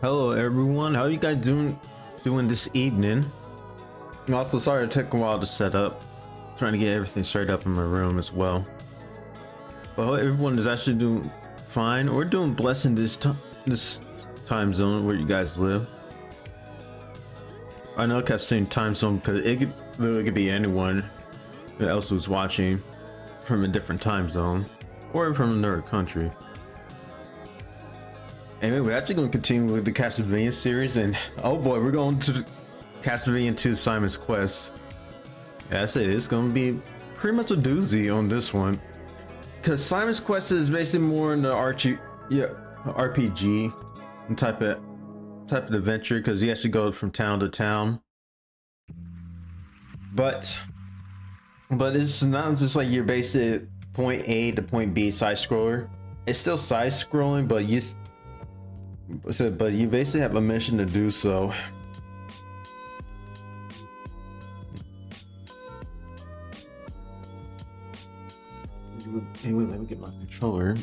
Hello everyone, how you guys doing this evening? And also sorry it took a while to set up. Trying to get everything straight up in my room as well. But I hope everyone is actually doing fine or doing blessed in this time zone where you guys live. I know I kept saying time zone because it could be anyone else who's watching from a different time zone or from another country. Anyway, we're actually going to continue with the Castlevania series, and oh boy, we're going to Castlevania 2 Simon's Quest. Yeah, I say it's going to be pretty much a doozy on this one, because Simon's Quest is basically more in the RPG type of adventure, because you actually go from town to town. But it's not just like your basic point A to point B side scroller. It's still side scrolling, but you basically have a mission to do so. Anyway, let me get my controller.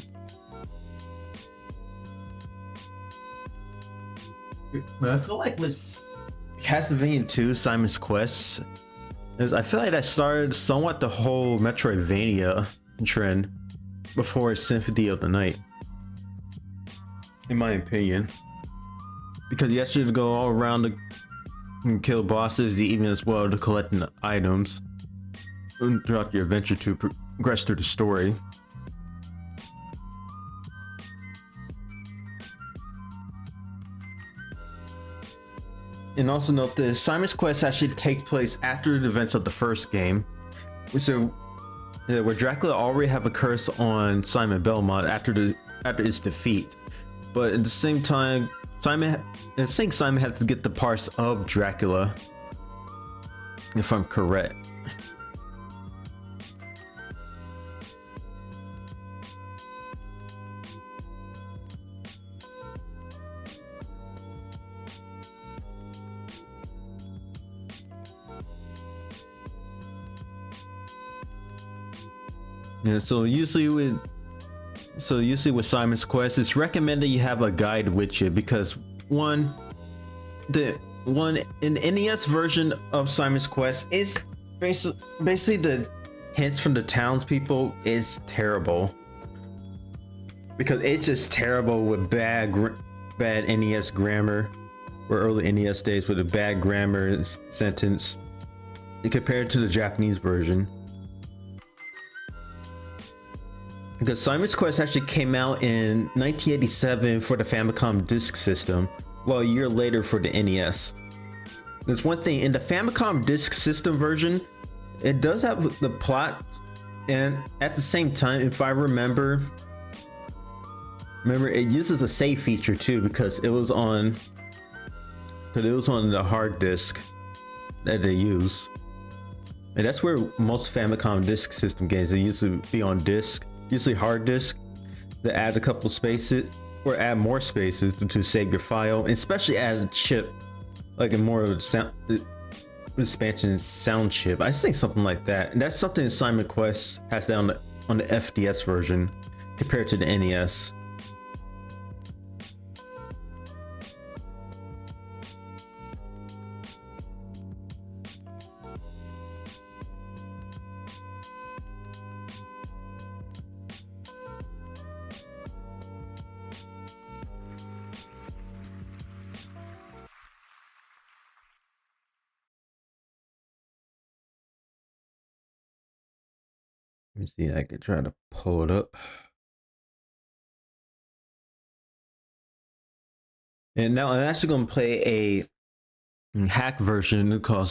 But I feel like with Castlevania 2 Simon's Quest, I feel like that started somewhat the whole Metroidvania trend before Symphony of the Night, in my opinion, because you actually go all around to kill bosses, even as well to collecting the items throughout your adventure to progress through the story. And also note this, Simon's Quest actually takes place after the events of the first game, so where Dracula already have a curse on Simon Belmont after its defeat. But at the same time, Simon has to get the parts of Dracula, if I'm correct. Yeah, so usually with Simon's Quest, it's recommended you have a guide with you, because in the NES version of Simon's Quest is basically the hints from the townspeople is terrible, because it's just terrible with bad NES grammar, or early NES days with a bad grammar sentence compared to the Japanese version. Because Simon's Quest actually came out in 1987 for the Famicom Disk System, while a year later for the NES. There's one thing, in the Famicom Disk System version, it does have the plot, and at the same time, if I remember it uses a save feature too, because it was on the hard disk that they use. And that's where most Famicom Disk System games, they used to be on disk. Usually hard disk, to add a couple spaces or add more spaces to save your file, and especially add a chip, like a more of a sound expansion sound chip. I think something like that. And that's something Simon Quest has down on the FDS version compared to the NES. Let me see, I could try to pull it up. And now I'm actually going to play a hack version called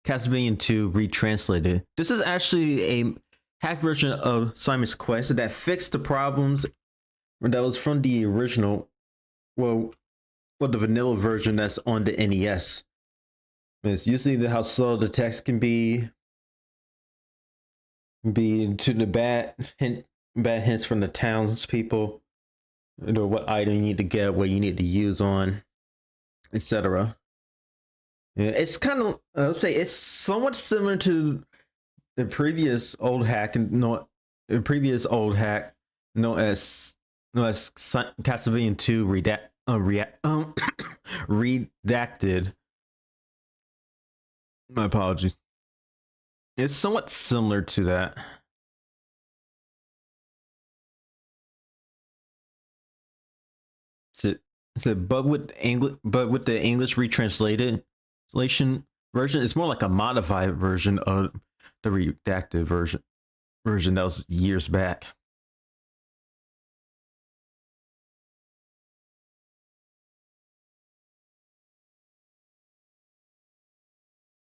Castlevania 2 Retranslated. This is actually a hack version of Simon's Quest that fixed the problems that was from the original, well the vanilla version that's on the NES. And it's usually how slow the text can be to the bad hints from the townspeople, you know, what item you need to get, what you need to use on, etc. Yeah, it's kind of, I'll say it's somewhat similar to the previous old hack, known as Castlevania 2 redacted. My apologies. It's somewhat similar to that. So, but with the English retranslated translation version, it's more like a modified version of the redacted version that was years back.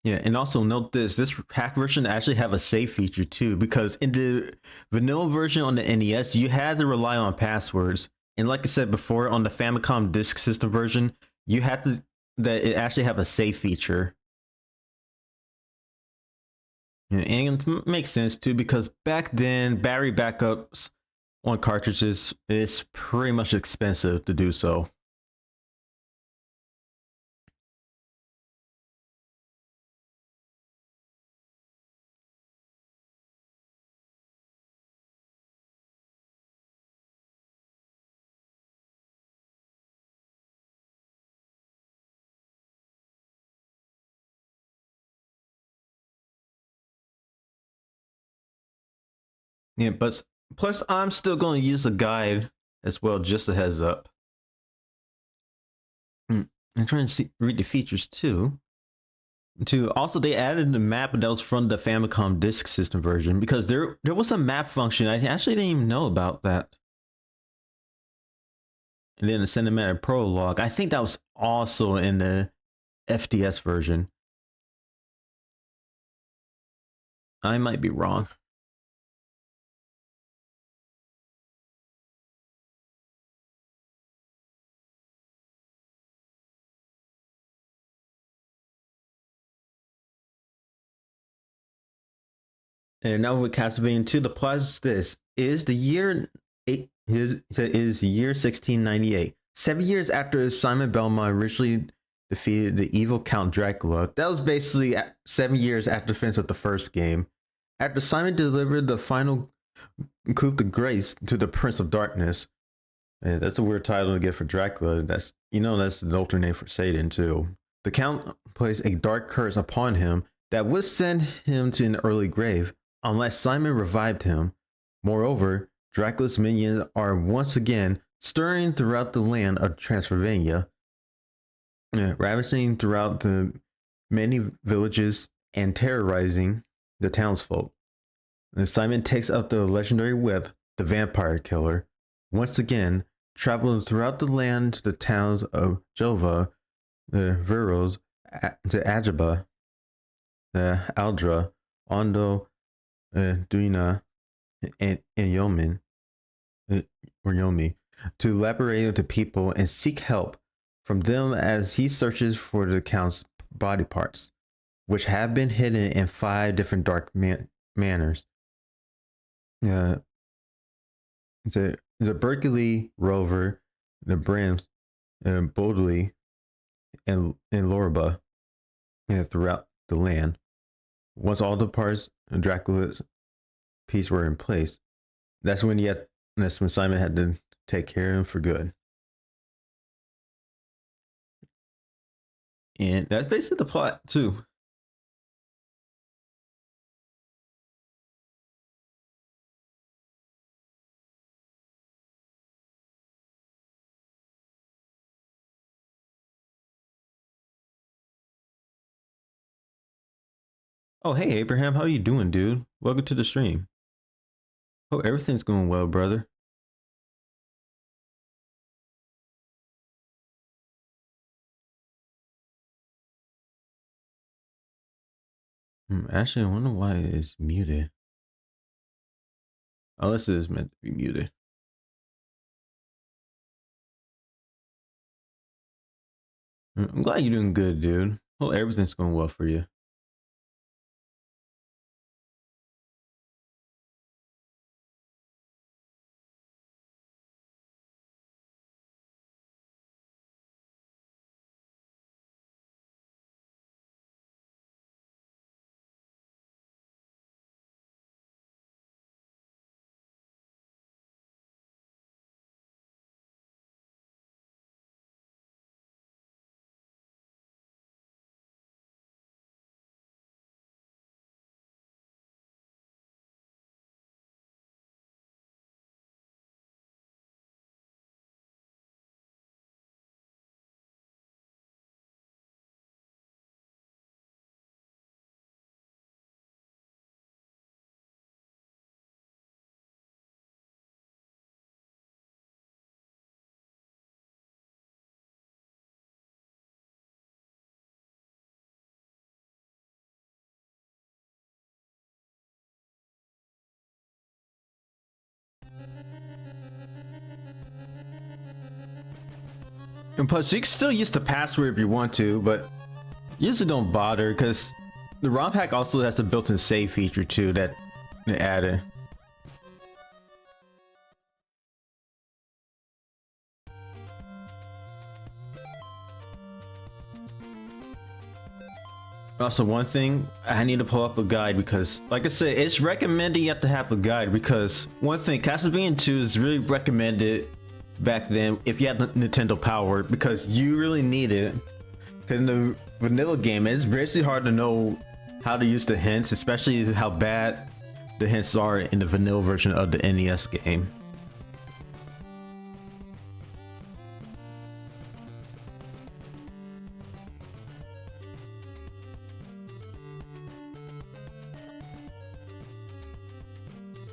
Yeah, and also note this hack version actually have a save feature too, because in the vanilla version on the NES, you had to rely on passwords. And like I said before, on the Famicom Disk System version, you had to that it actually have a save feature. And it makes sense too, because back then battery backups on cartridges is pretty much expensive to do so. Yeah, but plus I'm still going to use a guide as well, just a heads up. I'm trying to read the features too. Also, they added the map that was from the Famicom Disk System version, because there was a map function. I actually didn't even know about that. And then the cinematic prologue, I think that was also in the FDS version. I might be wrong. And now with Castlevania 2, the plot is this: is the year is the year 1698. 7 years after Simon Belmont originally defeated the evil Count Dracula. That was basically 7 years after the finish of the first game. After Simon delivered the final coup de grace to the Prince of Darkness. Yeah, that's a weird title to get for Dracula. That's the alternate name for Satan too. The Count placed a dark curse upon him that would send him to an early grave unless Simon revived him. Moreover, Dracula's minions are once again stirring throughout the land of Transylvania, ravaging throughout the many villages and terrorizing the townsfolk. And Simon takes up the legendary whip, the Vampire Killer, once again traveling throughout the land to the towns of Jova, the Viros, to Ajaba, the Aldra, Ondo, Duina, and Yomin, or Yomi, to liberate the people and seek help from them as he searches for the Count's body parts, which have been hidden in 5 different dark manners. Uh, the Berkeley Rover, the Brams, and Bodley, and Lorba, throughout the land. Once all the parts of Dracula's piece were in place, that's when that's when Simon had to take care of him for good. And that's basically the plot too. Oh, hey Abraham, how you doing, dude? Welcome to the stream. Hope everything's going well, brother. Actually, I wonder why it's muted. Unless it is meant to be muted. I'm glad you're doing good, dude. Hope everything's going well for you. And plus, you can still use the password if you want to, but usually don't bother because the ROM hack also has the built-in save feature too that they added. Also, one thing, I need to pull up a guide because, like I said, it's recommended you have to have a guide because one thing, Castlevania 2 is really recommended back then if you had the Nintendo Power because you really need it. Because in the vanilla game, it's basically hard to know how to use the hints, especially how bad the hints are in the vanilla version of the NES game.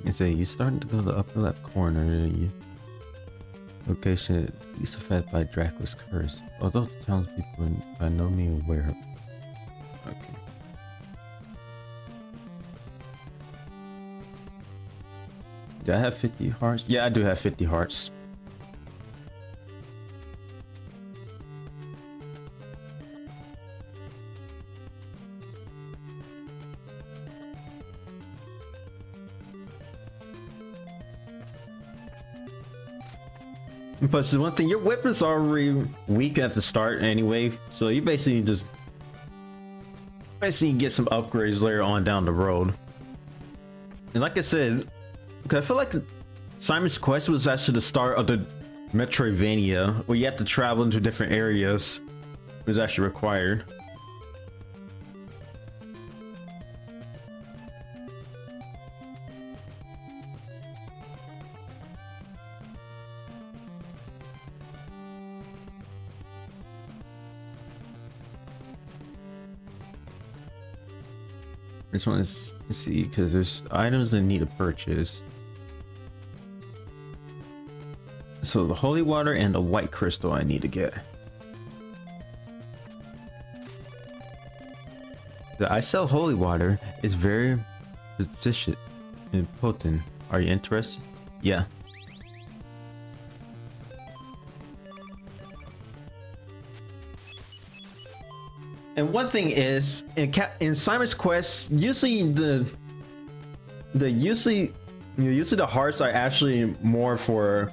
You say you starting to go to the upper left corner. You location is affected by Dracula's curse. Although the townspeople are by no means aware. Okay. Do I have 50 hearts? Yeah, I do have 50 hearts. Plus, the one thing, your weapon's already weak at the start anyway, so you basically just get some upgrades later on down the road. And like I said, because I feel like Simon's Quest was actually the start of the Metroidvania, where you have to travel into different areas. It was actually required. This one is, let's see, because there's items that need to purchase. So the holy water and the white crystal I need to get. I sell holy water. It's very precious and potent. Are you interested? Yeah. And one thing is, in Simon's Quest, usually usually the hearts are actually more for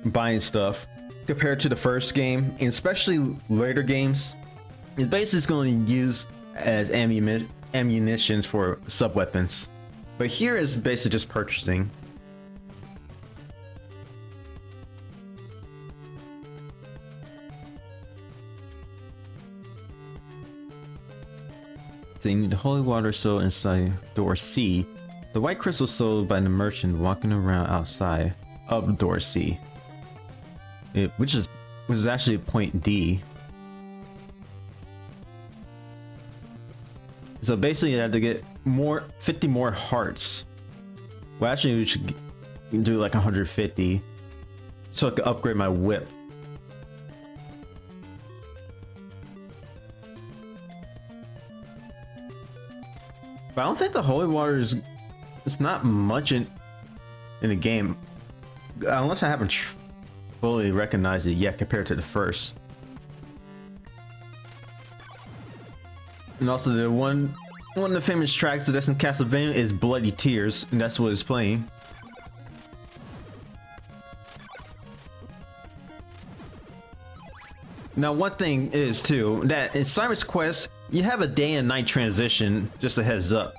buying stuff compared to the first game, and especially later games. It's basically going to use as ammunitions for sub weapons, but here is basically just purchasing. So you need the holy water sold inside door C. The white crystal sold by the merchant walking around outside of door C. Which is actually point D. So basically you have to get 50 more hearts. Well, actually we should do like 150 so I can upgrade my whip. But I don't think the holy water is, it's not much in the game, unless I haven't fully recognized it yet compared to the first. And also the one of the famous tracks that's in Castlevania is Bloody Tears, and that's what it's playing. Now one thing is too, that in Simon's Quest, you have a day and night transition, just a heads up.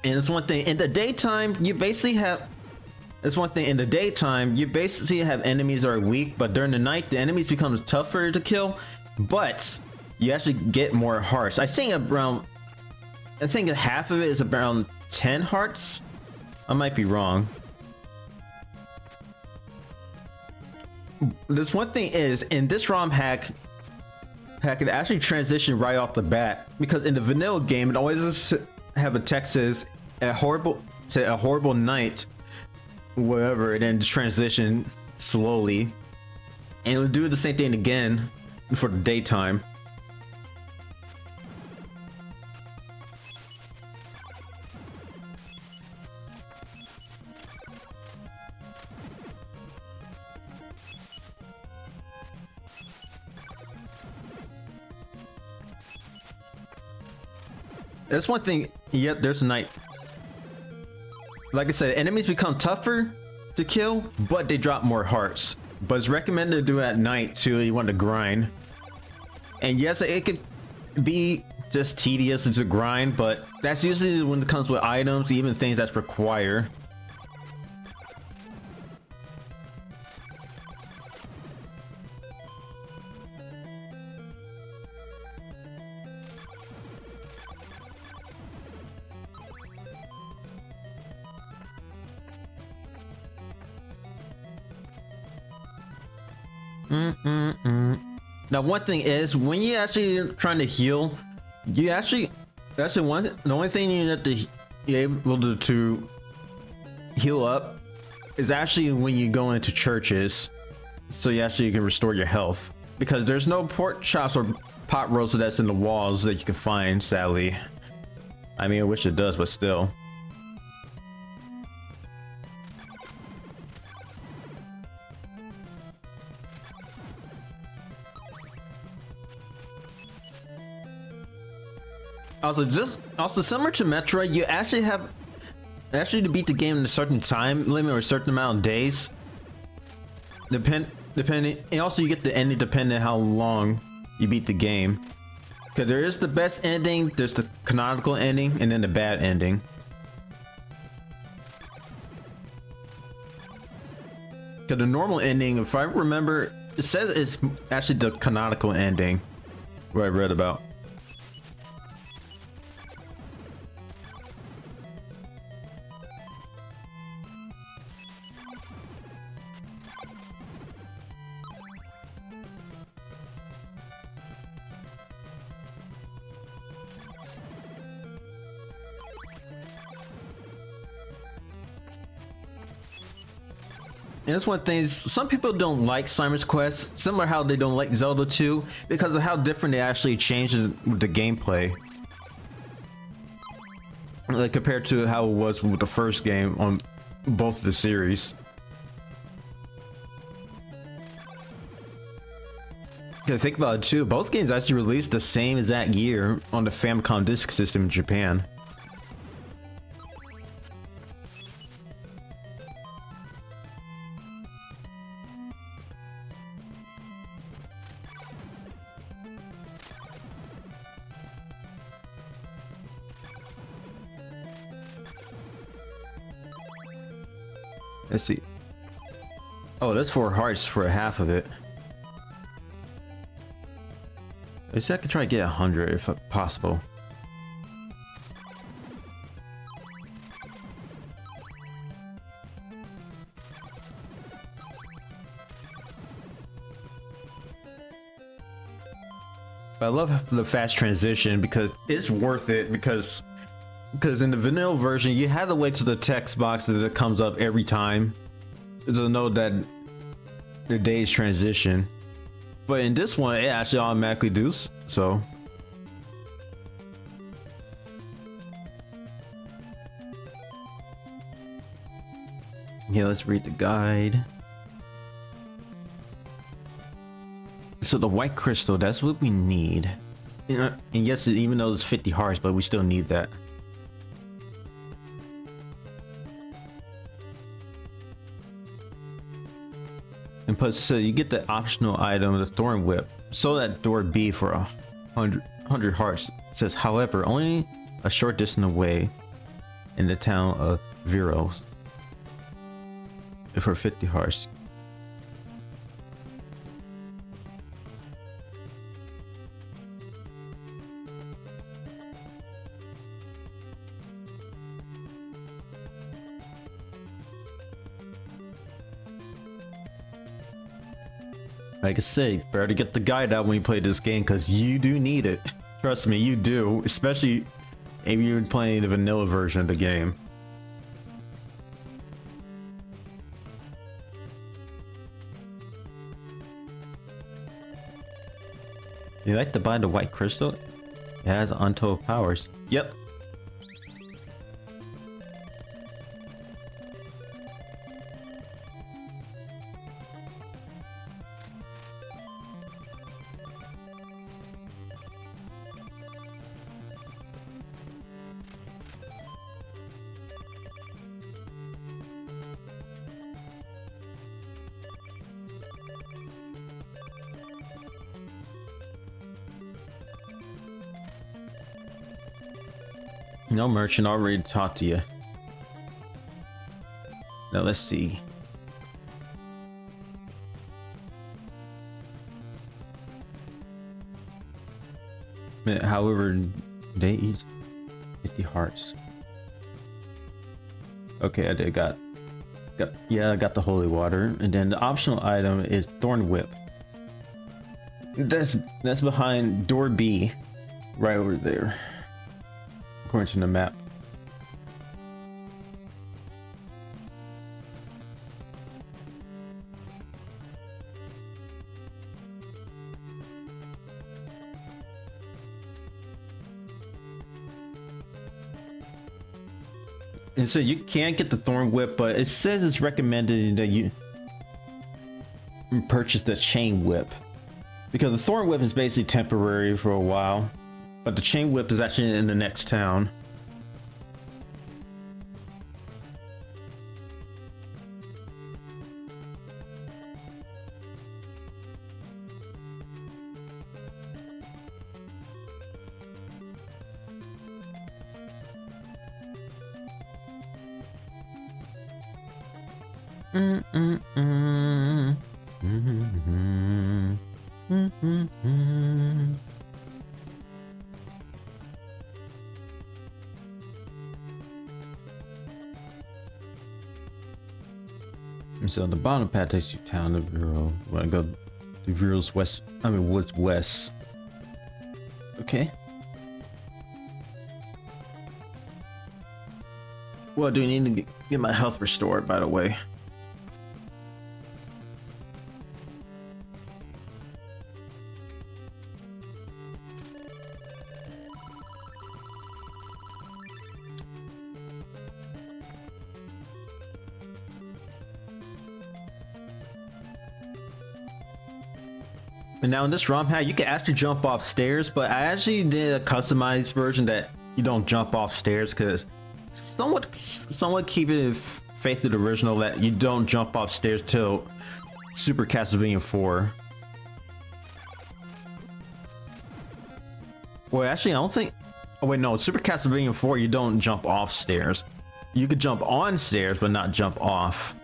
And it's one thing, in the daytime, you basically have, it's one thing, in the daytime, you basically have enemies that are weak, but during the night, the enemies become tougher to kill, but you actually get more hearts. I think half of it is around 10 hearts. I might be wrong. This one thing is, in this ROM hack it actually transitioned right off the bat, because in the vanilla game it always have a text says a horrible night, whatever, and then transition slowly, and it'll do the same thing again for the daytime. That's one thing. Yep, there's night. Like I said, enemies become tougher to kill, but they drop more hearts. But it's recommended to do it at night too. You want to grind. And yes, it could be just tedious to grind, but that's usually when it comes with items, even things that's required. Now, one thing is when you actually trying to heal, you actually the only thing you have to be able to heal up is actually when you go into churches, so you can restore your health, because there's no pork chops or pot roast that's in the walls that you can find, sadly. I mean, I wish it does, but still. Also similar to Metroid, you actually have to beat the game in a certain time limit or a certain amount of days. Depending, and also you get the ending depending on how long you beat the game. Because there is the best ending, there's the canonical ending, and then the bad ending. Because the normal ending, if I remember, it says it's actually the canonical ending, what I read about. And that's one thing, some people don't like Simon's Quest, similar how they don't like Zelda 2, because of how different they actually changed the gameplay. Like compared to how it was with the first game on both of the series. Yeah, think about it too, both games actually released the same exact year on the Famicom Disk System in Japan. Let's see. Oh, that's 4 hearts for half of it. Let's see, I could try to get 100 if possible. But I love the fast transition because it's worth it, because in the vanilla version you had to wait till the text box that comes up every time to know that the day's transition, but in this one it actually automatically does so. Yeah, let's read the guide. So the white crystal, that's what we need. And yes, even though it's 50 hearts, but we still need that. And plus, so you get the optional item, the Thorn Whip. So that door B for 100 hearts. It says, however, only a short distance away in the town of Viros for 50 hearts. Like I say, better to get the guide out when you play this game, because you do need it. Trust me, you do. Especially if you're playing the vanilla version of the game. You like to buy the white crystal? It has untold powers. Yep. No merchant, already talked to you. Now let's see. However, they each 50 hearts. Okay, I did got yeah, I got the holy water, and then the optional item is thorn whip. That's behind door B, right over there, according to the map. And so you can't get the thorn whip, but it says it's recommended that you purchase the chain whip, because the thorn whip is basically temporary for a while, but the chain whip is actually in the next town. So the bottom path takes you town to Vero. We're gonna go to Vero's west. I mean woods west. Okay. Well, do we need to get my health restored, by the way? And now in this ROM hack, you can actually jump off stairs, but I actually did a customized version that you don't jump off stairs, because somewhat keeping faith to the original that you don't jump off stairs till Super Castlevania 4. Well, actually, I don't think. Oh wait, no, Super Castlevania 4, you don't jump off stairs. You could jump on stairs, but not jump off.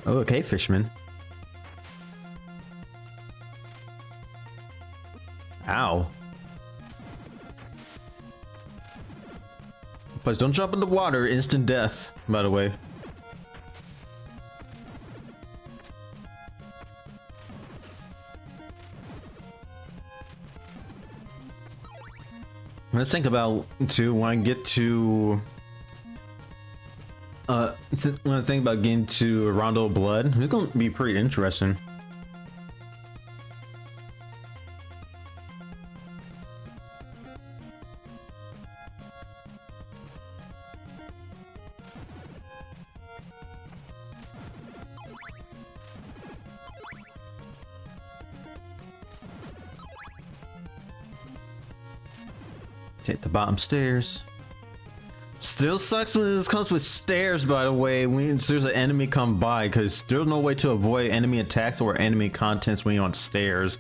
Oh, okay, Fishman. Ow. But don't jump in the water, instant death, by the way. Let's think about too when I get to when I think about getting to Rondo of Blood, it's gonna be pretty interesting. Take the bottom stairs. Still sucks when this comes with stairs, by the way, when there's an enemy come by, because there's no way to avoid enemy attacks or enemy contents when you're on stairs.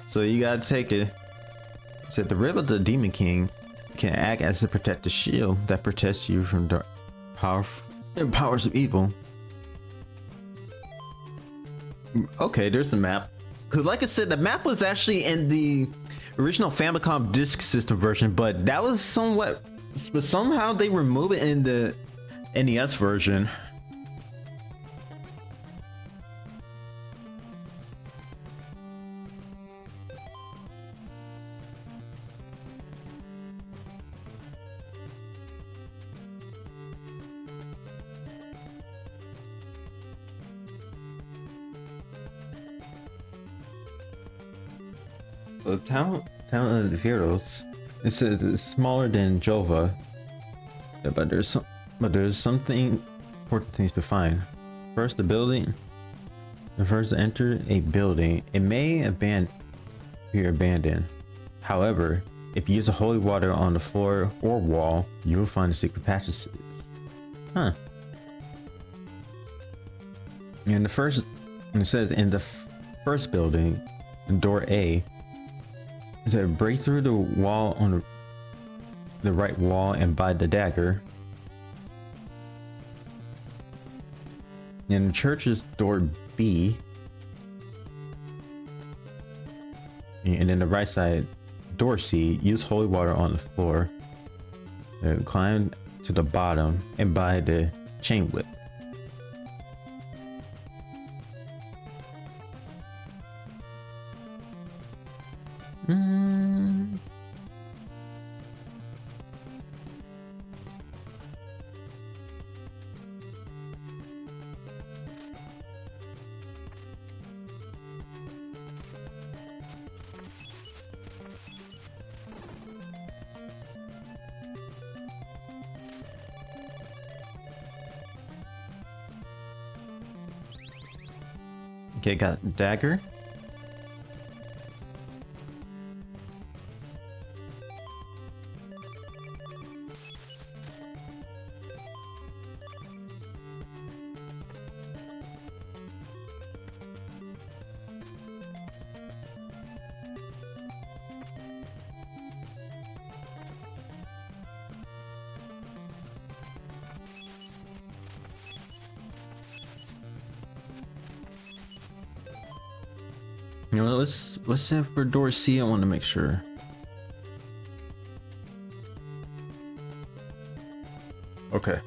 So you gotta take it. It said the rib of the Demon King can act as a protective shield that protects you from dark powers of evil. Okay, there's the map. Because like I said, the map was actually in the original Famicom Disk System version, but that was somewhat, but somehow they remove it in the NES version. The town of Veros, it's smaller than Jova, but there's something important things to find. First, the building. First, to enter a building, it may be abandoned. However, if you use a holy water on the floor or wall, you will find a secret Huh. And it says in the first building, door A, it said break through the wall on the right wall and buy the dagger. In the church's door B, and then the right side door C, use holy water on the floor. Climb to the bottom and buy the chain whip. Okay, got dagger. You know, let's have for door C. I want to make sure. Okay.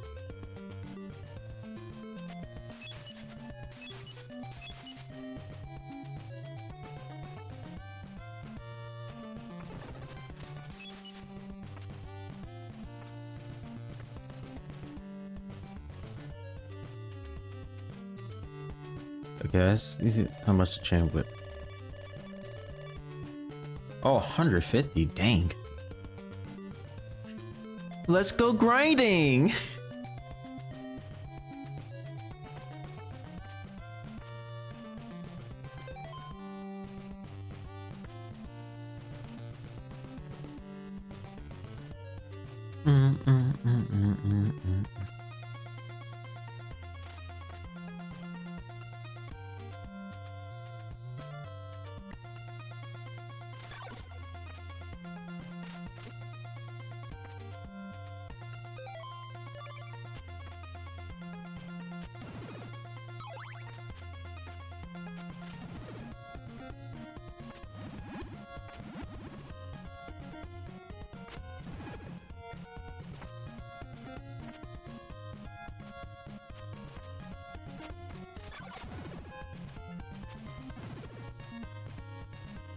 Okay, let's see how much the chain whip. Oh, 150, dang. Let's go grinding!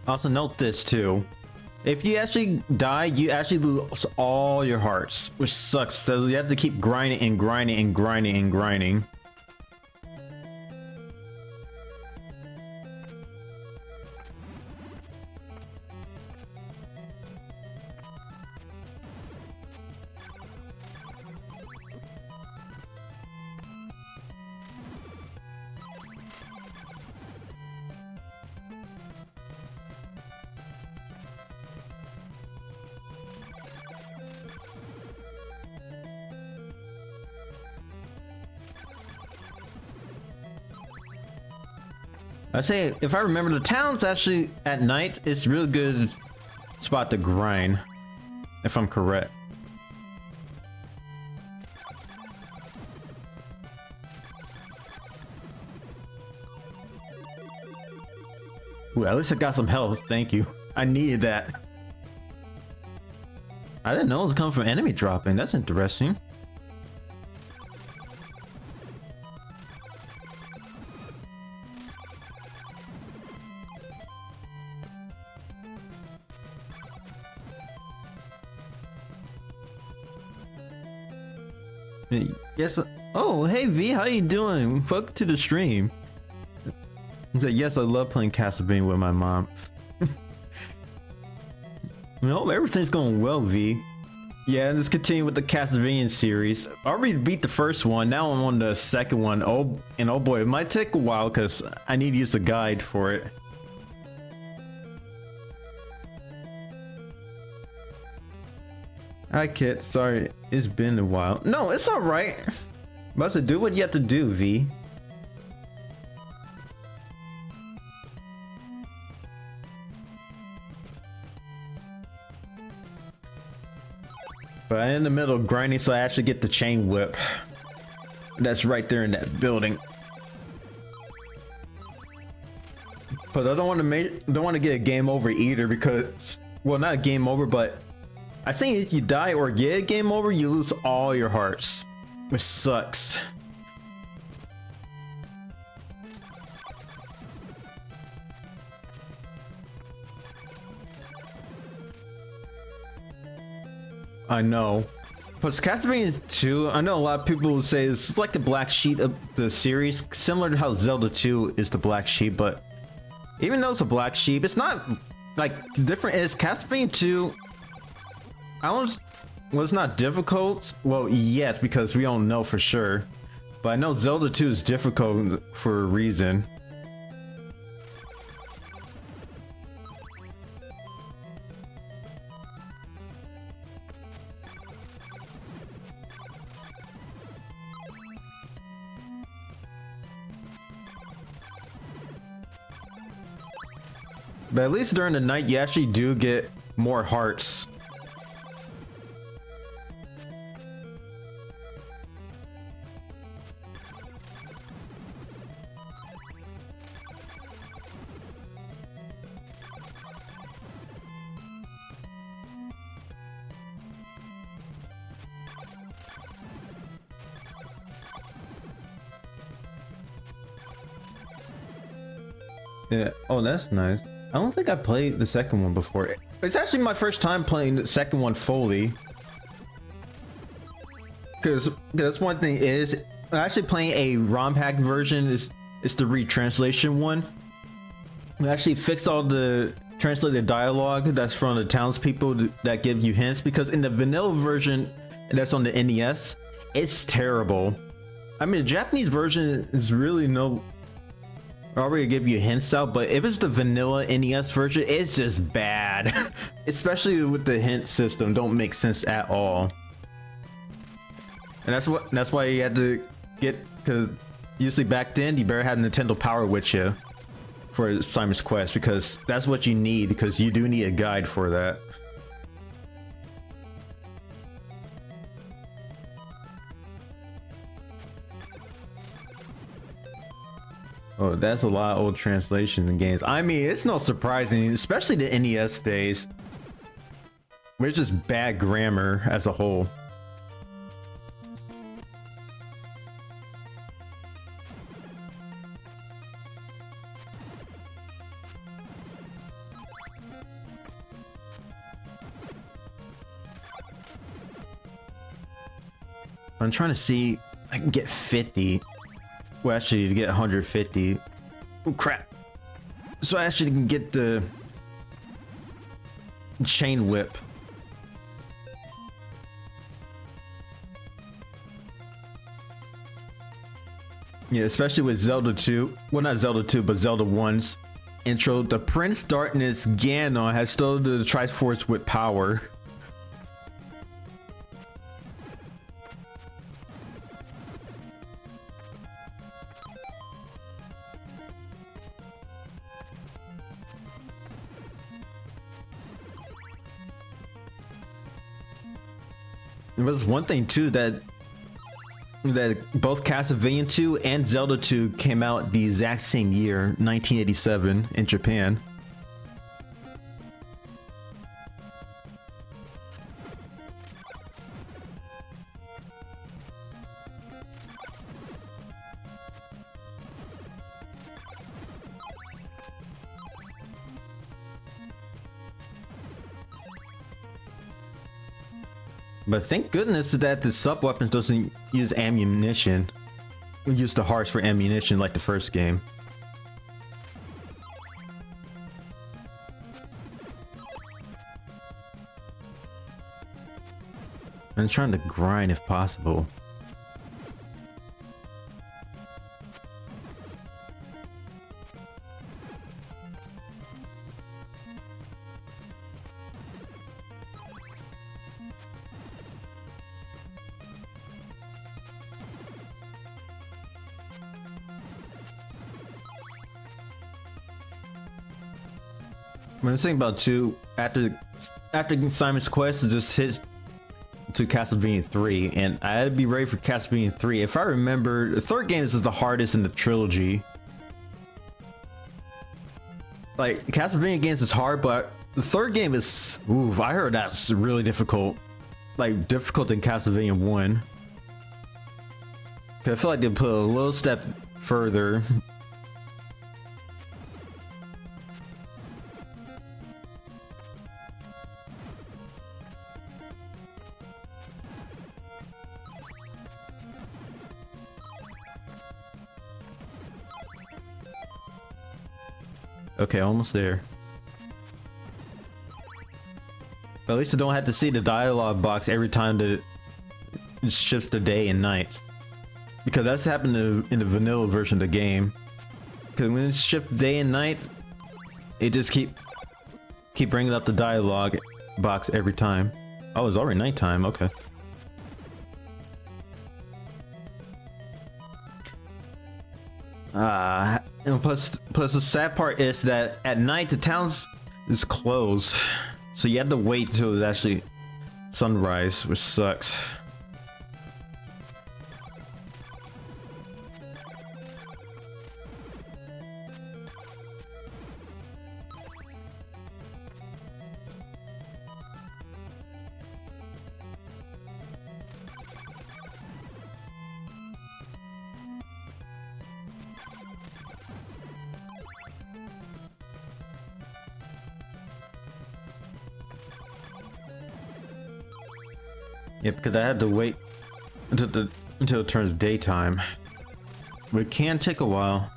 Also note this too. If you actually die, you actually lose all your hearts, which sucks. So you have to keep grinding and grinding and grinding and grinding. I say, if I remember, the town's actually at night. It's a really good spot to grind, if I'm correct. Ooh, at least I got some health. Thank you. I needed that. I didn't know it was coming from enemy dropping. That's interesting. Yes. Oh, hey V, how you doing? Welcome to the stream. He said, yes, I love playing Castlevania with my mom. I hope everything's going well, V. Yeah, let's continue with the Castlevania series. I already beat the first one. Now I'm on the second one. Oh, and oh boy, it might take a while because I need to use a guide for it. Hi, Kit. Sorry, it's been a while. No, it's all right. But to do what you have to do, V. But I'm in the middle of grinding, so I actually get the chain whip. That's right there in that building. But I don't want to get a game over either, because, well, not a game over, but I think if you die or get a game over, you lose all your hearts, which sucks. I know. But Castlevania 2, I know a lot of people will say it's like the black sheep of the series, similar to how Zelda 2 is the black sheep, but even though it's a black sheep, it's not like different. Is Castlevania 2, was not difficult. Well, yes, because we don't know for sure, but I know Zelda 2 is difficult for a reason. But at least during the night, you actually do get more hearts. Yeah. Oh, that's nice. I don't think I played the second one before. It's actually my first time playing the second one fully. Because that's one thing is actually playing a ROM hack version is the retranslation one. We actually fix all the translated dialogue that's from the townspeople that give you hints, because in the vanilla version that's on the NES, it's terrible. I mean, the Japanese version is really no already give you hints out, but if it's the vanilla NES version, it's just bad. Especially with the hint system, don't make sense at all. And that's why you had to get, because usually back then you better have Nintendo Power with you for Simon's Quest, because that's what you need, because you do need a guide for that. Oh, that's a lot of old translations in games. I mean, it's not surprising, especially the NES days. We're just bad grammar as a whole. I'm trying to see if I can get 50. Well, actually, to get 150. Oh, crap. So I actually can get the chain whip. Yeah, especially with Zelda 2. Well, not Zelda 2, but Zelda 1's intro. The Prince Darkness Ganon has stolen the Triforce with power. There was one thing too, that both Castlevania 2 and Zelda 2 came out the exact same year, 1987, in Japan. But thank goodness that the sub weapons doesn't use ammunition. We use the hearts for ammunition like the first game. I'm trying to grind if possible. When I'm thinking about two, after Simon's Quest, just hit to Castlevania 3, and I had to be ready for Castlevania 3. If I remember, the third game is the hardest in the trilogy. Like, Castlevania games is hard, but the third game is, ooh, I heard that's really difficult. Like, difficult than Castlevania 1. I feel like they put a little step further. Okay, almost there. But at least I don't have to see the dialogue box every time that it shifts to day and night. Because that's happened in the vanilla version of the game. Because when it shifts day and night, it just keep bringing up the dialogue box every time. Oh, it's already nighttime, okay. And plus the sad part is that at night the town is closed, so you have to wait till it's actually sunrise, which sucks. Yeah, because I had to wait until it turns daytime. But it can take a while.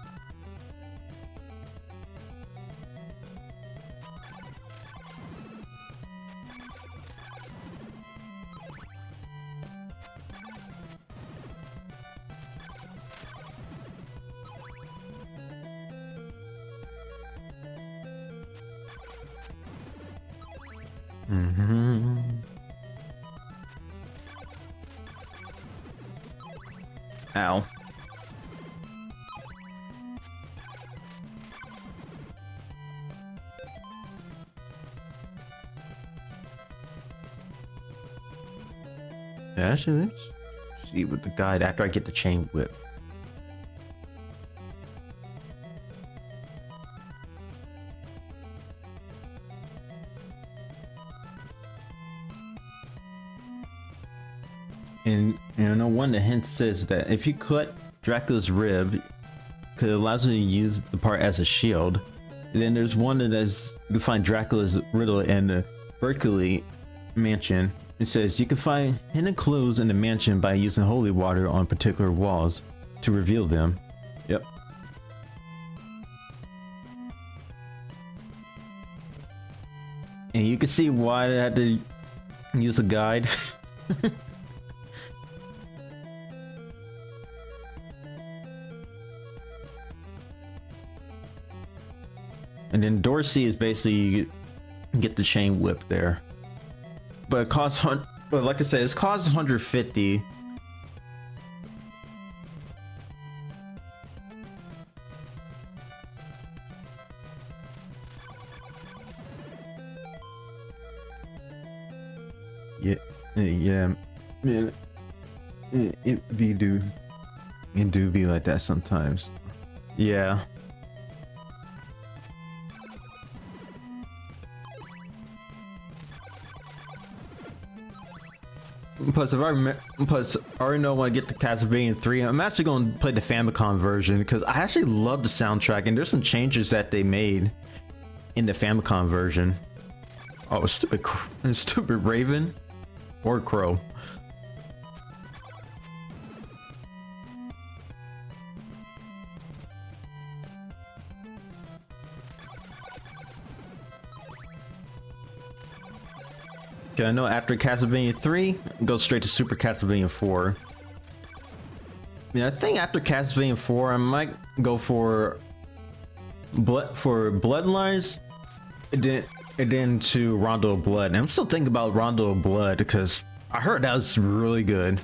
Ow. Yeah, actually, let's see with the guide after I get the chain whip. And you know, one of the hints says that if you cut Dracula's rib, because it allows you to use the part as a shield. And then there's one that is, you can find Dracula's riddle in the Berkeley mansion. It says you can find hidden clues in the mansion by using holy water on particular walls to reveal them. Yep. And you can see why I had to use a guide. And then Dorsey is basically you get the chain whip there, but it costs but like I said, it costs 150. Yeah, it do be like that sometimes. Yeah. Plus, if I already know when I get to Castlevania 3, I'm actually going to play the Famicom version because I actually love the soundtrack, and there's some changes that they made in the Famicom version. Oh, stupid Raven or Crow. I know after Castlevania 3, go straight to Super Castlevania 4. Yeah, I think after Castlevania 4, I might go for Bloodlines, and then to Rondo of Blood. And I'm still thinking about Rondo of Blood because I heard that was really good.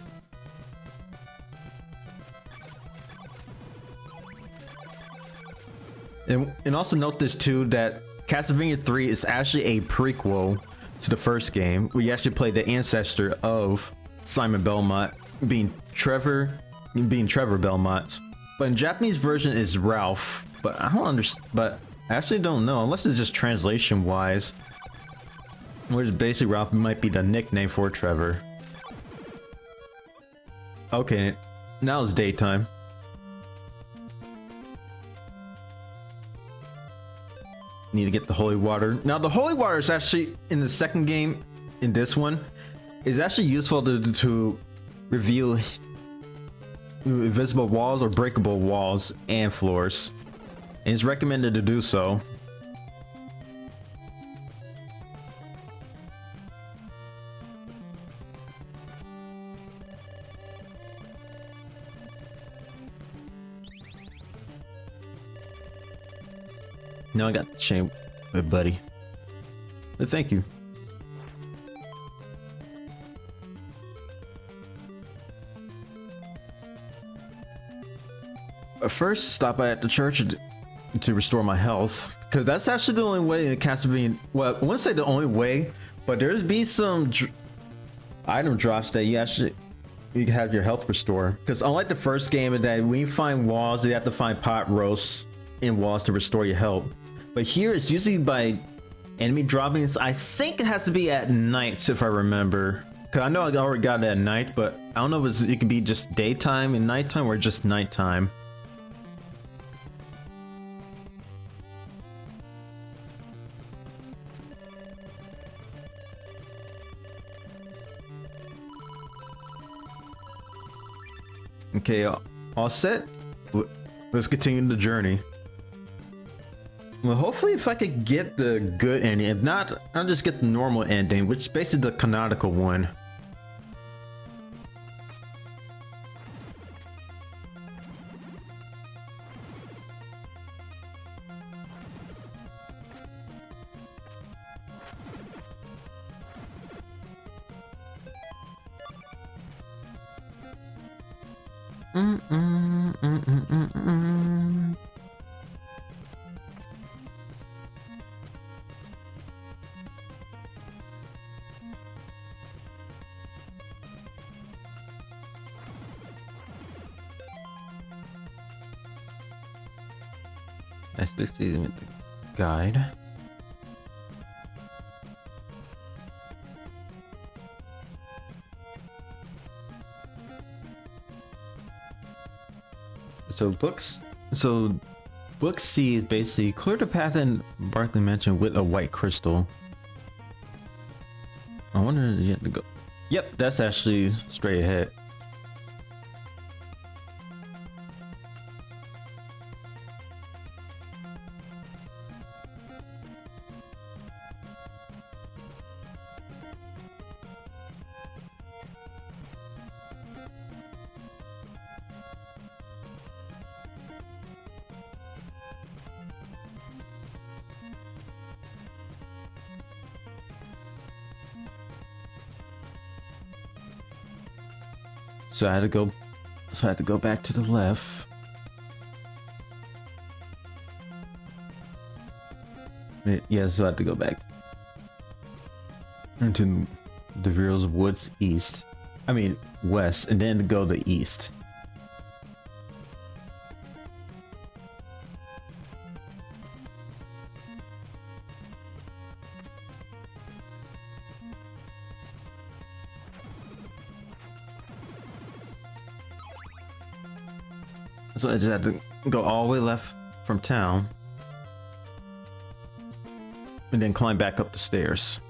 And also note this too, that Castlevania 3 is actually a prequel to the first game, where you actually play the ancestor of Simon Belmont, being Trevor Belmont. But in Japanese version is Ralph, but I don't understand. But I actually don't know, unless it's just translation wise. Whereas basically Ralph might be the nickname for Trevor. Okay, now it's daytime. Need to get the holy water. Now the holy water is actually in the second game, in this one, is actually useful to reveal invisible walls or breakable walls and floors. And it's recommended to do so. Now I got the chain, buddy. But thank you. First, stop by at the church to restore my health, because that's actually the only way in Castlevania. Well, I wouldn't say the only way, but there's be some item drops that you can have your health restore. Because unlike the first game, in that when you find walls, you have to find pot roasts in walls to restore your health. But here it's usually by enemy droppings. I think it has to be at night, if I remember. Cause I know I already got it at night, but I don't know if it could be just daytime and nighttime or just nighttime. Okay, all set. Let's continue the journey. Well, hopefully if I could get the good ending. If not, I'll just get the normal ending, which is basically the canonical one. That's the guide. Book C is basically clear the path in Barclay Mansion with a white crystal. I wonder if you have to go. Yep, that's actually straight ahead. So I had to go back to the left. Yeah, so I had to go back into the Virals Woods east. I mean west, and then to go to east. So I just had to go all the way left from town and then climb back up the stairs.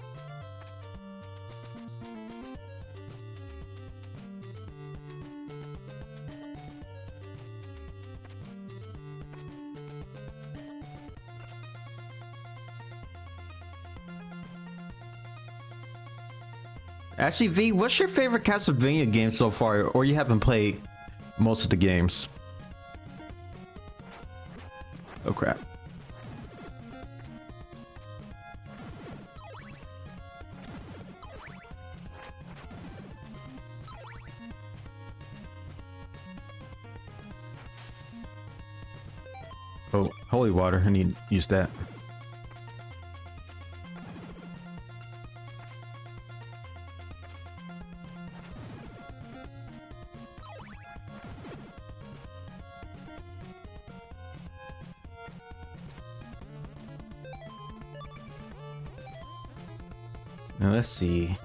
Actually, V, what's your favorite Castlevania game so far, or you haven't played most of the games? Oh crap. Oh, holy water, I need to use that. Now let's see.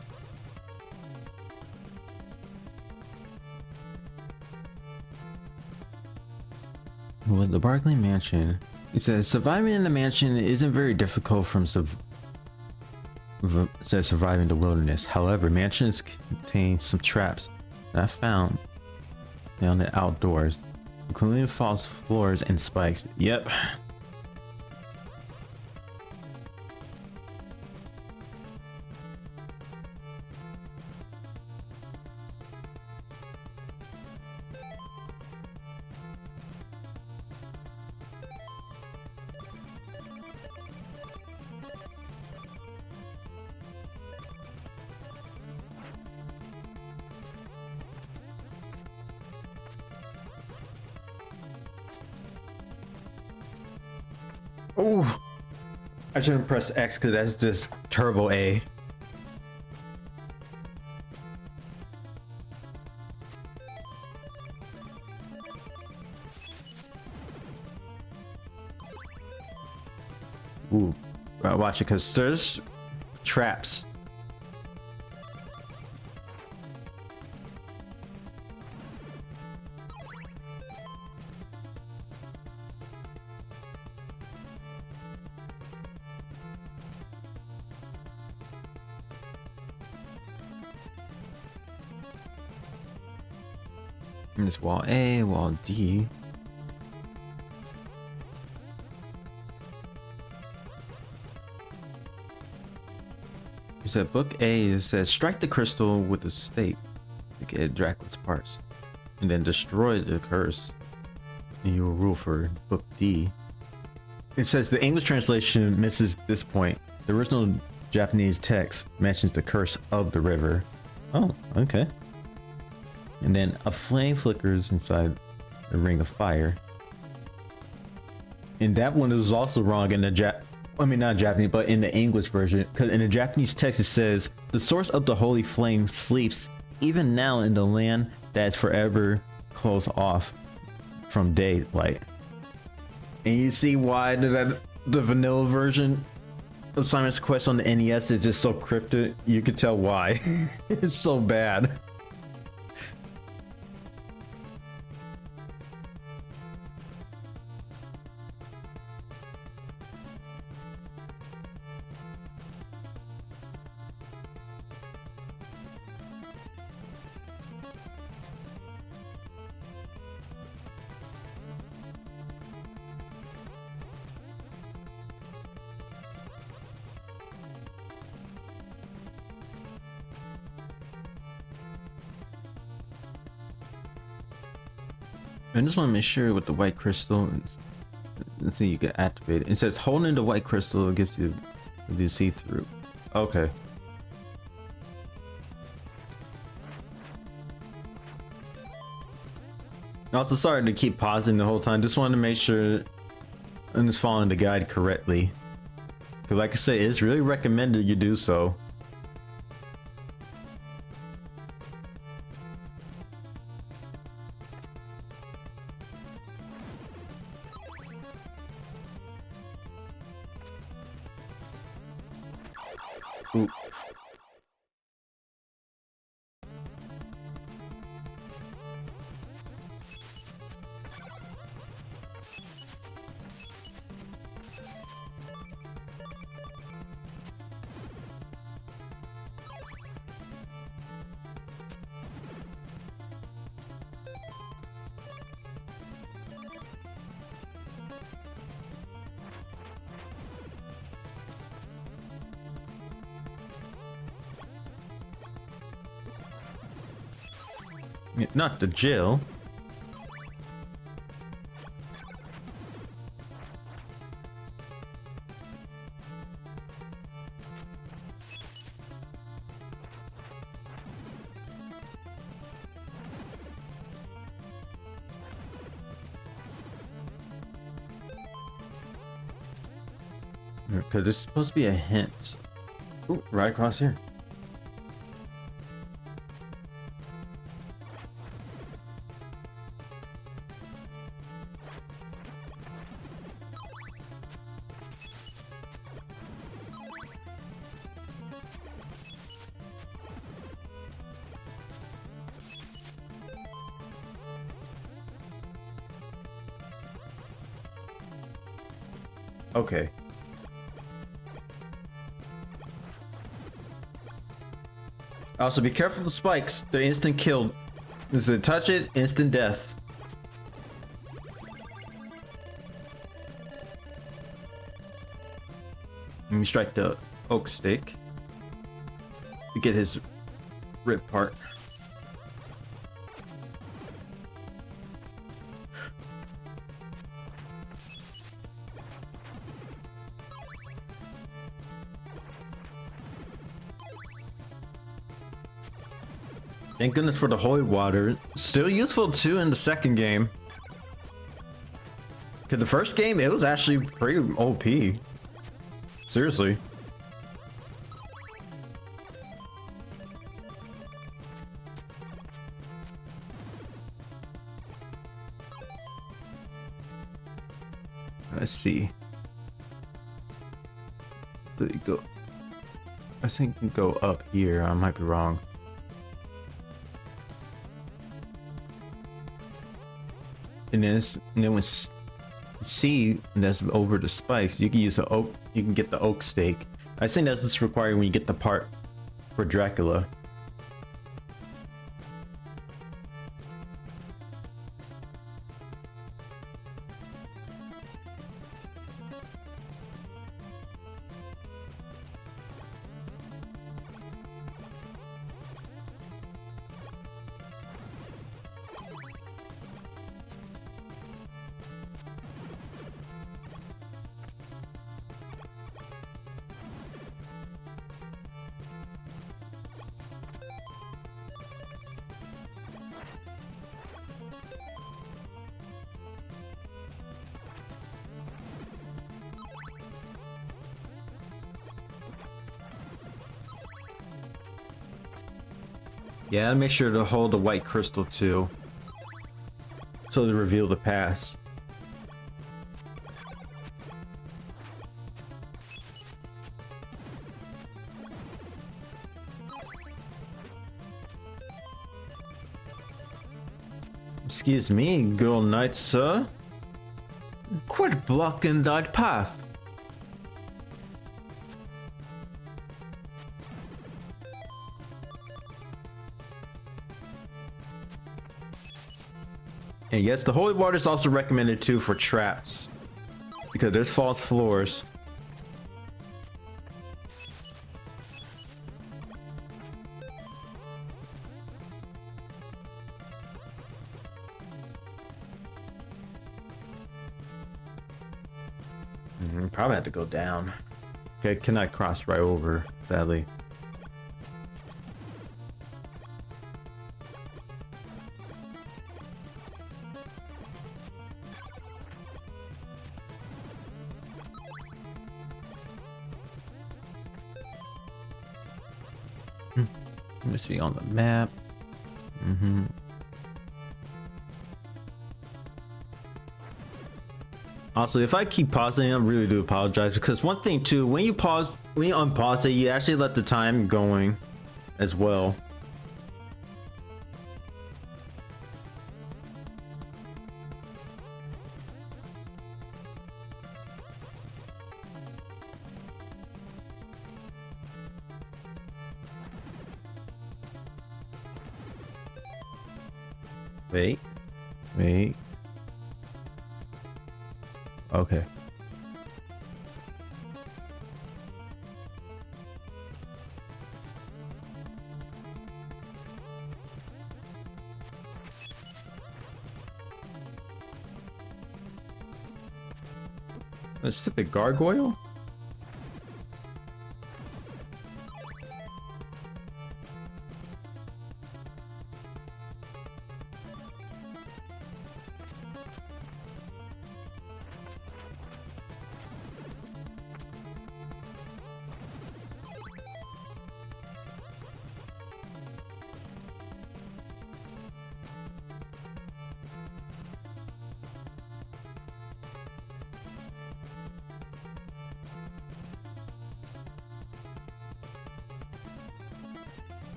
Well, the Barclay Mansion. It says surviving in the mansion isn't very difficult from surviving the wilderness. However, mansions contain some traps that I found down the outdoors, including false floors and spikes. Yep. Oh, I shouldn't press X because that's just turbo A. Ooh, watch it because there's traps. And this wall A, wall D. You said book A, it says strike the crystal with a stake to get Dracula's parts, and then destroy the curse, and you will rule for book D. It says the English translation misses this point. The original Japanese text mentions the curse of the river. Oh, okay. And then a flame flickers inside a ring of fire. And that one was also wrong in the not Japanese, but in the English version. Because in the Japanese text it says, the source of the holy flame sleeps even now in the land that is forever closed off from daylight. And you see why the vanilla version of Simon's Quest on the NES is just so cryptic. You can tell why. It's so bad. I just want to make sure with the white crystal, let's see, you can activate it. It says holding the white crystal gives you the see-through. Okay. Also, sorry to keep pausing the whole time. Just wanted to make sure I'm just following the guide correctly. Because like I say, it's really recommended you do so. Ooh. Not the Jill. Because it's supposed to be a hint. Ooh, right across here. Okay. Also, be careful of the spikes. They're instant kill. If you touch it, instant death. Let me strike the oak stick to get his rib part. Thank goodness for the holy water. Still useful too in the second game. Cause the first game, it was actually pretty OP. Seriously. Let's see. So you go. I think you can go up here. I might be wrong. And then when C that's over the spikes, you can use the oak. You can get the oak stake. I think that's just required when you get the part for Dracula. Yeah, make sure to hold the white crystal too, so to reveal the pass. Excuse me, girl knight, sir. Quit blocking that path. And yes, the holy water is also recommended too for traps, because there's false floors. Probably have to go down. Okay, cannot cross right over, sadly. Let me see on the map. Also, if I keep pausing, I really do apologize, because one thing too, when you unpause it, you actually let the time going as well. Wait. Okay. A stupid gargoyle?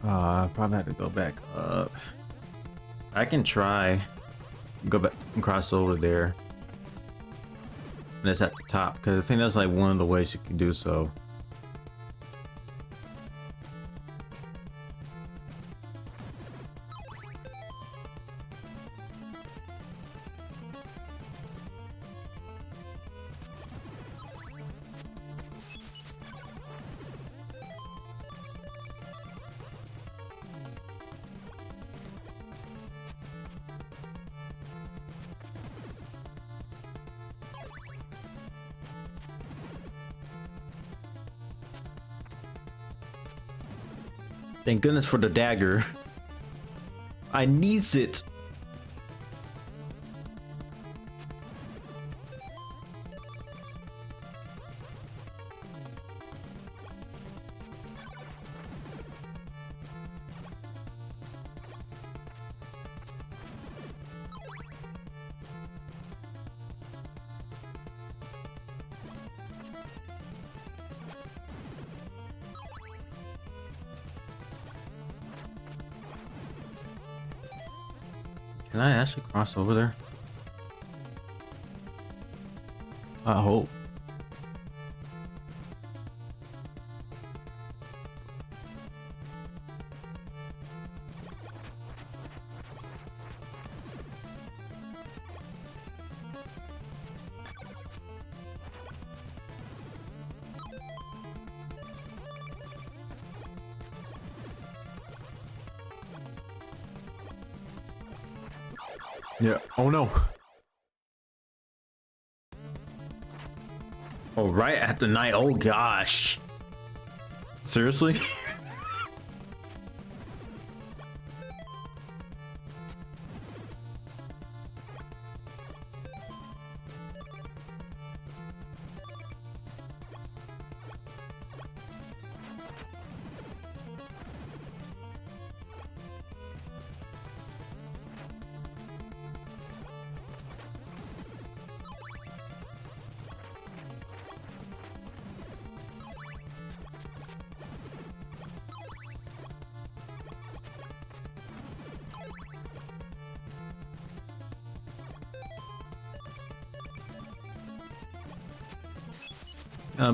I probably have to go back up. I can try. go back and cross over there. And it's at the top, because I think that's like one of the ways you can do so. Thank goodness for the dagger. I needs it. Can I actually cross over there? I hope. Yeah. Oh no. Oh, right at the night. Oh gosh. Seriously?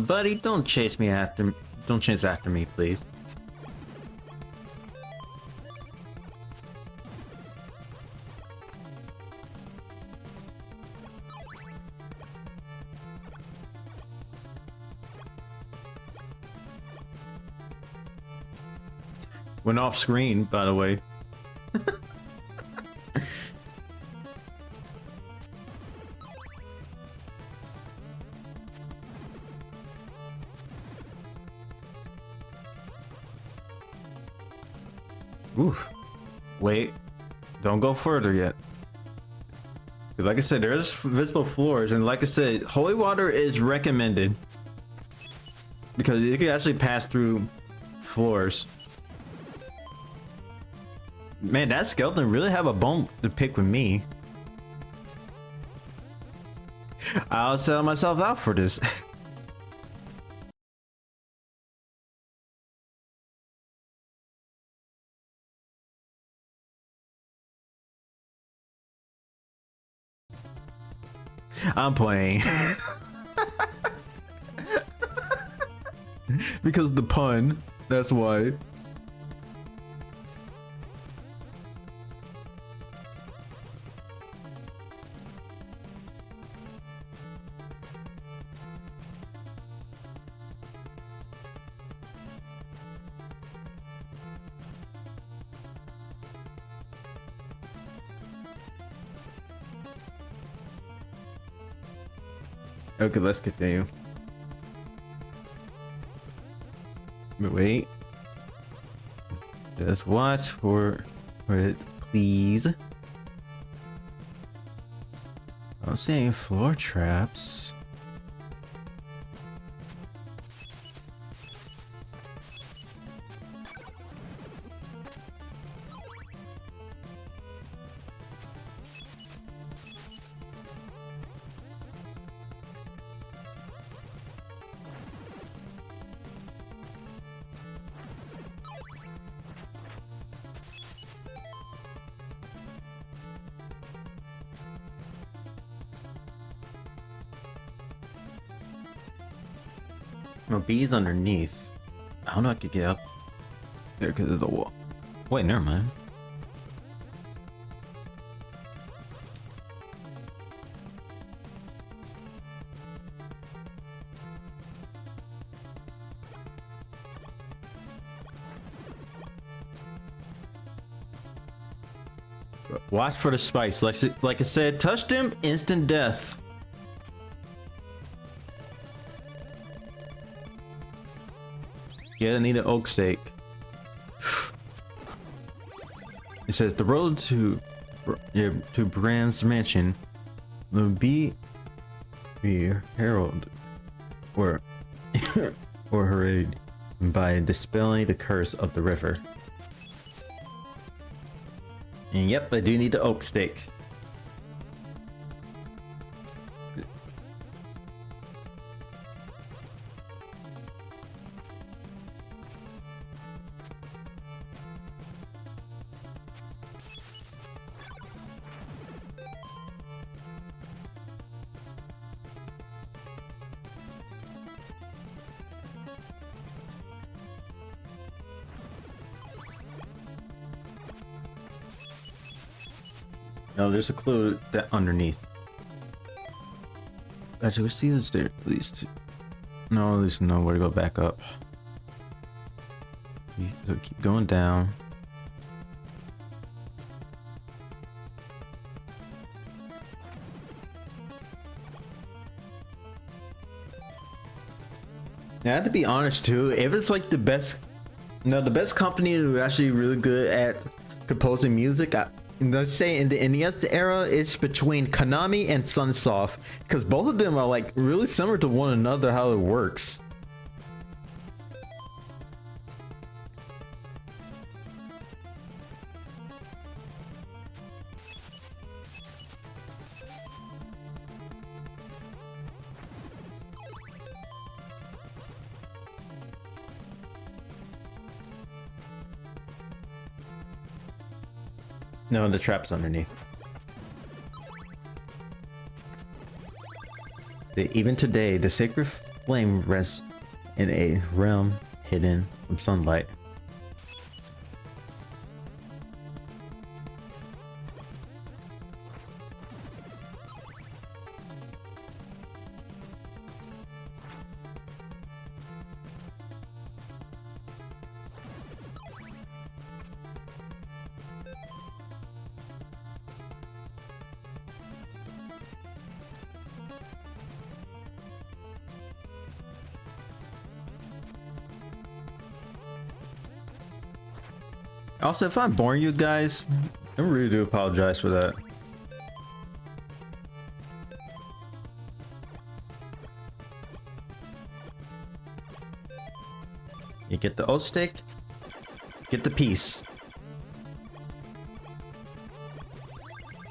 Buddy, don't chase after me, please. Went off screen, by the way. Oof. Wait. Don't go further yet. Like I said, there's visible floors, and like I said, holy water is recommended because it can actually pass through floors. Man, that skeleton really have a bone to pick with me. I'll sell myself out for this. I'm playing. Because the pun, that's why. Okay, let's continue. But wait. Just watch for it, please. I don't see any floor traps. No, B's underneath. I don't know if I could get up there because of the wall. Wait, never mind. Watch for the spice. Like I said, touch them, instant death. Yeah, I need an oak stake. It says the road to Brand's mansion will be heralded or or hurried by dispelling the curse of the river. And yep, I do need the oak stake. No, there's a clue that underneath. Actually, we see this there. At least, no, at least know where to go back up. So keep going down. Now, I have to be honest too. If it's like the best, the best company who actually really good at composing music. Let's say in the NES era, it's between Konami and Sunsoft, because both of them are like really similar to one another how it works. No, the trap's underneath. Even today, the sacred flame rests in a realm hidden from sunlight. Also, if I'm boring you guys, I really do apologize for that. You get the oat stick, get the piece.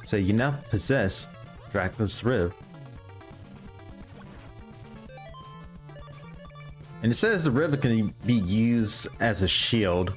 So you now possess Dracula's rib. And it says the rib can be used as a shield.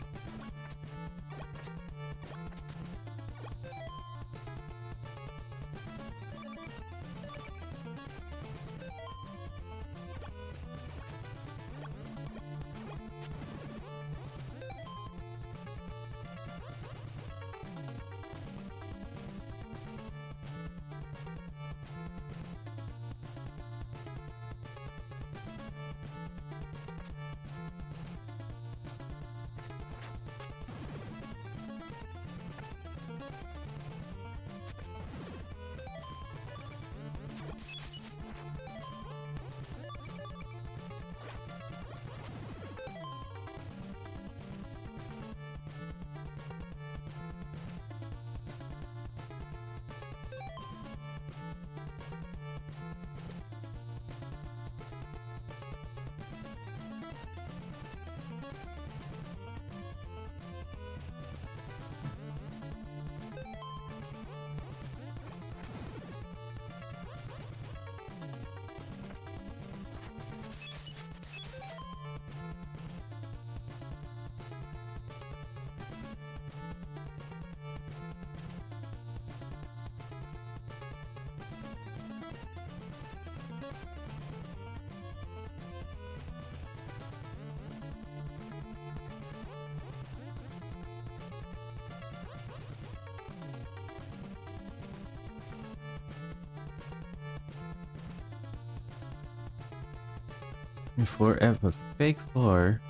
For ever fake floor.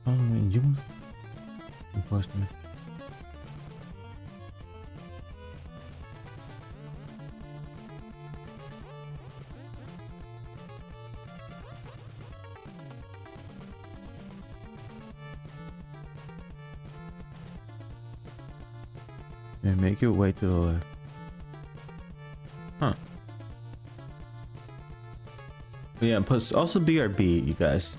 Following you must enforcement. And make your way to the left. Huh. But yeah, plus also BRB, you guys.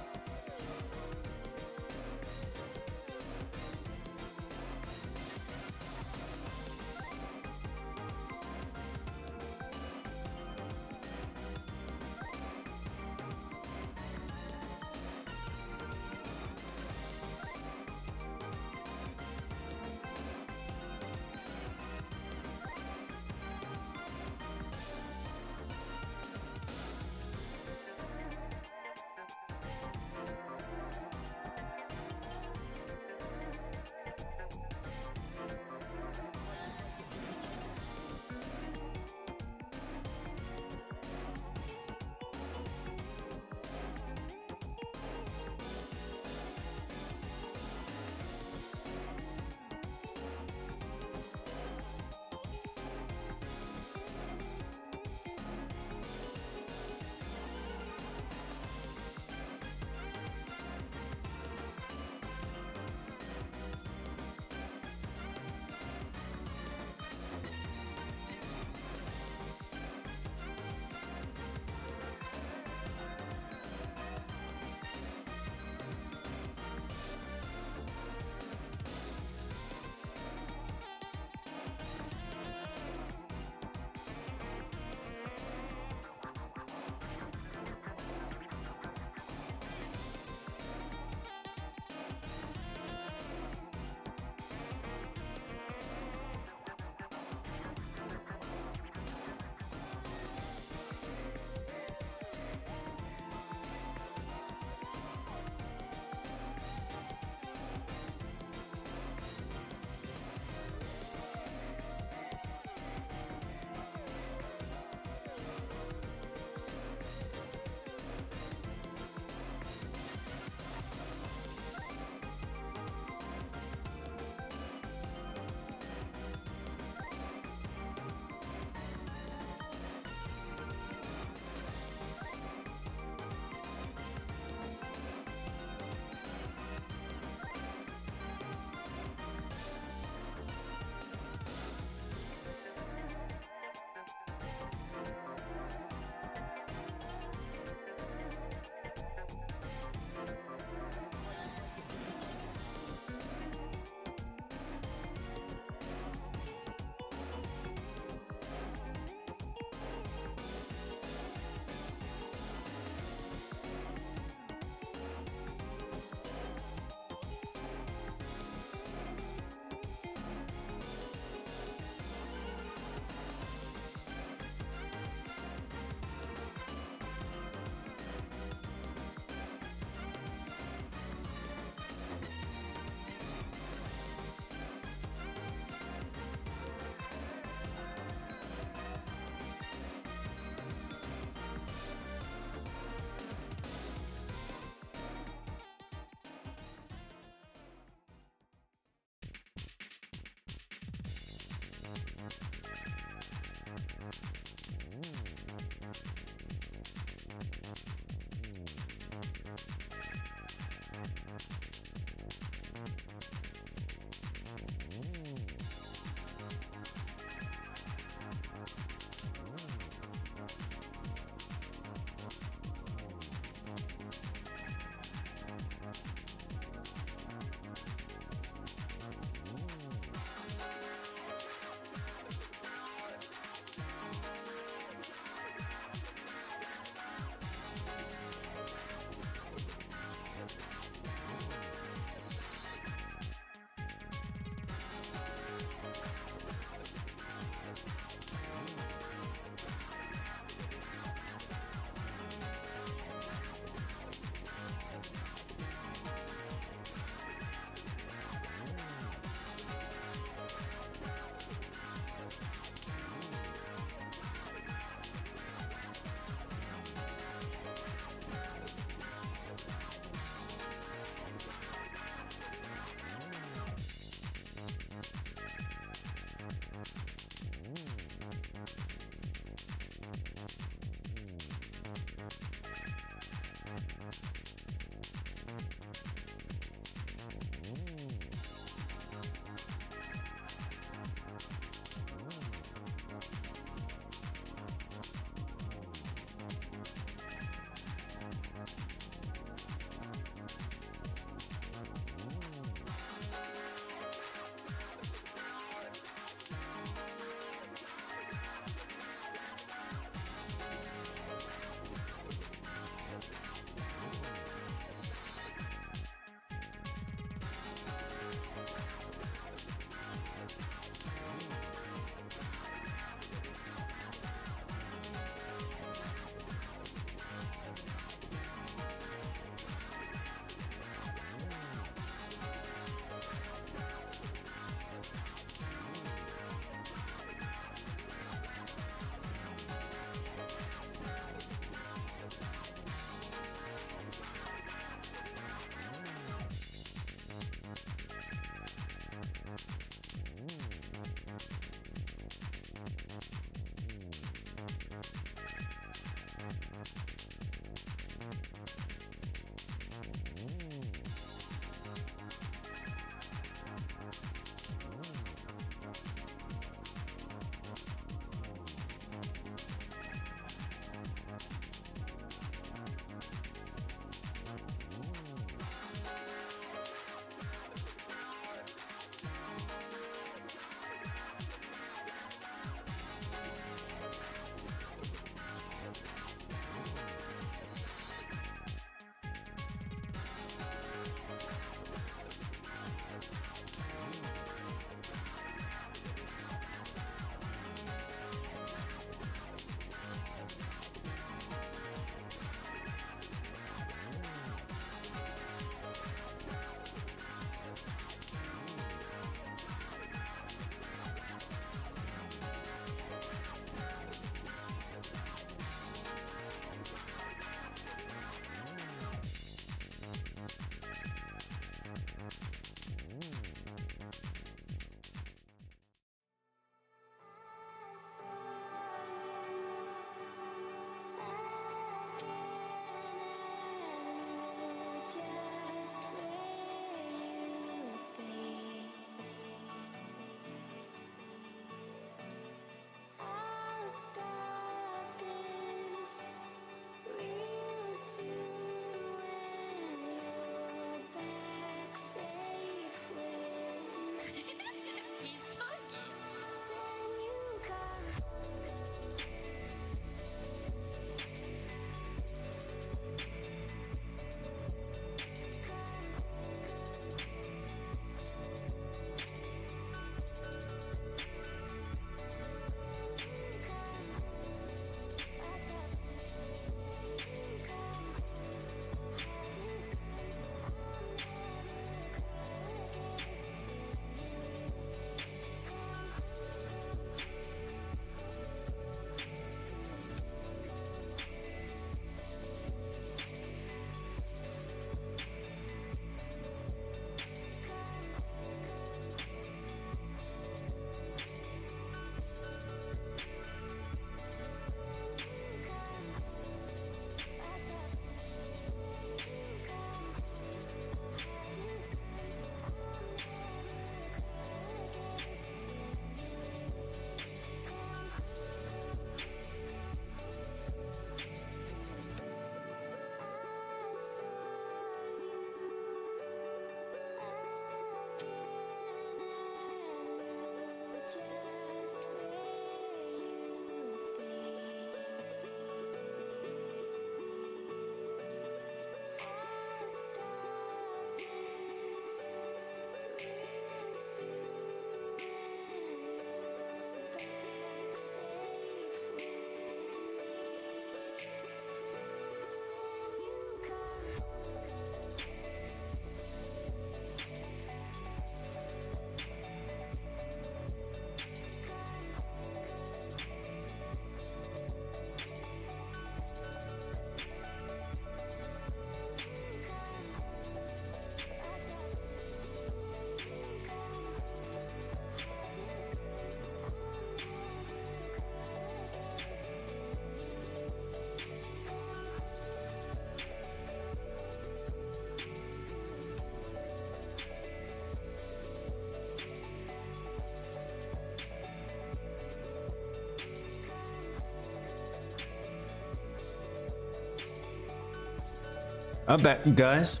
I'm back, you guys.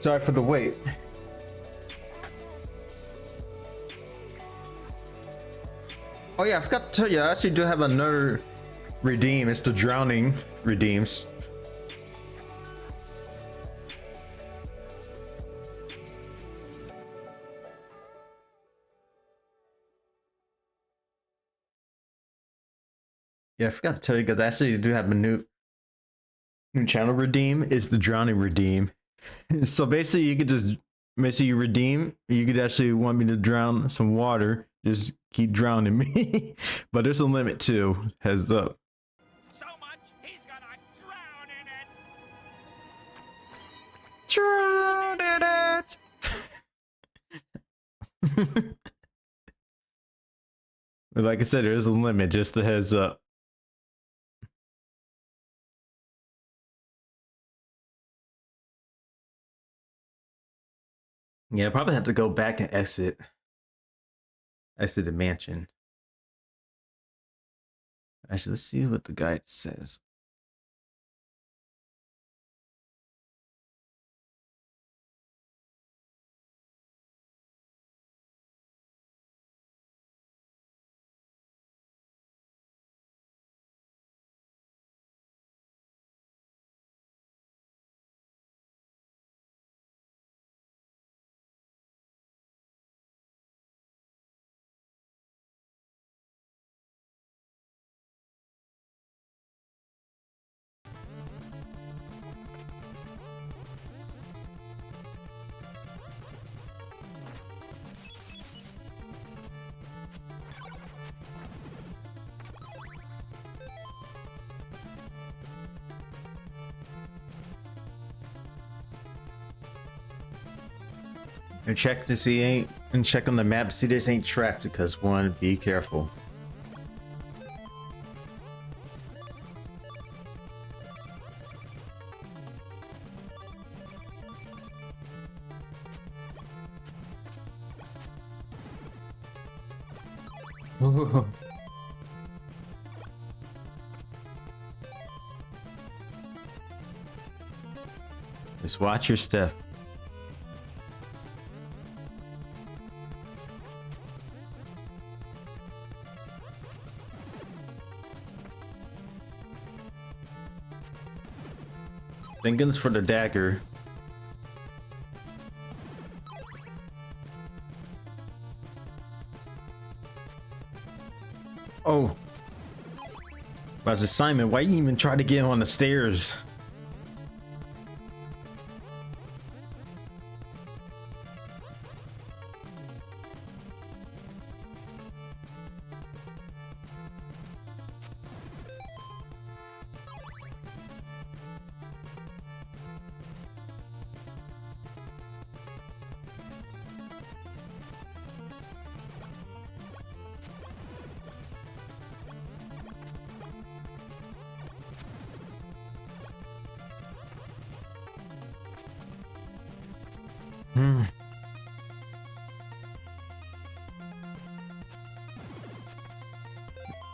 Sorry for the wait. Oh yeah, I forgot to tell you, I actually do have another redeem. It's the drowning redeems. Yeah, I forgot to tell you guys, I actually do have a new channel redeem. Is the drowning redeem. So basically you could just you redeem, you could actually want me to drown some water, just keep drowning me. But there's a limit too, heads up. So much he's gonna drown in it. Drown in it. Like I said, there's a limit, just a heads up. Yeah, I probably have to go back and exit the mansion. Actually, let's see what the guide says. And check to see check on the map, see this ain't trapped, because one, be careful. Ooh. Just watch your step. Thank goodness for the dagger. Oh. But Simon, why you even try to get on the stairs?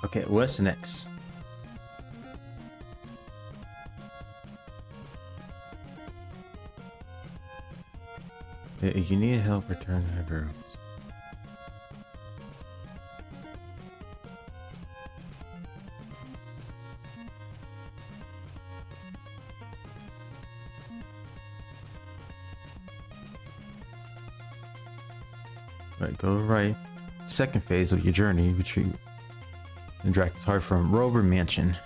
Okay, what's next? If you need help, return to the rooms. Right, go right. Second phase of your journey, retreat the Dracula's heart from Rover Mansion.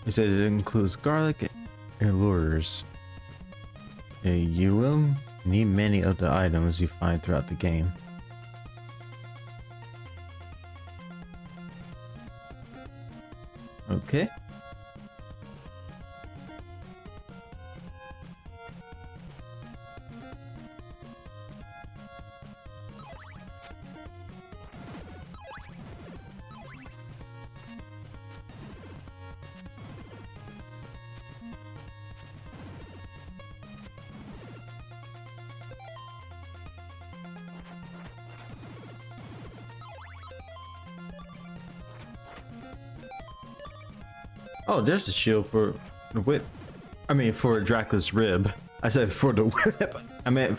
It says it includes garlic and lures. You will need many of the items you find throughout the game. Okay. Oh, there's the shield for the whip. I mean, for Dracula's rib. I said for the whip. I meant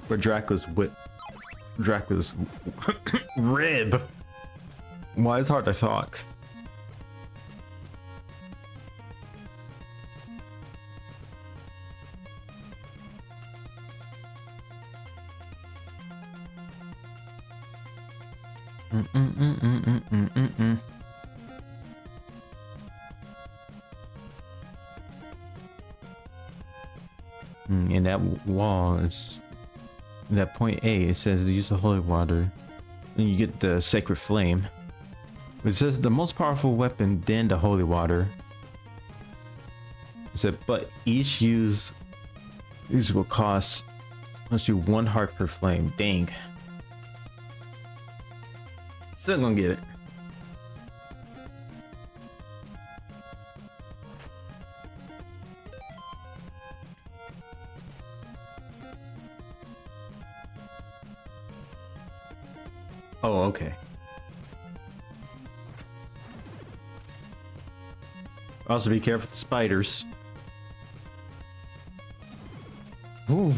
for Dracula's whip. Dracula's rib. Why it's hard to talk. And that wall is that point A. It says use the holy water, and you get the sacred flame. It says the most powerful weapon, then the holy water. It said, but each use will cost let's do 1 heart per flame. Dang. Still gonna get it. Oh, okay. Also be careful with the spiders. Ooh,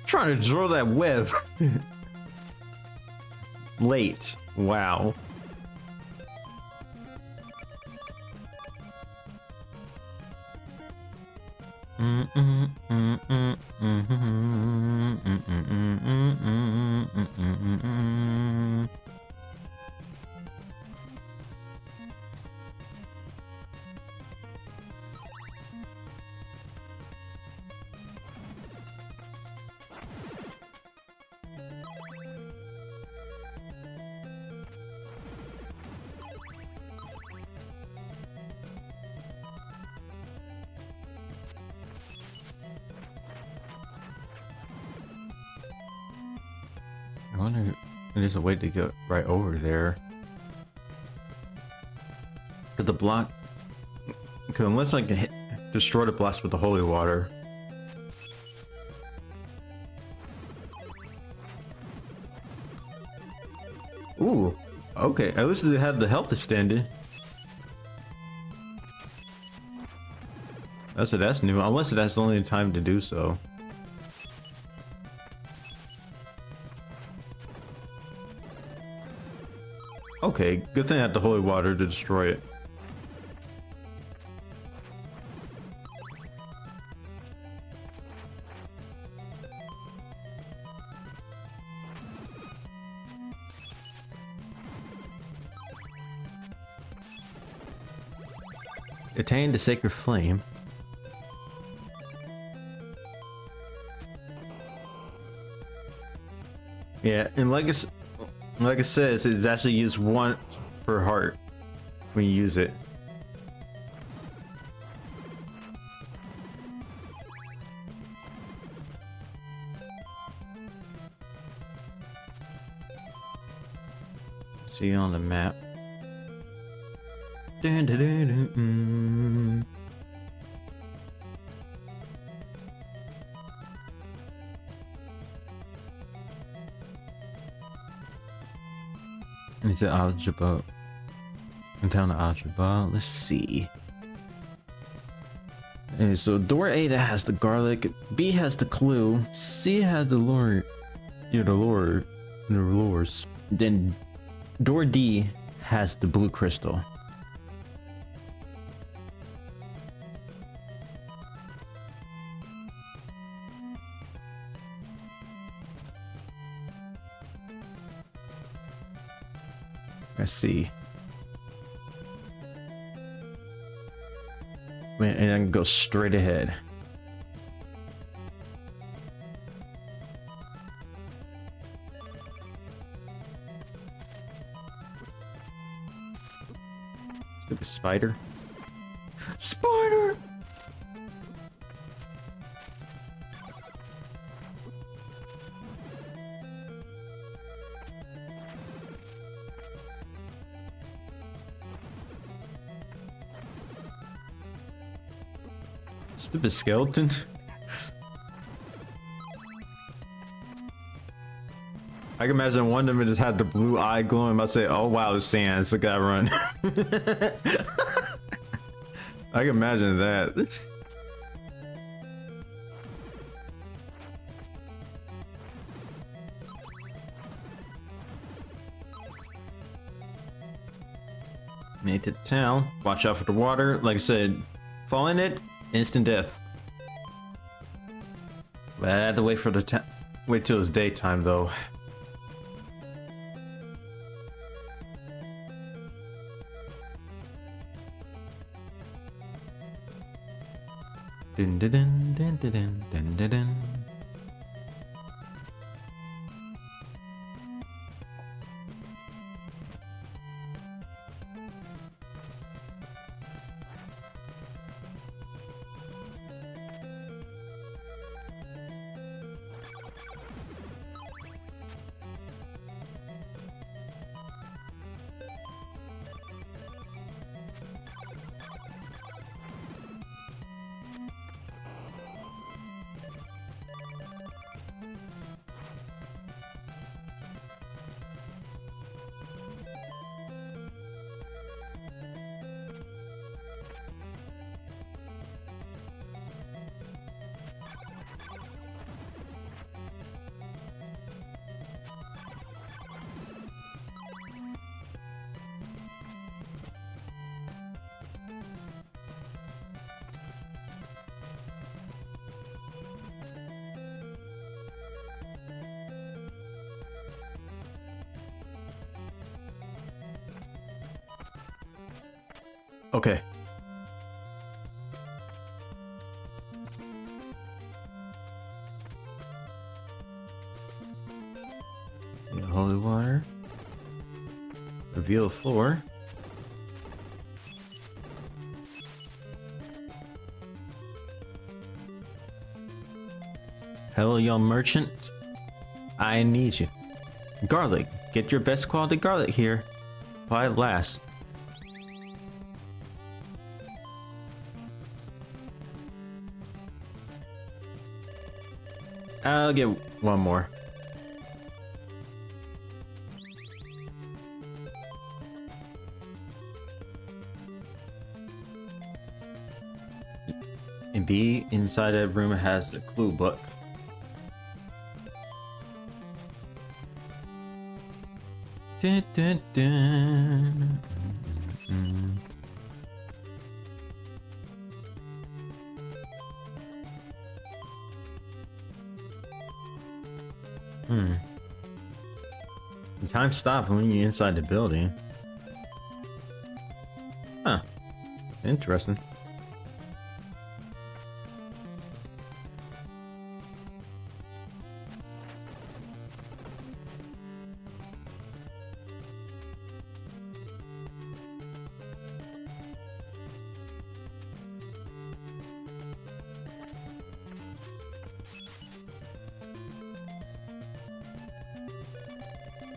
trying to draw that web. Late. Wow. I wonder if there's a way to get right over there. Cause the block, cause unless I can destroy the blocks with the holy water. Ooh, okay. At least they have the health extended. That's new. Unless that's the only time to do so. Okay, good thing I had the holy water to destroy it. Attain the sacred flame. Yeah, and like it says, it's actually used 1 per heart when you use it. See on the map. Dun, dun, dun, dun, mm. It's an algebra. In town of algebra. Let's see. And so door A that has the garlic, B has the clue, C has the lure, the lures. Then door D has the blue crystal. Let's see. Man, and I can go straight ahead. Stupid spider. Spider! Stupid skeleton. I can imagine one of them just had the blue eye glowing. I say, "Oh wow, the sand, it's a guy run." I can imagine that. Made to town. Watch out for the water. Like I said, fall in it, instant death. But I had to wait for the wait till it's daytime though. Dun dun dun dun dun dun dun dun. Okay. Yeah, holy water. Reveal the floor. Hello, young merchant. I need you. Garlic. Get your best quality garlic here. While it lasts. I'll get one more. And B, inside that room has a clue book. Dun, dun, dun. The time stops when you're inside the building. Huh. Interesting.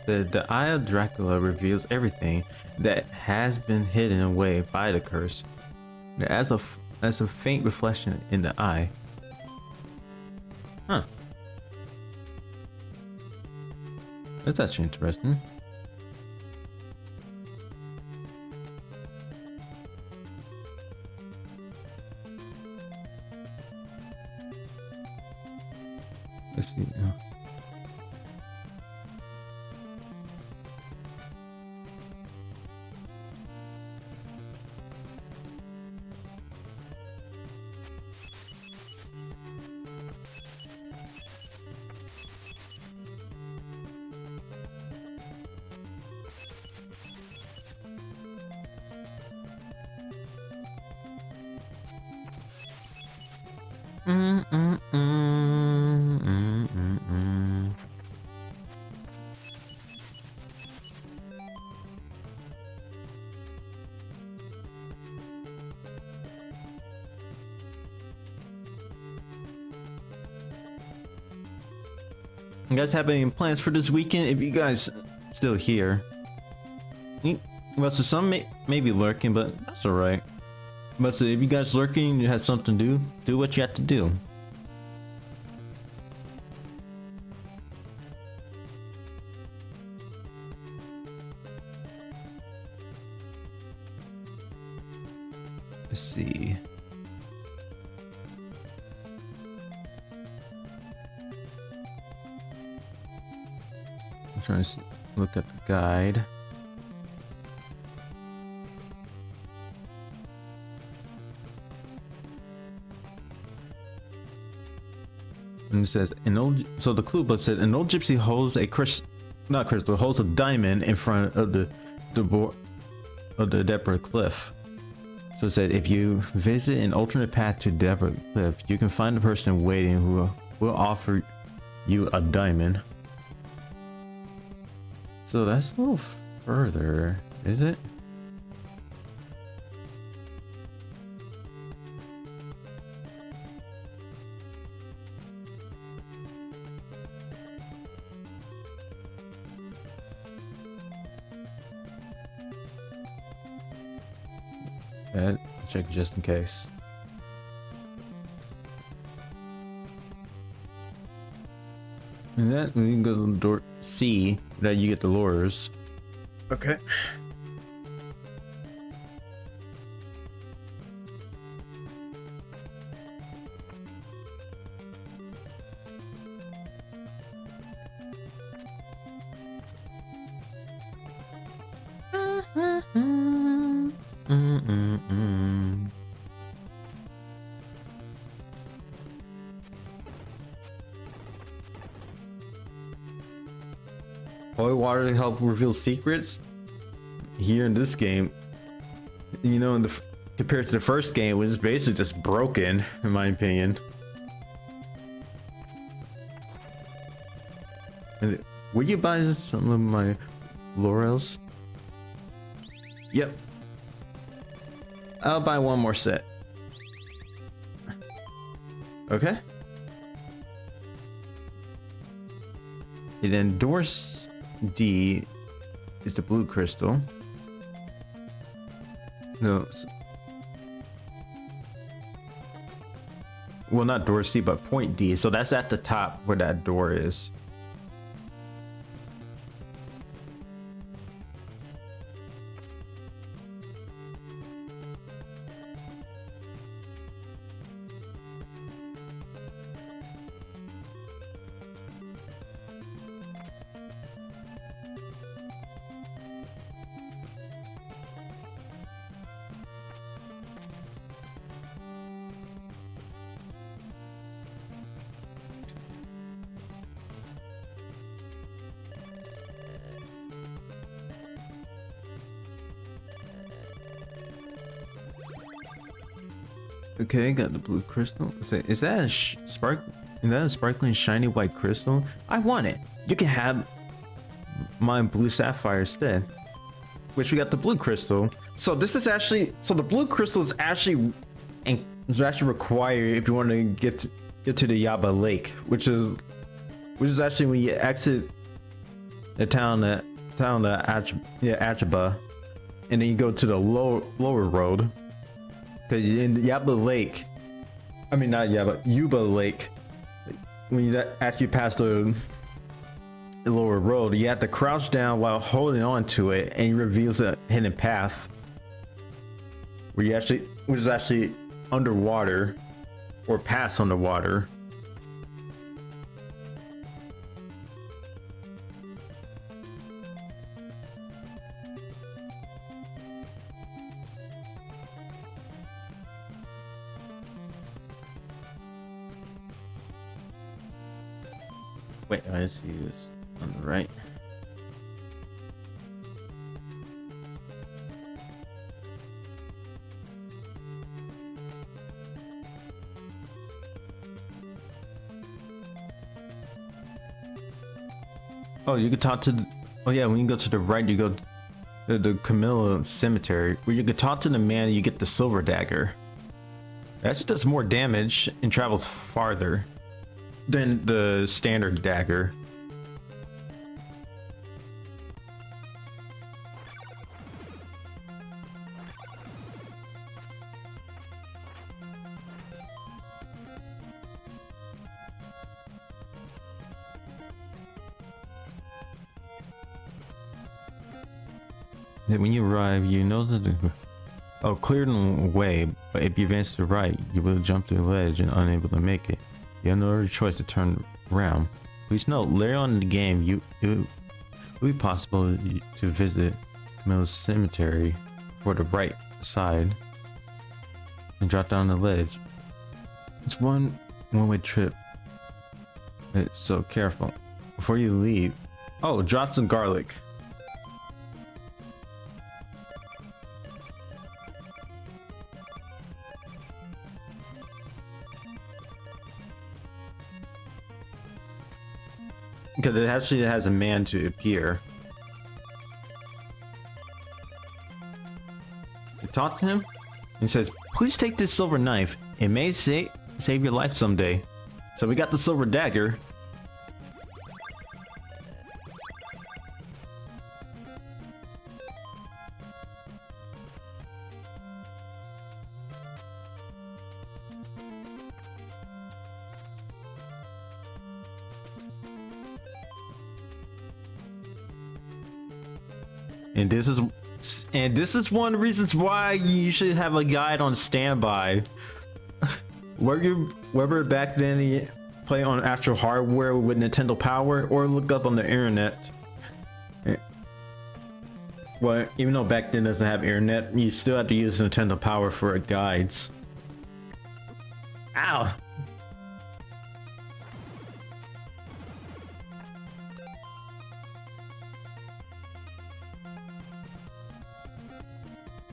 The Eye of Dracula reveals everything that has been hidden away by the curse. As a faint reflection in the eye. Huh. That's actually interesting. Let's see. You guys have any plans for this weekend? If you guys still here, well, so some may be lurking, but that's all right. But so if you guys lurking, you have something to do what you have to do. Let's see. I'm trying to look at the guide. And it says so the clue book said an old gypsy holds a holds a diamond in front of the Deborah Cliff. So it said if you visit an alternate path to Deborah Cliff, you can find a person waiting who will offer you a diamond. So that's a little further, is it? Check just in case. And that when you go to the door C, that you get the lures. Okay. Holy water to help reveal secrets. Here in this game, you know, compared to the first game, it was basically just broken, in my opinion. And would you buy some of my laurels? Yep. I'll buy one more set. Okay. And then Doris D is the blue crystal. No. Well, not door C, but point D. So that's at the top where that door is. Okay, got the blue crystal. Is that a sparkling shiny white crystal? I want it. You can have my blue sapphire instead. Which we got the blue crystal. So this is actually, so the blue crystal is actually required if you want to get to the Yaba Lake, which is actually when you exit the town Achaba, and then you go to the lower road. Because in Yaba Lake, I mean not Yaba, Yuba Lake, when you actually pass the lower road, you have to crouch down while holding on to it, and it reveals a hidden path which is actually underwater or pass underwater. Wait, I see it's on the right. Oh, you could talk to oh yeah, when you go to the right, you go to the Camilla Cemetery, where you could talk to the man, you get the silver dagger. It actually does more damage and travels farther than the standard dagger. Then when you arrive, you know that Oh, cleared the way, but if you advance to the right, you will jump to the ledge and unable to make it. You have no other choice to turn around. Please note, later on in the game, it will be possible to visit Camilla's cemetery for the right side and drop down the ledge. It's one-way trip. So careful. Before you leave, oh, drop some garlic. Because it actually has a man to appear. You talk to him. He says, "Please take this silver knife. It may save your life someday." So we got the silver dagger. And this is one of the reasons why you should have a guide on standby. Whether back then you play on actual hardware with Nintendo Power or look up on the internet. Well, even though back then doesn't have internet, you still have to use Nintendo Power for guides. Ow!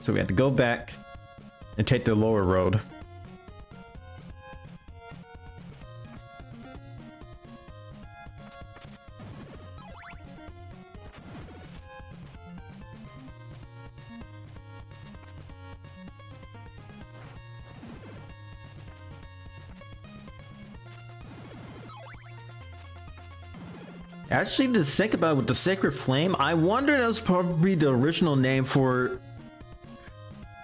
So we have to go back and take the lower road. Actually, to think about it, with the Sacred Flame, I wonder that was probably the original name for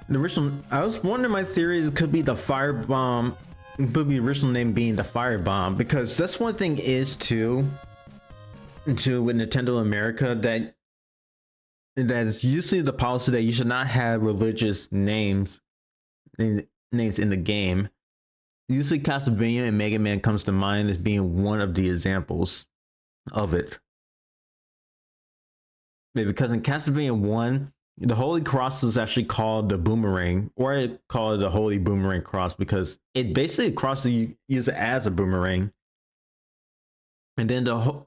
the original. I was wondering, my theory is it could be the Fire Bomb, could be the original name being the Fire Bomb, because that's one thing is too with Nintendo America, that is usually the policy that you should not have religious names in the game. Usually Castlevania and Mega Man comes to mind as being one of the examples of it. Yeah, because in Castlevania 1, the Holy Cross is actually called the Boomerang, or I call it the Holy Boomerang Cross, because it basically a cross that you use it as a boomerang. And then the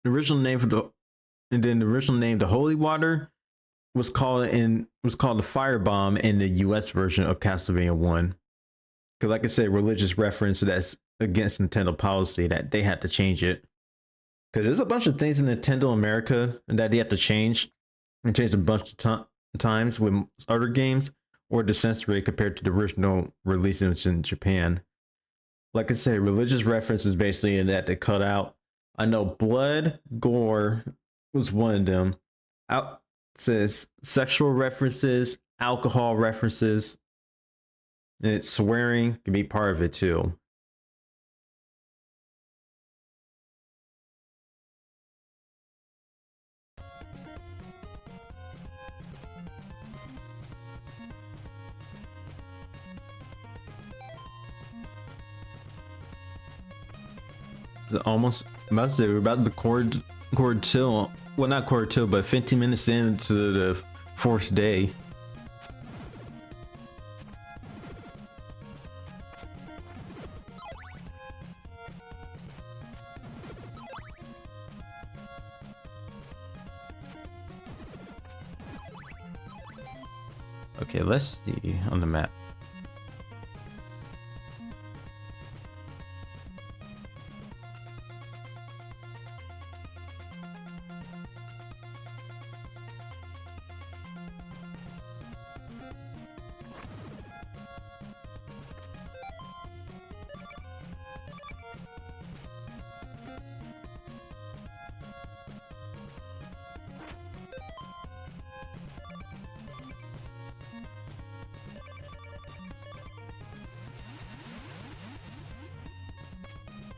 original name the Holy Water was called the Fire Bomb in the US version of Castlevania 1. Because like I said, religious reference that's against Nintendo policy that they had to change it. Because there's a bunch of things in Nintendo America that they have to change, and change a bunch of times with other games, or the censor rate compared to the original releases in Japan. Like I said, religious references basically in that they cut out. I know blood, gore was one of them. Out says sexual references, alcohol references, and swearing can be part of it too. Almost, must say we're about to cord till, well, not cord till, but 15 minutes into the fourth day. Okay, let's see on the map.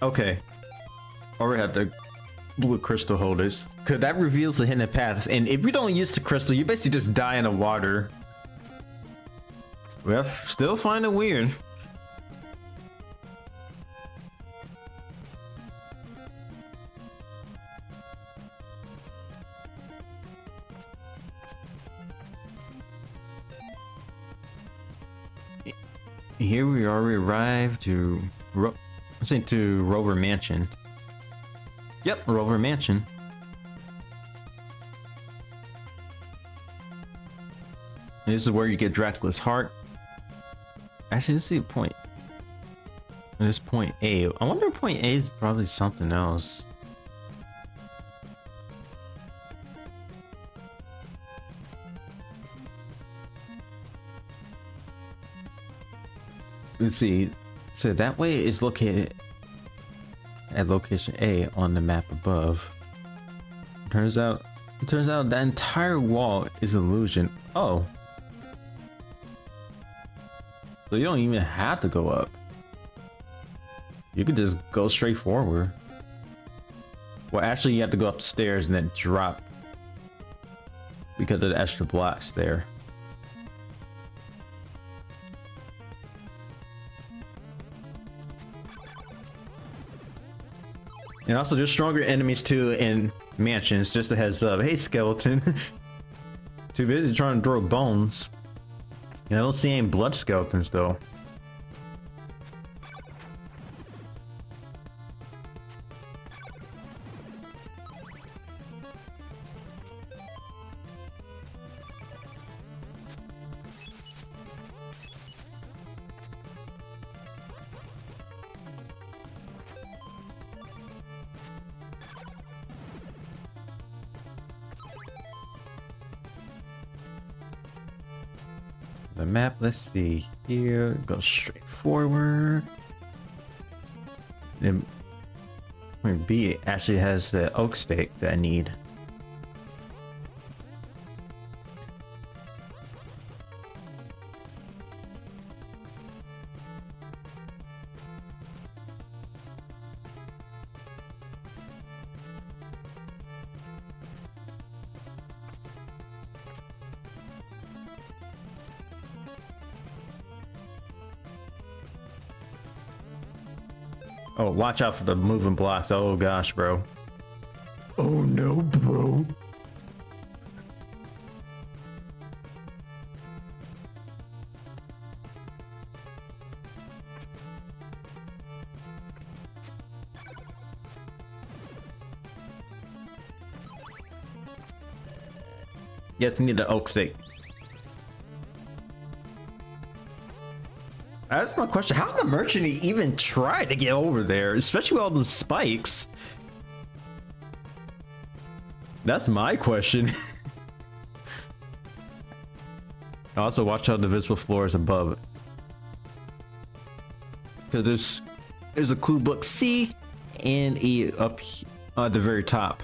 Okay. Or we have the blue crystal holders, because that reveals the hidden path. And if you don't use the crystal, you basically just die in the water. We still find it weird. Here we are, we arrived to to Rover Mansion. Yep, Rover Mansion. And this is where you get Dracula's heart. Actually, let's see a point. And this point A. I wonder if point A is probably something else. Let's see. So that way is located at location A on the map above. Turns out that entire wall is illusion. Oh. So you don't even have to go up. You can just go straight forward. Well, actually you have to go up the stairs and then drop because of the extra blocks there. And also there's stronger enemies too in mansions, just a heads up. Hey skeleton. Too busy trying to throw bones. I don't see any blood skeletons though. The map, let's see here, go straight forward. And point B actually has the oak stake that I need. Oh, watch out for the moving blocks. Oh gosh, bro. Oh no, bro. Yes, I need the oak stake. That's my question. How did the merchant even try to get over there, especially with all those spikes? That's my question. Also, watch out the visible floors above. Because there's a clue book C and E up at the very top.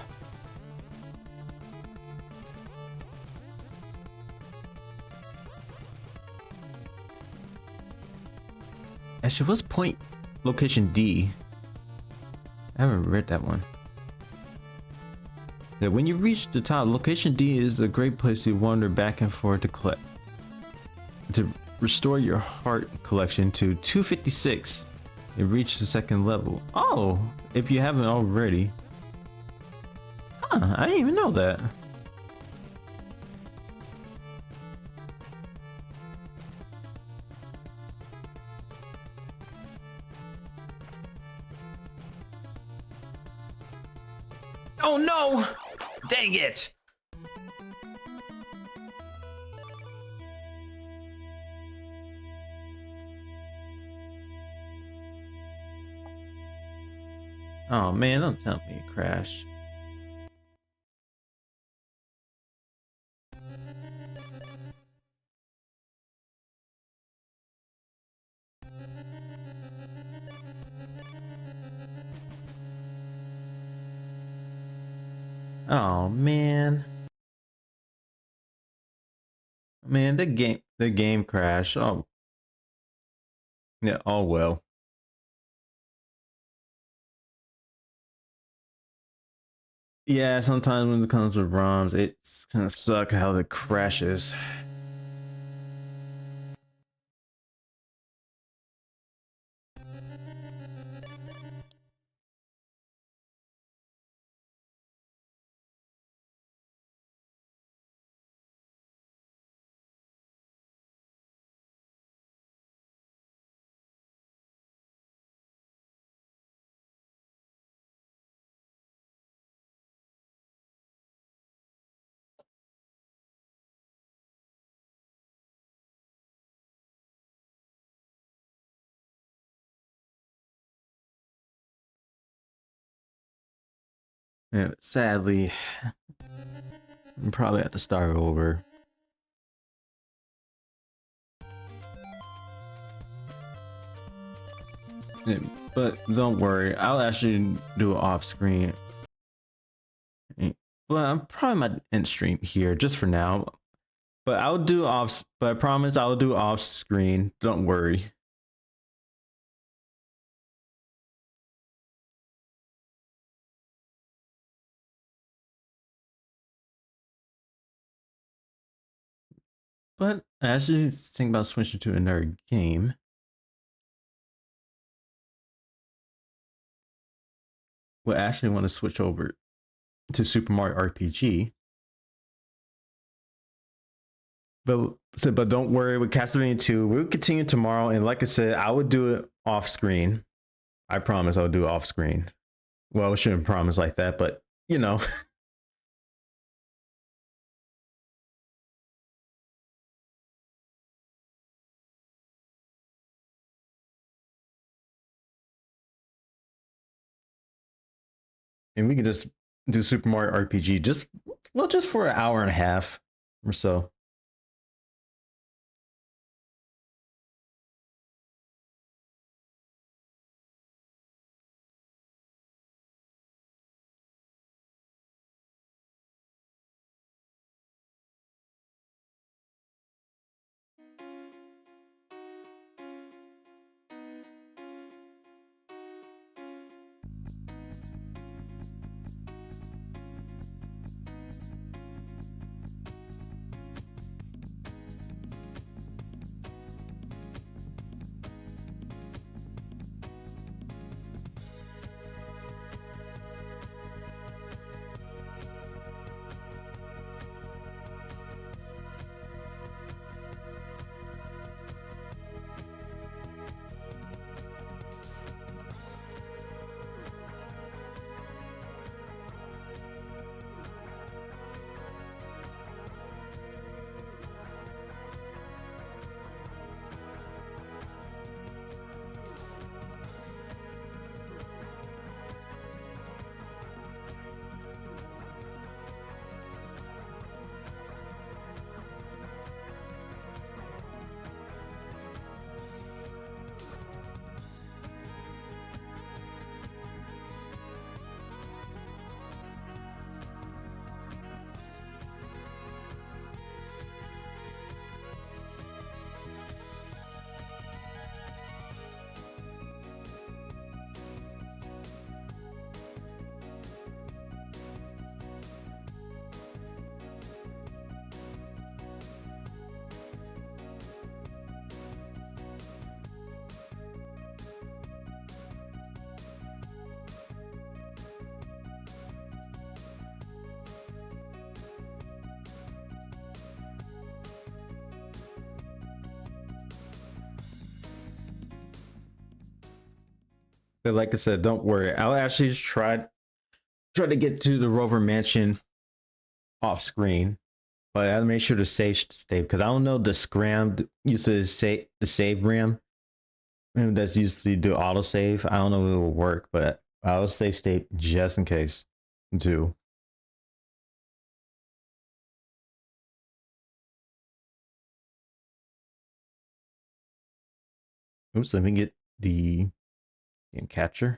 Actually, what's point location D? I haven't read that one. Yeah, when you reach the top, location D is a great place to wander back and forth to restore your heart collection to 256 and reach the second level. Oh, if you haven't already. Huh, I didn't even know that. Oh no! Dang it! Oh man, don't tell me it crashed. Oh man. Man, the game crashed. Oh. Yeah, oh well. Yeah, sometimes when it comes with ROMs, it's gonna suck how it crashes. And sadly, I'm probably have to start over. Yeah, but don't worry, I'll actually do it off screen. Well, I'm probably might end stream here just for now. But I'll do off. But I promise I'll do off screen. Don't worry. But I actually think about switching to another game. Well, I actually want to switch over to Super Mario RPG. But don't worry with Castlevania 2. We'll continue tomorrow, and like I said, I would do it off screen. I promise I'll do it off screen. Well, I shouldn't promise like that, but you know. And we can just do Super Mario RPG just for an hour and a half or so. But like I said, don't worry. I'll actually try to get to the Rover Mansion off screen, but I gotta make sure to save because I don't know the scram uses the save RAM. That's usually do autosave. I don't know if it will work, but I'll save state just in case too. Oops, let me get the game capture.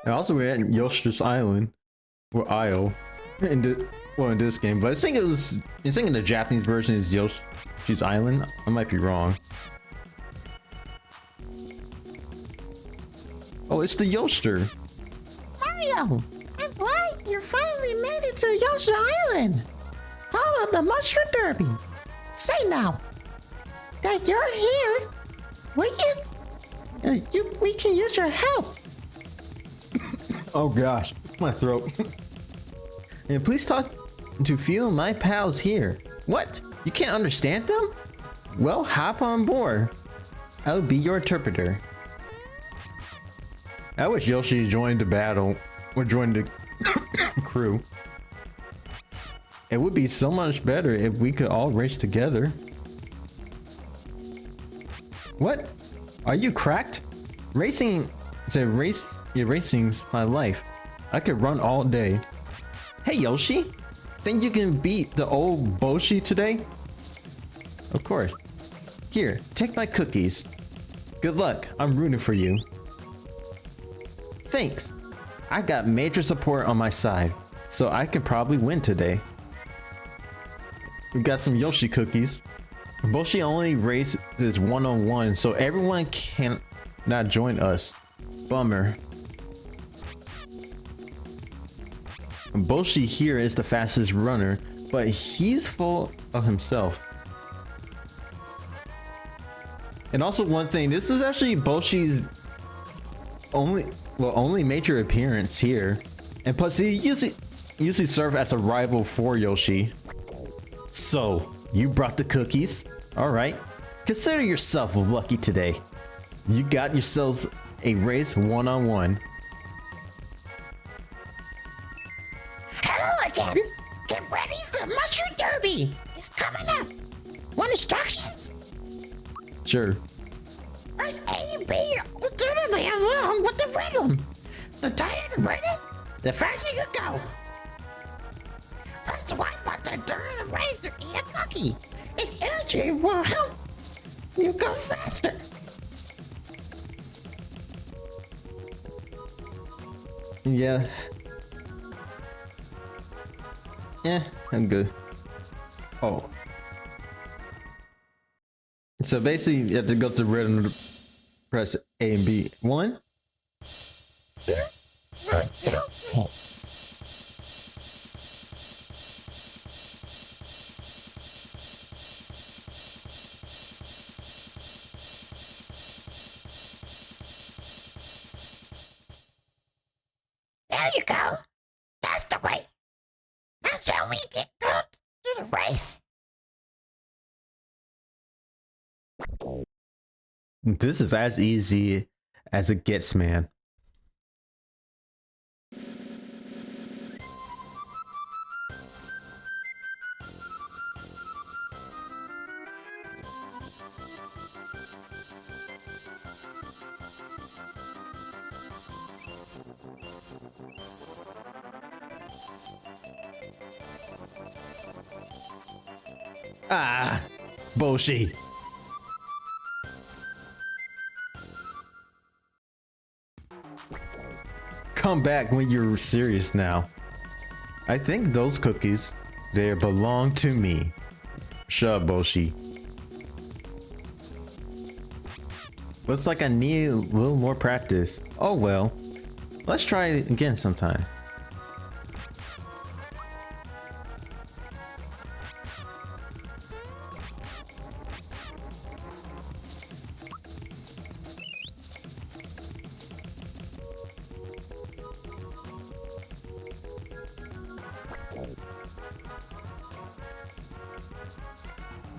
And also we're at Yoshi's Island, or Isle, in this game. But I think in the Japanese version is Yoshi's Island. I might be wrong. Oh, it's the Yoster. Mario, I'm glad you finally made it to Yoshi Island. How about the Mushroom Derby? Say now that you're here, we can use your help. Oh gosh, my throat. And please talk to few of my pals here. What? You can't understand them? Well, hop on board. I'll be your interpreter. I wish Yoshi joined the battle or joined the crew. It would be so much better if we could all race together. What? Are you cracked? Racing's my life. I could run all day. Hey Yoshi, think you can beat the old Boshi today? Of course. Here, take my cookies. Good luck, I'm rooting for you. Thanks. I got major support on my side, so I can probably win today. We got some Yoshi cookies. Boshi only races one-on-one, so everyone can not join us. Bummer. Boshi here is the fastest runner, but he's full of himself. And also one thing, this is actually Boshi's only major appearance here. And plus he usually serve as a rival for Yoshi. So, you brought the cookies? Alright. Consider yourself lucky today. You got yourselves a race one-on-one. Hello again. Get ready, the Mushroom Derby is coming up. Want instructions? Sure. Press A and B alternately along with the rhythm. The tighter the rhythm, the faster you can go. Press the Y button during the race to eat a cookie. Its energy will help you go faster. Yeah. Yeah, I'm good. Oh. So basically, you have to go to rhythm to press A and B. 1. There you go. That's the way. Now shall we get going to the race? This is as easy as it gets, man. Ah, Boshi. Come back when you're serious now. I think those cookies, they belong to me. Shut up, Boshi. Looks like I need a little more practice. Oh well. Let's try it again sometime.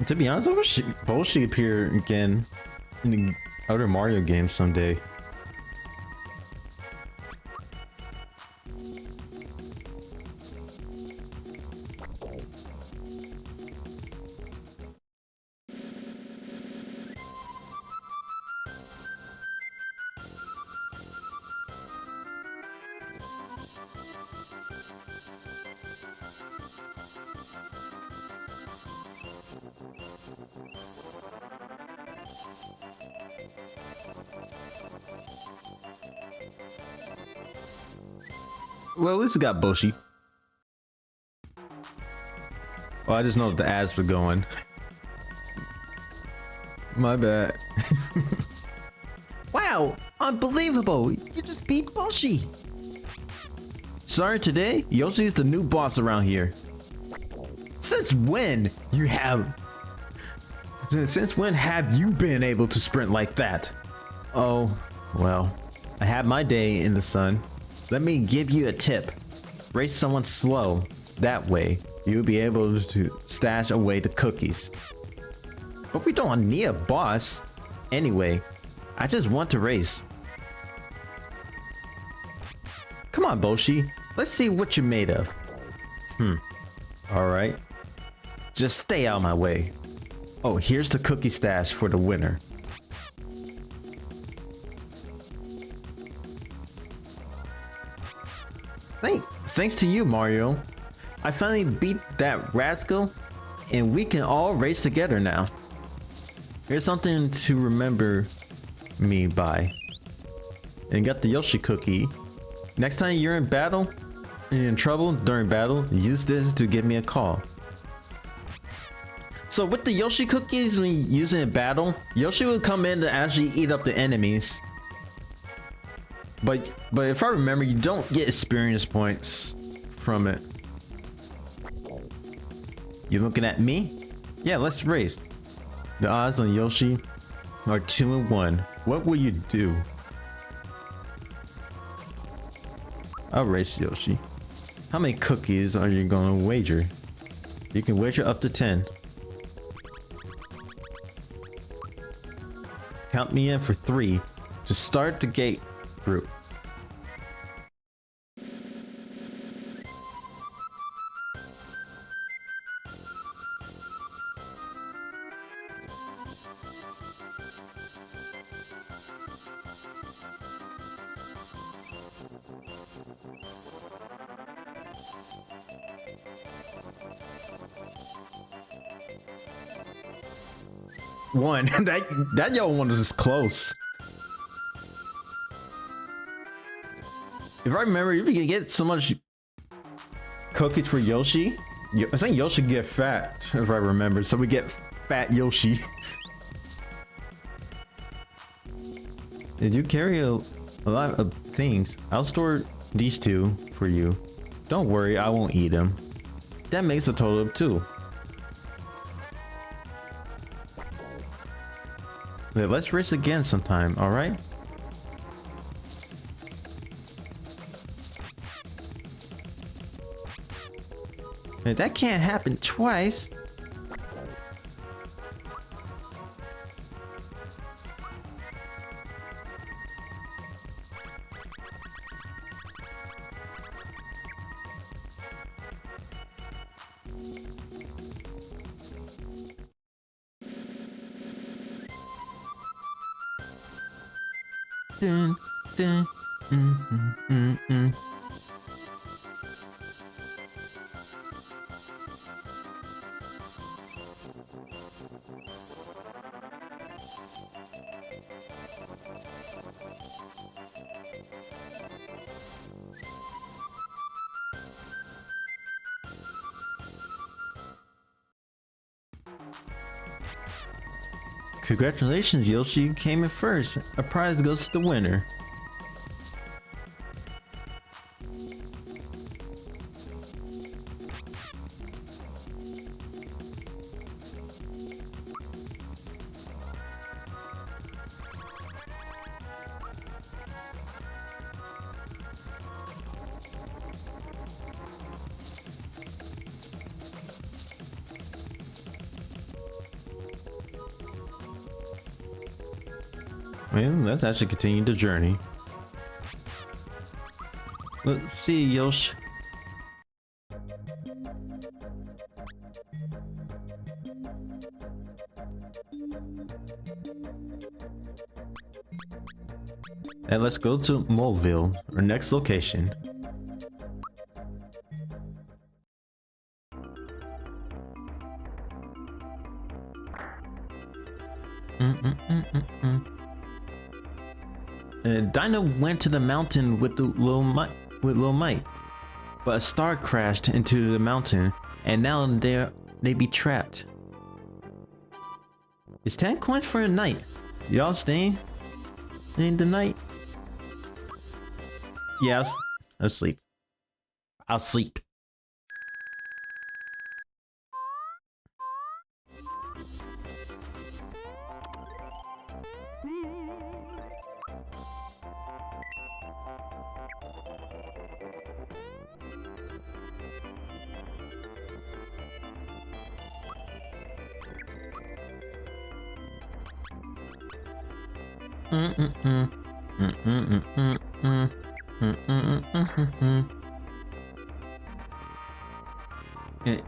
To be honest, I wish Boshi appear again in the other Mario games someday. Well, at least it got Boshi. Oh, I just know the ads were going. My bad. Wow, unbelievable! You just beat Boshi. Sorry, today Yoshi is the new boss around here. Since when have you been able to sprint like that? Oh, well, I had my day in the sun. Let me give you a tip. Race someone slow. That way, you'll be able to stash away the cookies. But we don't need a boss. Anyway, I just want to race. Come on, Boshi. Let's see what you're made of. Alright. Just stay out of my way. Oh, here's the cookie stash for the winner. Thanks to you, Mario. I finally beat that rascal, and we can all race together now. Here's something to remember me by. And got the Yoshi cookie. Next time you're in battle, in trouble during battle, use this to give me a call. So with the Yoshi cookies, when you use it in battle, Yoshi will come in to actually eat up the enemies. But if I remember, you don't get experience points from it. You looking at me? Yeah, let's race. The odds on Yoshi are 2-1. What will you do? I'll race Yoshi. How many cookies are you gonna wager? You can wager up to 10. Count me in for 3 to start the gate group. One. that yellow one was close. If I remember, you can get so much cookies for Yoshi. I think Yoshi get fat, if I remember. So we get fat Yoshi. Did you carry a lot of things? I'll store these 2 for you. Don't worry, I won't eat them. That makes a total of 2. Yeah, let's race again sometime, alright? Man, that can't happen twice. Dun, dun, mm. Congratulations, Yoshi, you came in first. A prize goes to the winner. Well, let's actually continue the journey. Let's see, Yoshi. And let's go to Moleville, our next location. And Dino went to the mountain with Little Mike, but a star crashed into the mountain, and now they be trapped. It's 10 coins for a night. Y'all staying in the night? Yeah, I'll sleep. I'll sleep.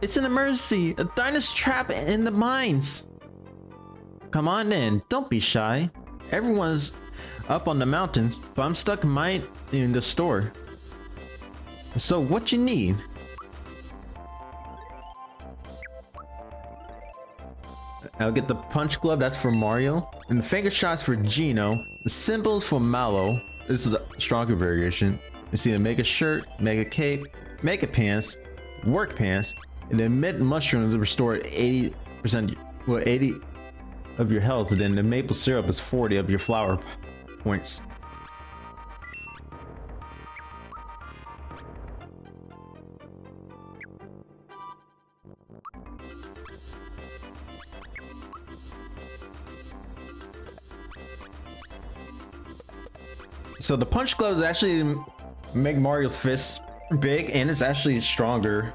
It's an emergency! A dinosaur trap in the mines! Come on in, don't be shy. Everyone's up on the mountains, but I'm stuck in the store. So what you need? I'll get the punch glove, that's for Mario. And the finger shots for Gino. The symbols for Mallow. This is the stronger variation. You see the mega shirt, mega cape, mega pants, work pants, and then mid mushrooms restore 80%, well 80 of your health, and then the maple syrup is 40 of your flower points. So the punch gloves actually make Mario's fists big, and it's actually stronger.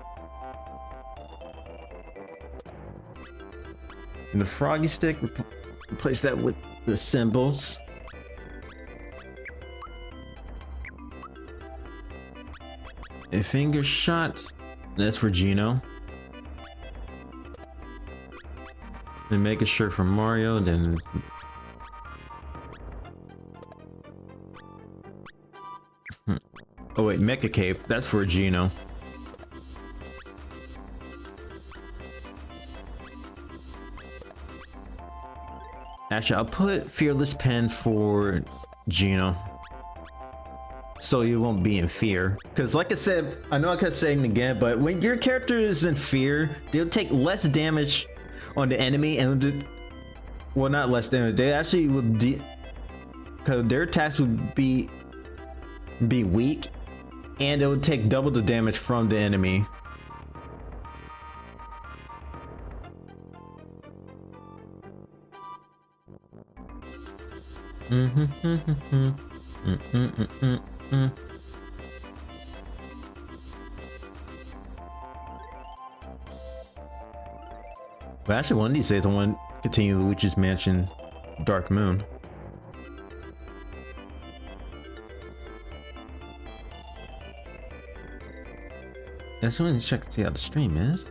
And the froggy stick, replace that with the symbols. A finger shot, that's for Gino. And make a shirt for Mario, then oh wait, Mecha Cape, that's for Gino. Actually, I'll put Fearless Pen for Gino, so you won't be in fear. Because like I said, I know I kept saying it again, but when your character is in fear, they'll take less damage on the enemy, and well, not less damage, they actually will because their attacks would be weak, and it would take double the damage from the enemy. But actually, one of these days I want to continue Luigi's Mansion Dark Moon. I just want to check to see how the stream is.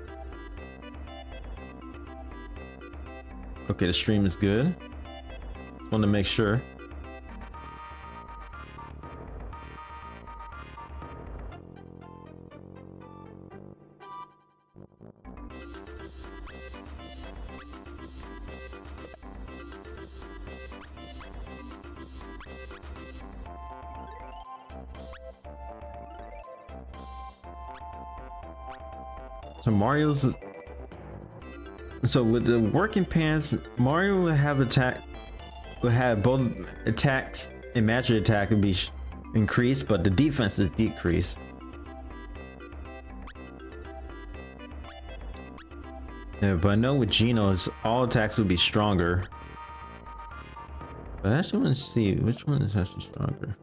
Okay, the stream is good. Want to make sure. So Mario's. So with the working pants, Mario will have both attacks and magic attack will be increased, but the defense is decreased. Yeah, but I know with Gino's, all attacks will be stronger. But I actually want to see which one is actually stronger.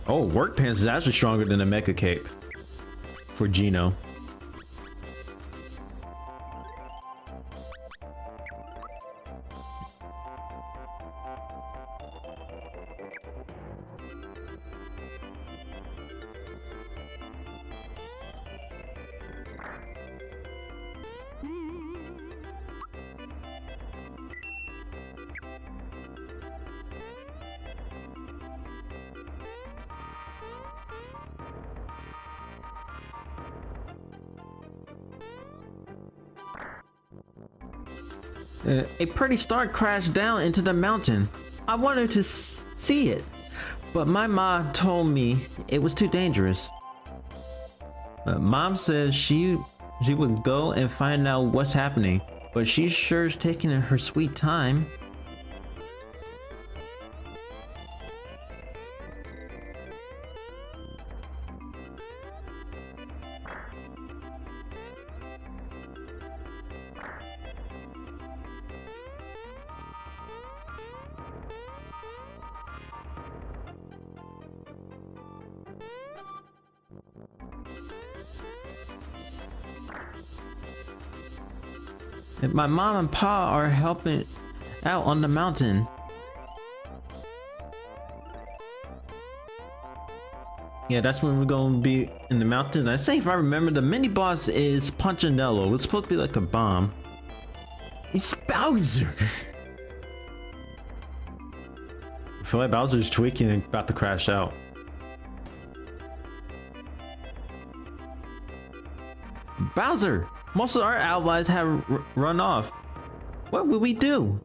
Oh, work pants is actually stronger than the Mecha Cape for Gino. A pretty star crashed down into the mountain. I wanted to see it, but my mom told me it was too dangerous. Mom says she would go and find out what's happening, but she's sure taking her sweet time. My mom and pa are helping out on the mountain. Yeah, that's when we're gonna be in the mountain. I say if I remember, the mini boss is Punchinello. It's supposed to be like a bomb. It's Bowser. I feel like Bowser's tweaking and about to crash out. Bowser! Most of our allies have run off. What will we do?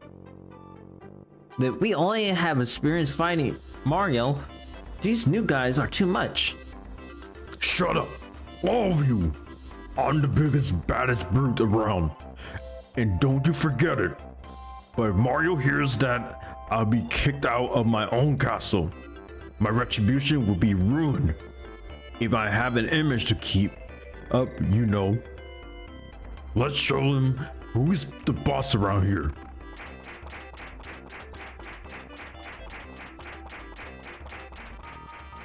That we only have experience fighting Mario. These new guys are too much. Shut up, all of you. I'm the biggest, baddest brute around. And don't you forget it. But if Mario hears that, I'll be kicked out of my own castle. My retribution will be ruined. If I have an image to keep up, you know. Let's show him who's the boss around here.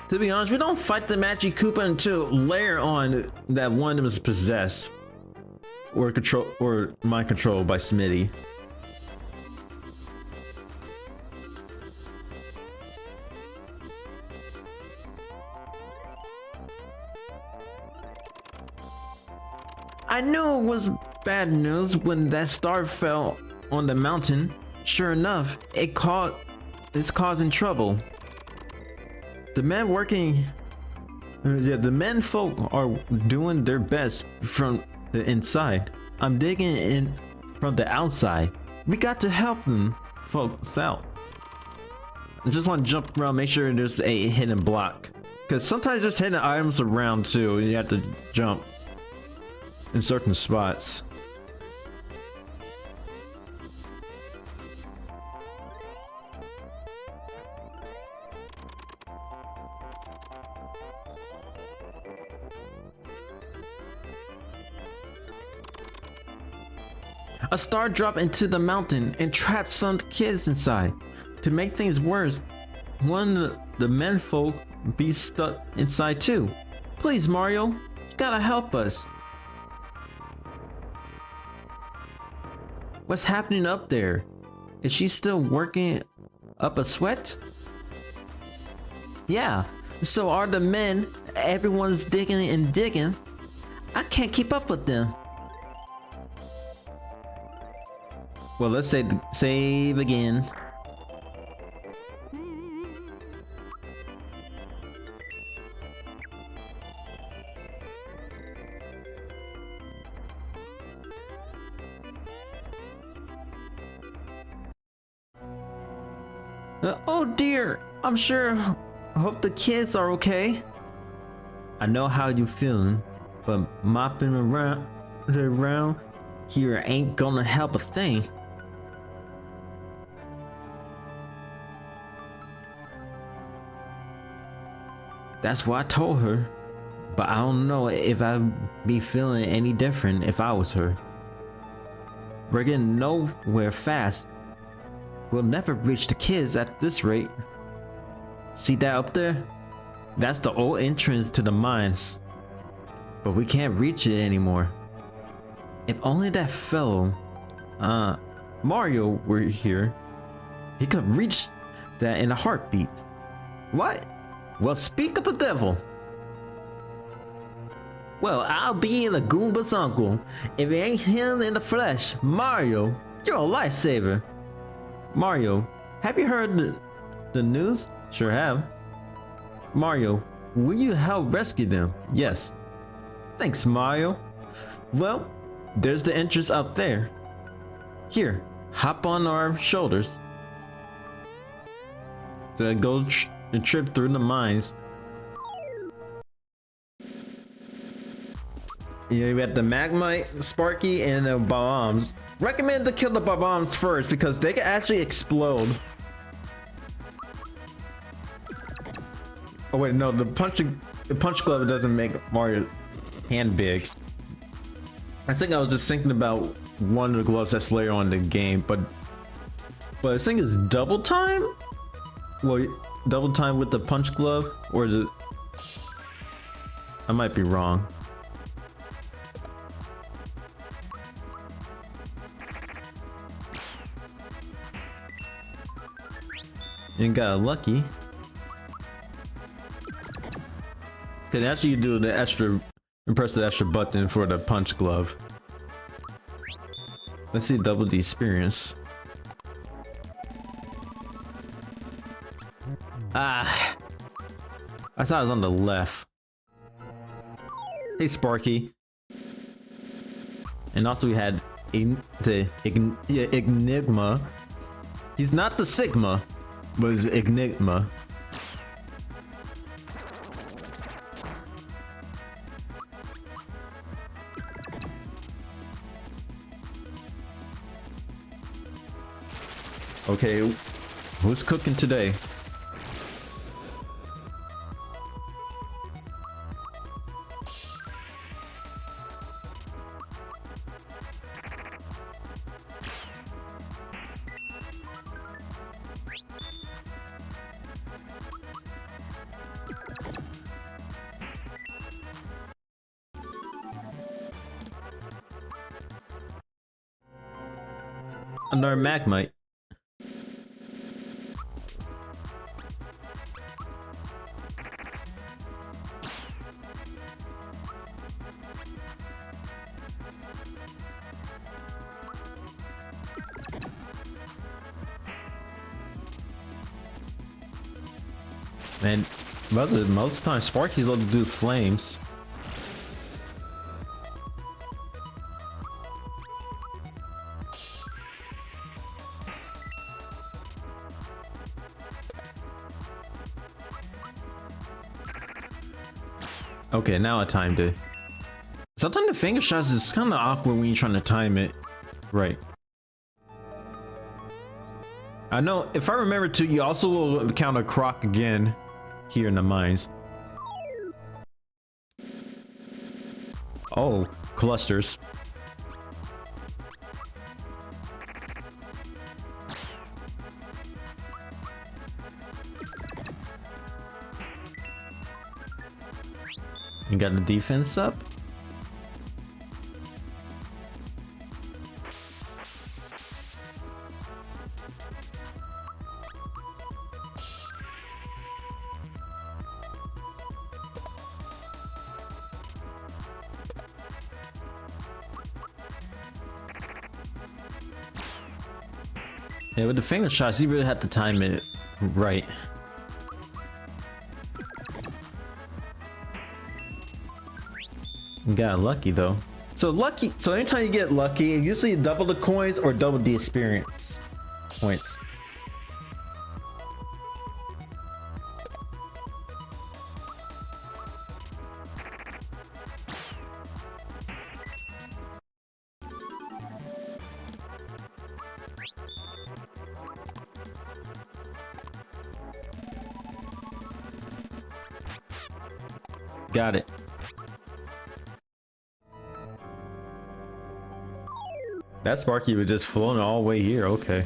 To be honest, we don't fight the Magic Koopa until later on that one of them is possessed or mind controlled by Smitty. I knew it was bad news when that star fell on the mountain. Sure enough, it's causing trouble. The men working, the men folk are doing their best from the inside. I'm digging in from the outside. We got to help them folks out. I just want to jump around, make sure there's a hidden block. Because sometimes there's hidden items around too, and you have to jump in certain spots. A star dropped into the mountain and trapped some kids inside. To make things worse, one of the menfolk be stuck inside too. Please, Mario, you gotta help us. What's happening up there? Is she still working up a sweat? Yeah, so are the men. Everyone's digging and digging. I can't keep up with them. Well, let's save again. Oh dear, I hope the kids are okay. I know how you're feeling, but mopping around here ain't gonna help a thing. That's what I told her, but I don't know if I'd be feeling any different if I was her. We're getting nowhere fast. We'll never reach the kids at this rate. See that up there? That's the old entrance to the mines. But we can't reach it anymore. If only that fellow, Mario were here, he could reach that in a heartbeat. What? Well, speak of the devil. Well, I'll be in a Goomba's uncle. If it ain't him in the flesh, Mario, you're a lifesaver. Mario, have you heard the news? Sure have. Mario, will you help rescue them? Yes. Thanks, Mario. Well, there's the entrance up there. Here, hop on our shoulders. So go and trip through the mines. Yeah, we got the Magmite, Sparky, and the bombs. Recommend to kill the bombs first because they can actually explode. Oh wait, no, the punch glove doesn't make Mario's hand big. I think I was just thinking about one of the gloves that's later on in the game, but I think it's double time. Well, double time with the punch glove, or is it? I might be wrong. And got lucky. Cause actually you do the extra, press the extra button for the punch glove. Let's see, double the experience. Ah, I thought it was on the left. Hey Sparky. And also we had the Enigma. He's not the Sigma, but he's Enigma. Okay, who's cooking today? Another Magmite. Man, most times Sparky's able to do flames. Okay, now I timed it. Sometimes the finger shots is kind of awkward when you're trying to time it. Right. I know, if I remember to, you also will encounter Croc again here in the mines. Oh, clusters. You got the defense up? Yeah, with the finger shots, you really have to time it right. You got lucky though. So anytime you get lucky, you usually double the coins or double the experience points. Got it. That Sparky was just floating all the way here, okay.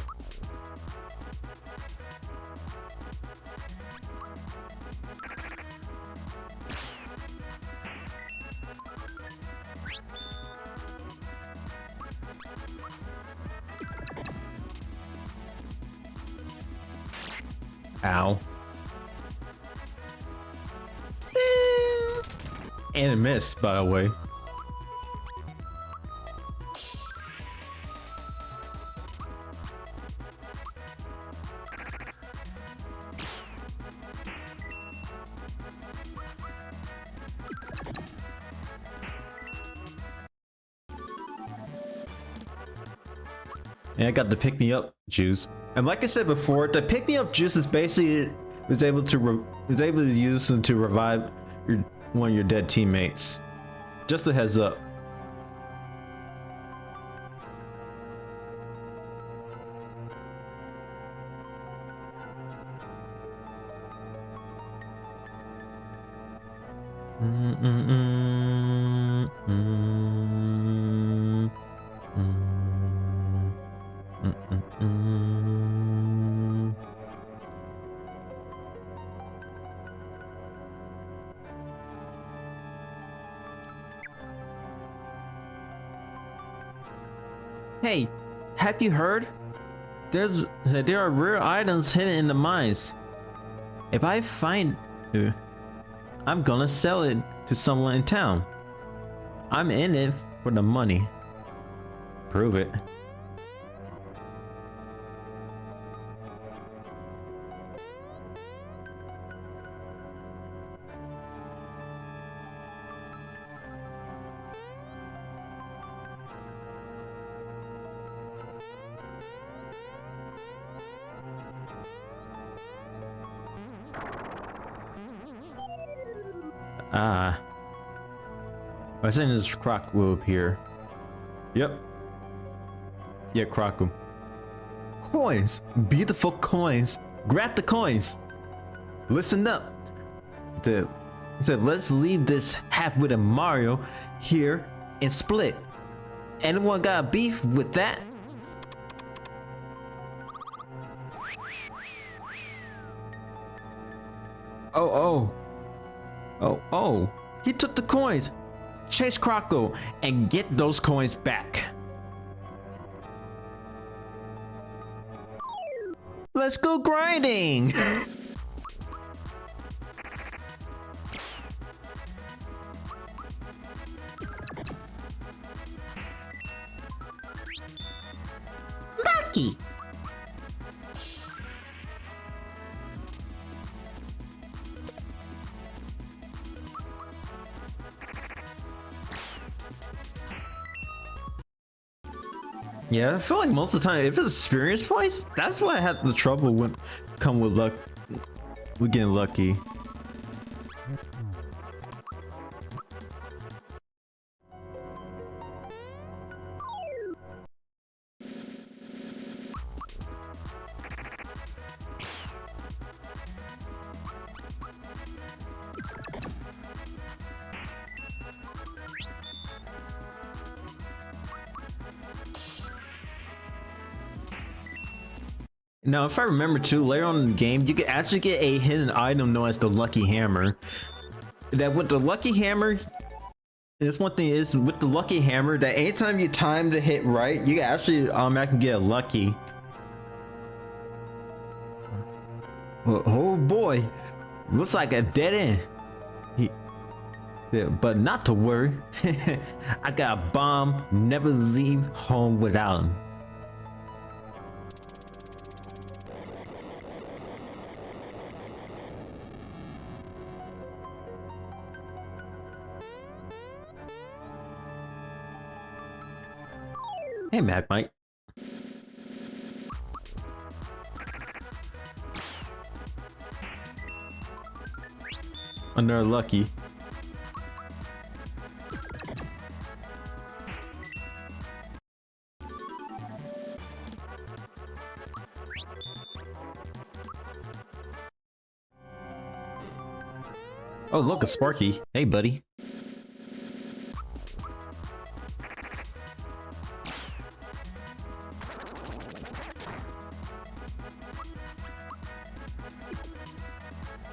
Ow. And it missed, by the way. And I got the pick me up juice. And like I said before, the pick me up juice is basically was able to use them to revive one of your dead teammates. Just a heads up. Hey, have you heard? there are rare items hidden in the mines. If I find it, I'm gonna sell it to someone in town. I'm in it for the money. Prove it. Ah. I think this croc will appear. Yep. Yeah, croc 'em. Coins! Beautiful coins! Grab the coins! Listen up! He said, let's leave this half with a Mario here and split. Anyone got a beef with that? Oh, he took the coins. Chase Croco and get those coins back. Let's go grinding. Lucky. Yeah, I feel like most of the time, if it's experience points, that's why I had the trouble with come with luck, with getting lucky. Now, if I remember too, later on in the game, you can actually get a hidden item known as the Lucky Hammer. That with the Lucky Hammer, this one thing is with the Lucky Hammer that anytime you time the hit right, you can actually automatically get a lucky. Oh boy, looks like a dead end. Yeah, but not to worry, I got a bomb. Never leave home without him. Hey, Magmite. Another lucky. Oh, look, a Sparky. Hey, buddy.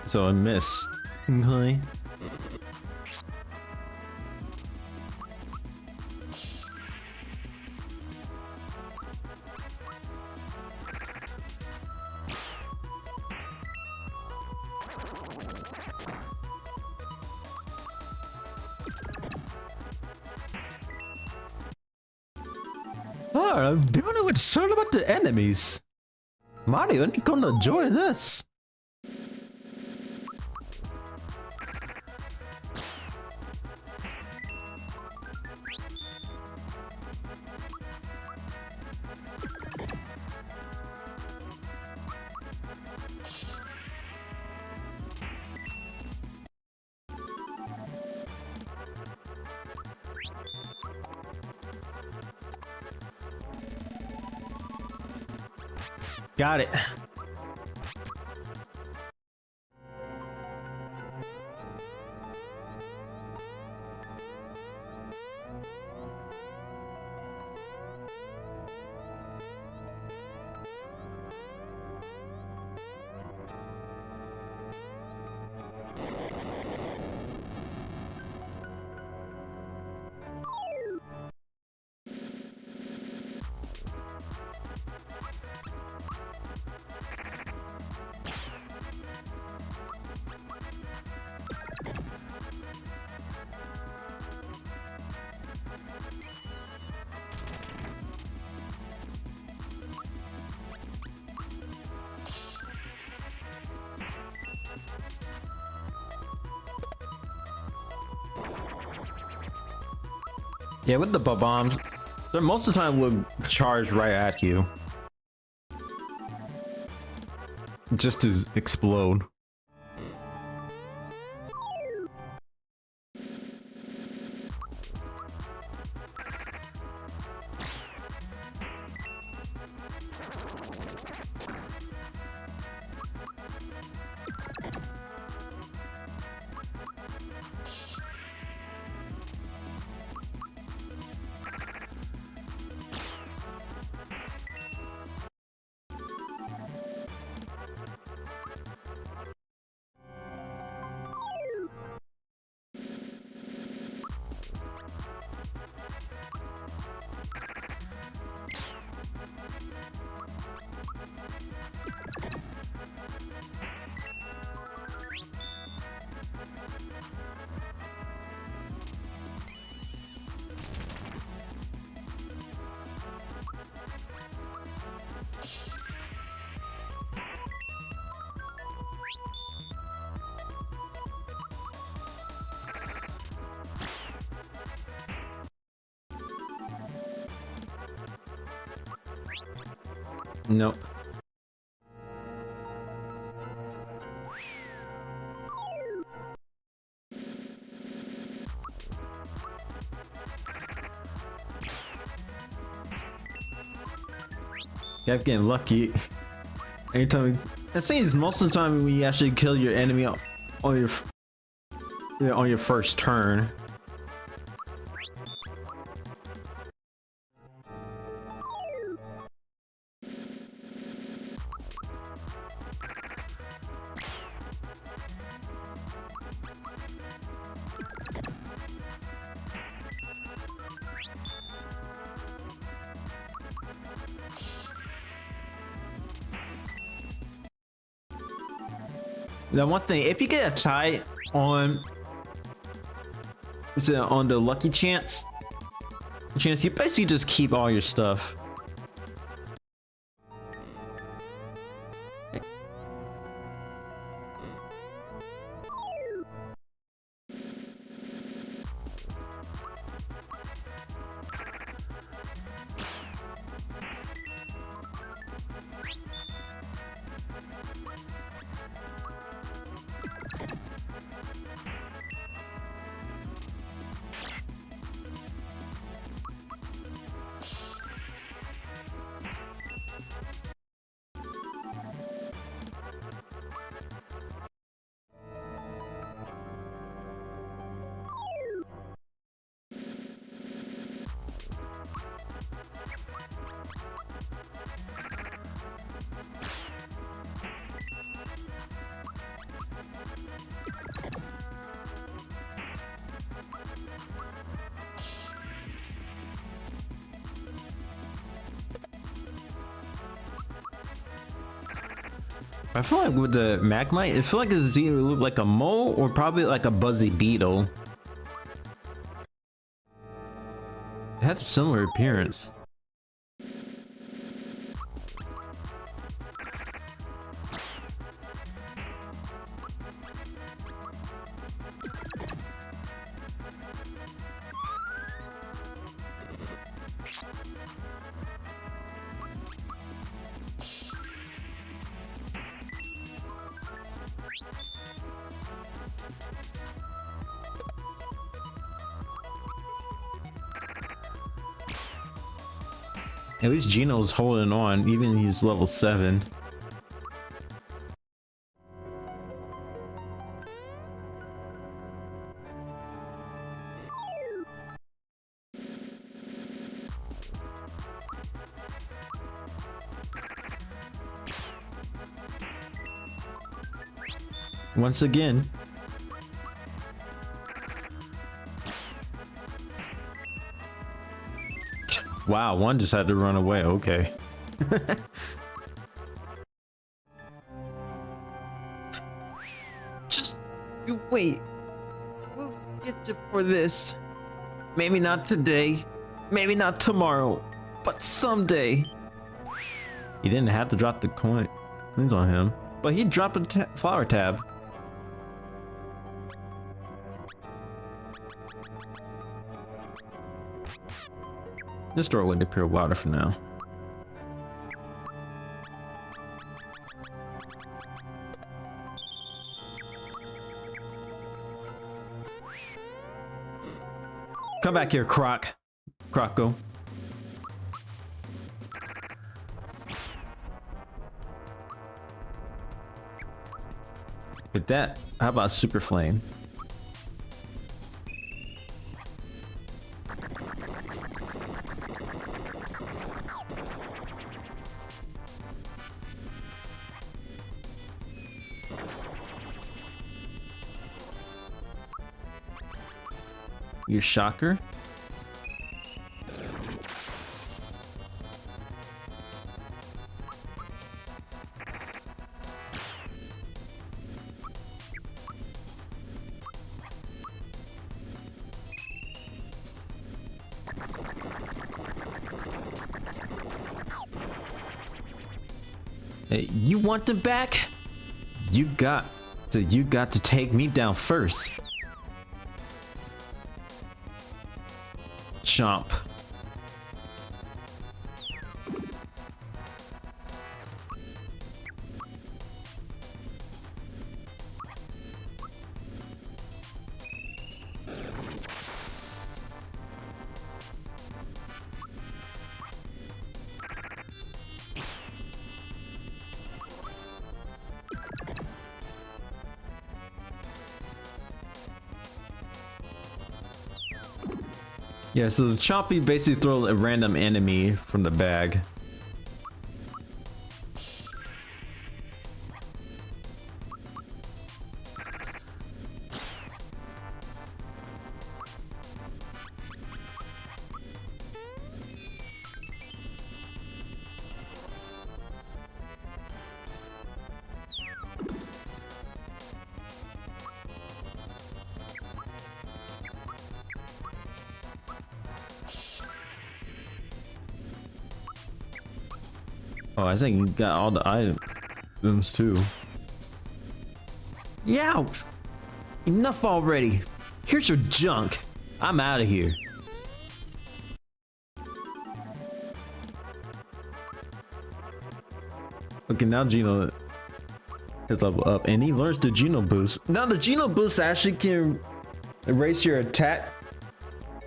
So I miss. Okay. Oh, I'm doing it with concern about the enemies. Mario ain't gonna enjoy this. Got it. Yeah, with the bombs, they most of the time will charge right at you. Just to explode. Nope. Kept getting lucky. Anytime, it seems most of the time when you actually kill your enemy on your first turn. Now, one thing, if you get a tie on, on the lucky chance, you basically just keep all your stuff. I feel like with the Magmite, it feels like it's either look like a mole or probably like a buzzy beetle. It had a similar appearance. At least Gino's holding on, even he's level 7. Once again. Wow, one just had to run away. Okay. Just you wait. We'll get you for this. Maybe not today, maybe not tomorrow, but someday. He didn't have to drop the coins on him, but he dropped a flower tab. Let's throw away the pure water for now. Come back here, Croco. With that, how about Super Flame? Your Shocker. Hey, you want them back? You got to take me down first. Chomp. Yeah, so the Chompy basically throws a random enemy from the bag. Oh, I think you got all the items too. Yeah! Enough already! Here's your junk! I'm out of here. Okay, now Geno is level up and he learns the Geno boost. Now the Geno boost actually can erase your attack.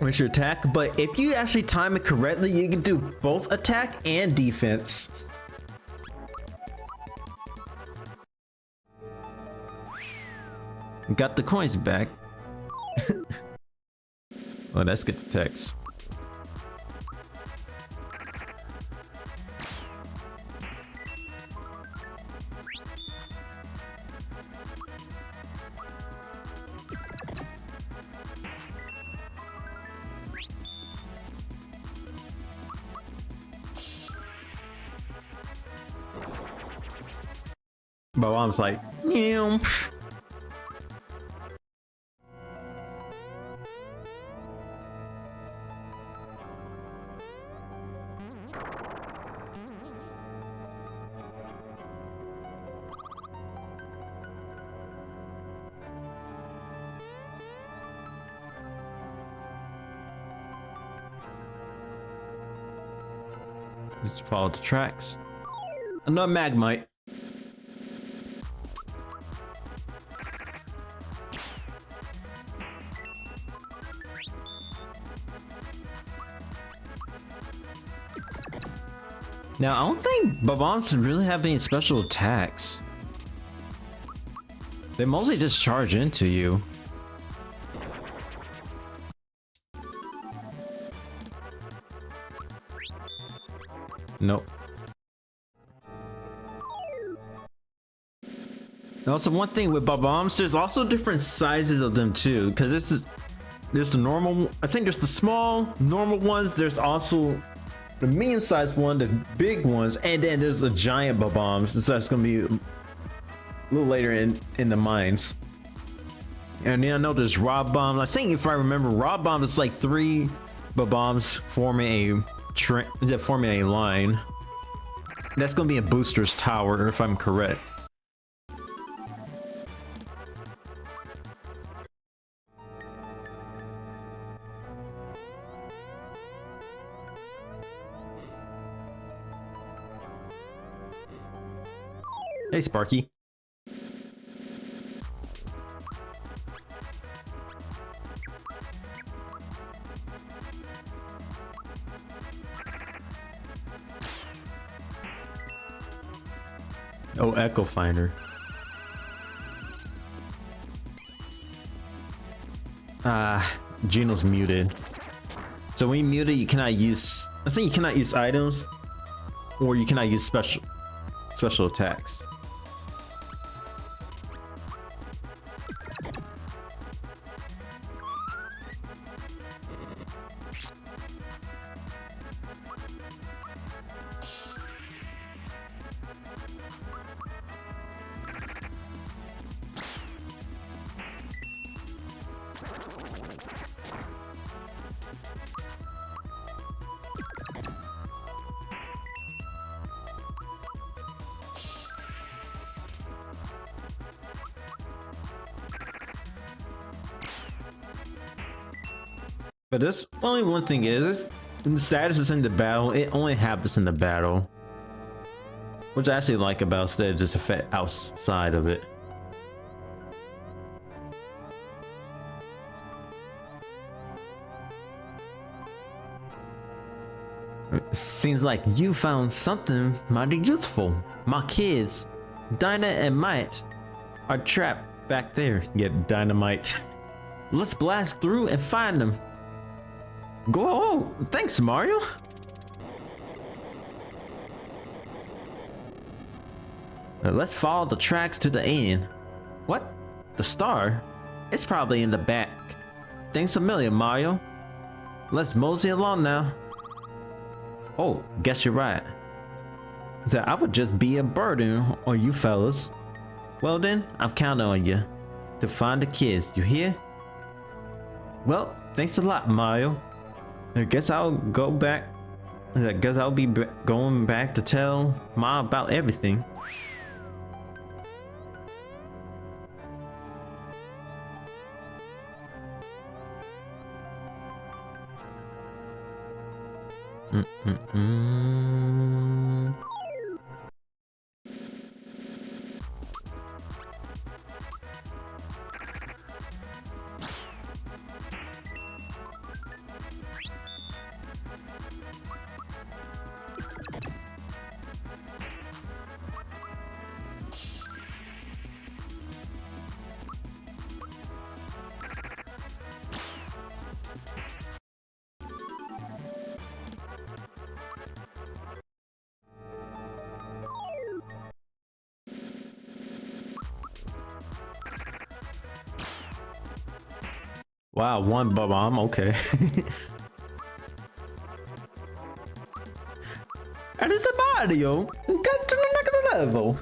But if you actually time it correctly, you can do both attack and defense. Got the coins back. Oh, let's get the text. My mom's like, meow. Just follow the tracks. Another Magmite. Now, I don't think Bob-ombs really have any special attacks. They mostly just charge into you. Nope. And also, one thing with Bob-ombs, there's also different sizes of them too. Because there's the normal, I think there's the small, normal ones. There's also the medium-sized one, the big ones, and then there's a giant Bob-ombs. So that's gonna be a little later in the mines. And then I know there's Rob Bomb. I think if I remember, Rob Bomb is like 3 Bob-ombs forming a line. That's gonna be a booster's tower, if I'm correct. Hey, Sparky. Oh, Echo Finder. Gino's muted. So when you mute it, you cannot use. I think you cannot use items, or you cannot use special attacks. But this only one thing is, the status is in the battle. It only happens in the battle, which I actually like about instead of just effect outside of it. Seems like you found something mighty useful. My kids, Dinah and Might, are trapped back there. Get dynamite. Let's blast through and find them. Go! Oh, thanks, Mario. Let's follow the tracks to the end. What? The star? It's probably in the back. Thanks a million, Mario. Let's mosey along now. Oh, guess you're right. That I would just be a burden on you fellas. Well then, I'm counting on you to find the kids. You hear? Well, thanks a lot, Mario. I guess I'll go back. I guess I'll be going back to tell Ma about everything. Wow, one bomb, okay. And it's a Mario! Got to the next level!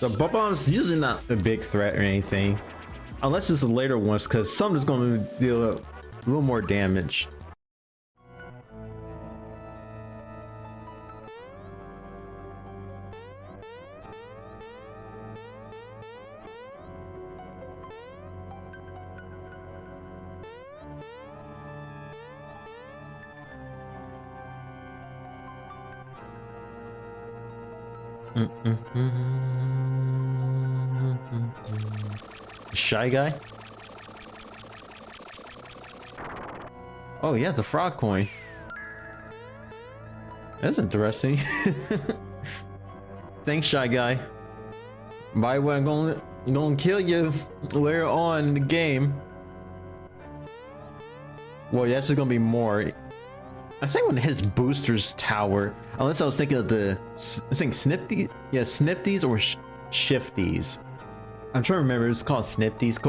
The Bob-omb's usually not a big threat or anything, unless it's the later ones, because some is going to deal a little more damage. Shy guy? Oh yeah, the frog coin. That's interesting. Thanks, Shy Guy. By the way, I'm gonna kill you later on in the game. Well, yeah, actually gonna be more. I think when his boosters tower, unless I was thinking of the, I think Snifty, yeah, Snifties or Shifties. I'm trying to remember. It's called Snifties.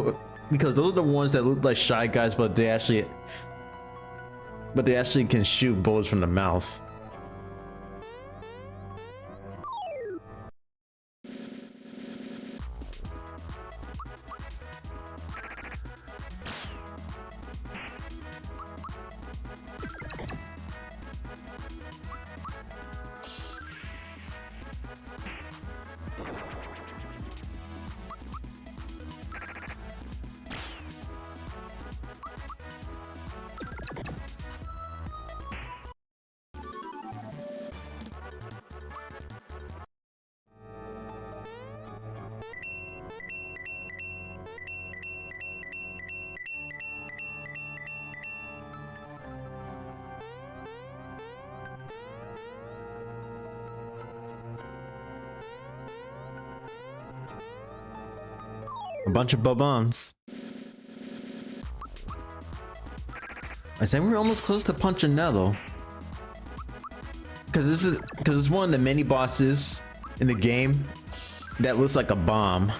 because those are the ones that look like Shy Guys, but they actually can shoot bullets from the mouth. A bunch of bombs. I say we're almost close to Punchinello. Because it's one of the mini bosses in the game that looks like a bomb.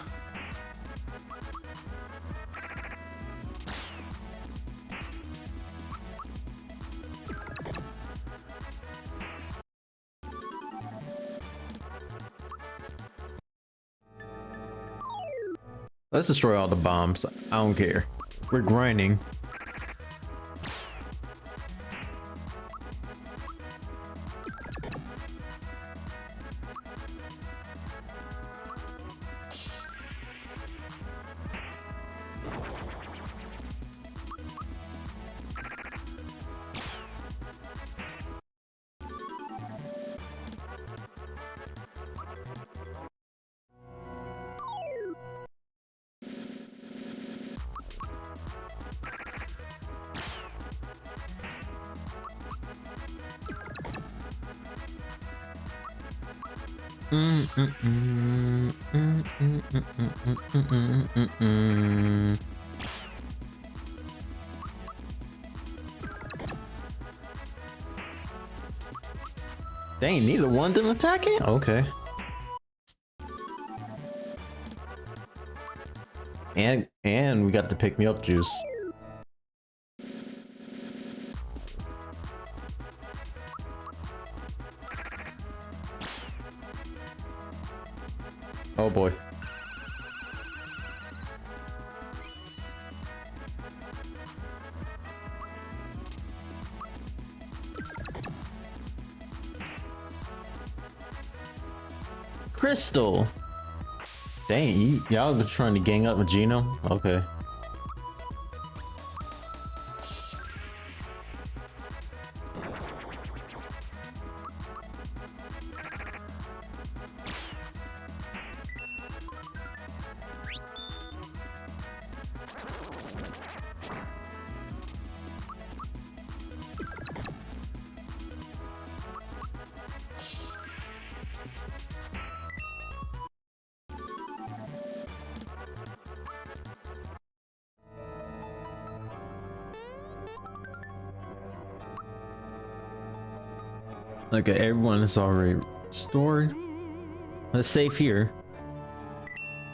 Let's destroy all the bombs. I don't care. We're grinding. Dang, neither one didn't attack it? Okay. And we got the pick me up juice. Oh boy. Crystal. Dang, y'all been trying to gang up with Gino? Okay. Okay, everyone is already restored. Let's save here.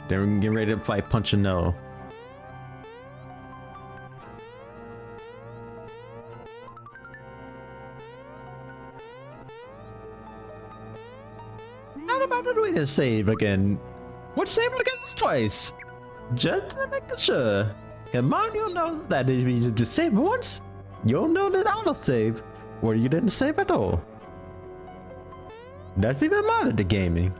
Then we can get ready to fight Punchinello. How about the way to save again? What save against twice? Just to make sure. And Mario knows that if you just save once, you'll know that autosave, or you didn't save at all. That's even more to gaming.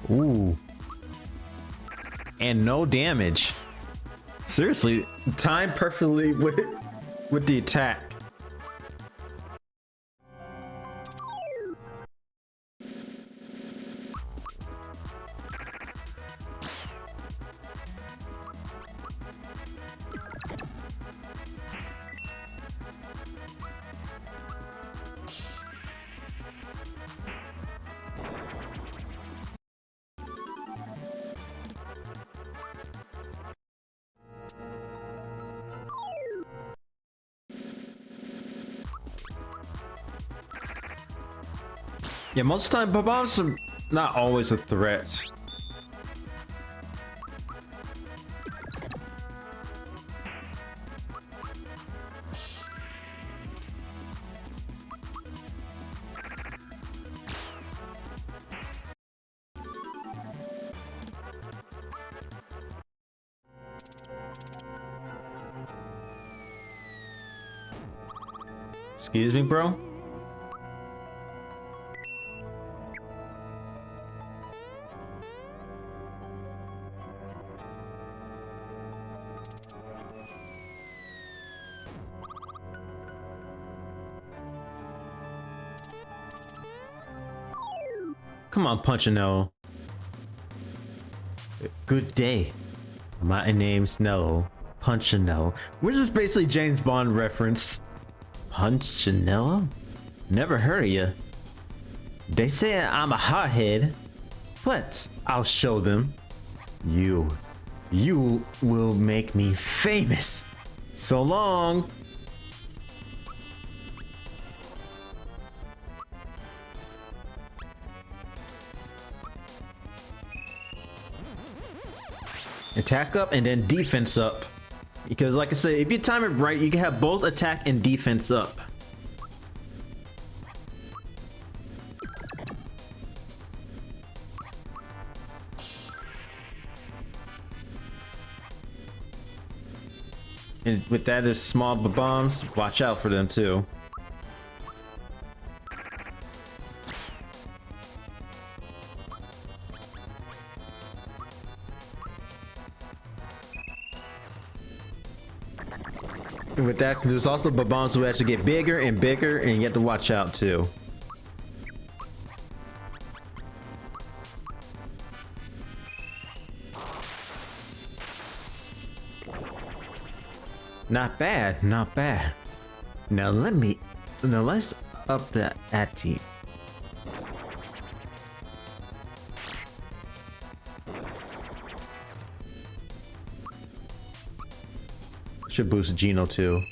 Ooh. And no damage. Seriously, timed perfectly with the attack. Yeah, most of the time, bombs are not always a threat. Excuse me, bro? Come on, Punchinello. Good day. My name's Nello. Punchinello. Which is basically James Bond reference. Punchinello? Never heard of you. They say I'm a hothead, but I'll show them. You will make me famous. So long. Attack up and then defense up. Because like I said, if you time it right, you can have both attack and defense up. And with that, there's small bombs. Watch out for them too. And with that, there's also bombs who actually get bigger and bigger, and you have to watch out too. Not bad, not bad. Now let's up the ante. Should boost Geno too.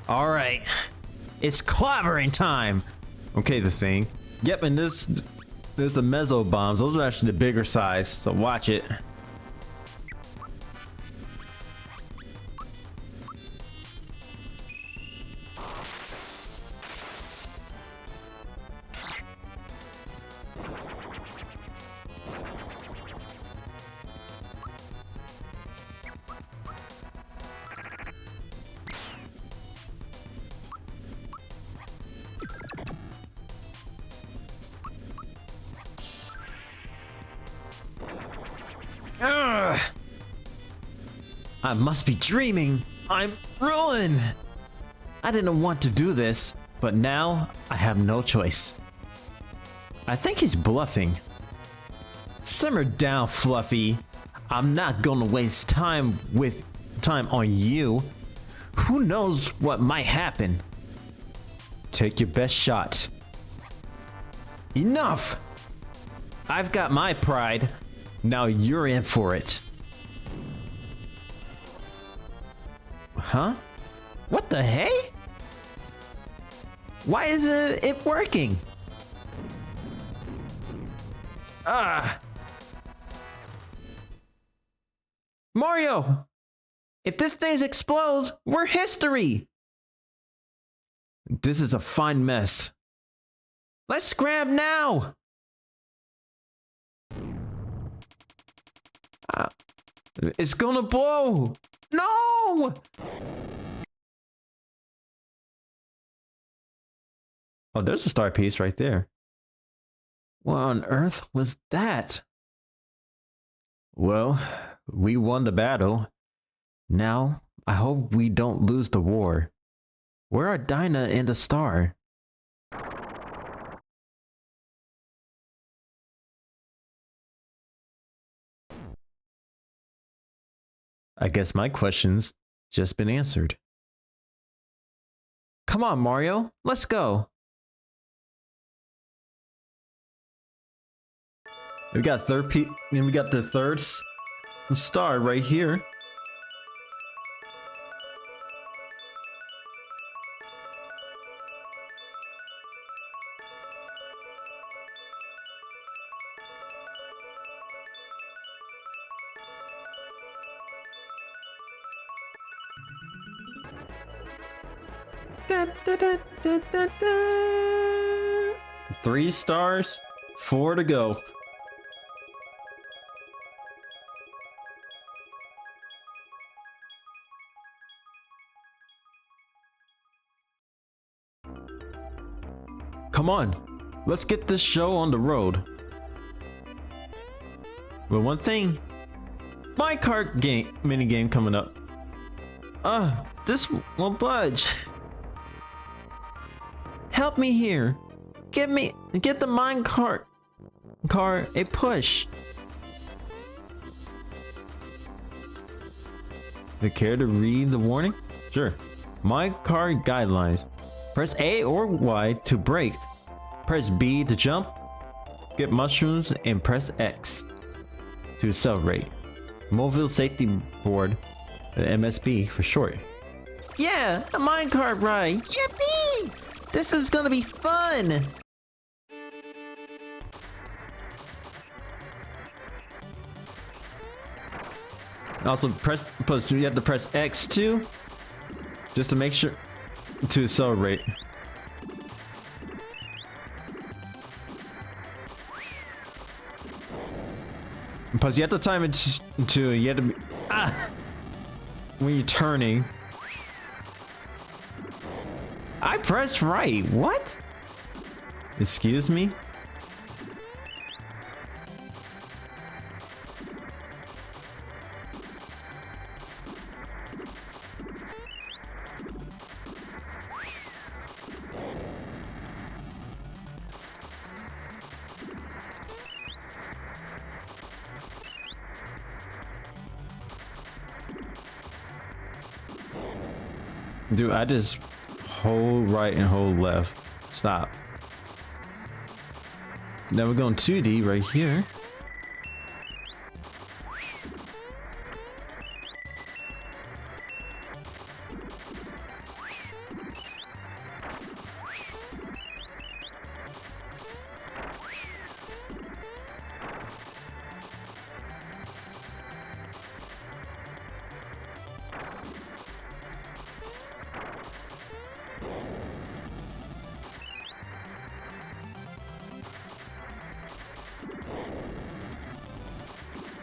All right, it's clobbering time. Okay, the thing. Yep, and there's the mezzo bombs. Those are actually the bigger size, so watch it. Ugh. I must be dreaming. I'm ruined. I didn't want to do this, but now I have no choice. I think he's bluffing. Simmer down, Fluffy. I'm not gonna waste time on you. Who knows what might happen? Take your best shot. Enough! I've got my pride. Now you're in for it. Huh? What the hey? Why isn't it working? Ah! Mario! If this thing explodes, we're history! This is a fine mess. Let's scram now! It's gonna blow! No! Oh, there's a star piece right there. What on earth was that? Well, we won the battle. Now, I hope we don't lose the war. Where are Dinah and the star? I guess my question's just been answered. Come on, Mario, let's go. We got we got the third star right here. Da, da, da, da, da, da. 3 stars, 4 to go. Come on, let's get this show on the road. But one thing, minecart mini game coming up. This won't budge. Help me here. Get the minecart car a push. You care to read the warning? Sure. Minecart guidelines. Press A or Y to brake. Press B to jump. Get mushrooms and press X to accelerate. Mobile Safety Board, MSB for short. Yeah, a minecart ride. Yippee! This is gonna be fun. Also, you have to press X too, just to make sure to accelerate. Plus, you have to time it to you have to be when you're turning. I pressed right. What? Excuse me? Dude, I just hold right and hold left. Stop. Now we're going 2D right here.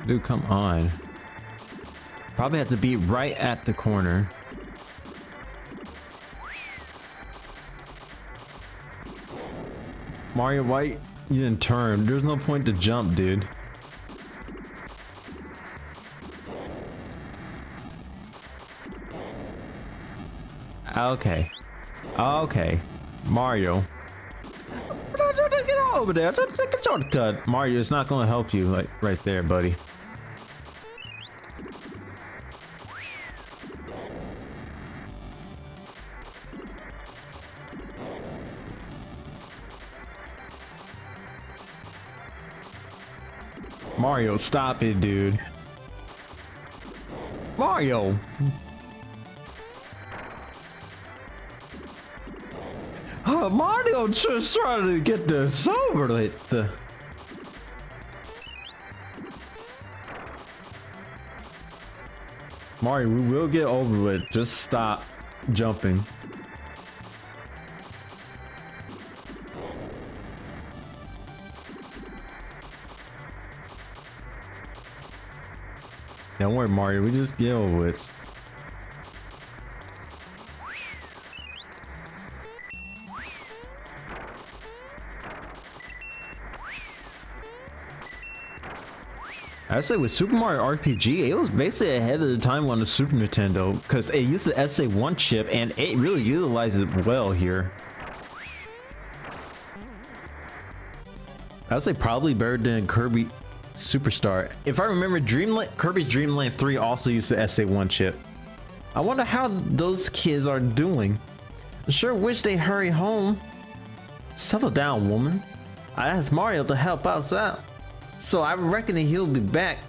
Dude, come on. Probably have to be right at the corner. Mario, why you didn't turn? There's no point to jump, dude. Okay. Okay. Mario. Get over there. Just take a shortcut. Mario, it's not gonna help you like right there, buddy. Mario, stop it, dude. Mario. Oh, Mario just trying to get this over with. Mario, we will get over with. Just stop jumping. Don't worry, Mario. We just get over with. I'd say with Super Mario RPG, it was basically ahead of the time on the Super Nintendo because it used the SA1 chip and it really utilizes it well here. I'd say probably better than Kirby Superstar. If I remember, Kirby's Dream Land 3 also used the SA1 chip. I wonder how those kids are doing. I sure wish they hurry home. Settle down, woman. I asked Mario to help us out, so I reckon that he'll be back.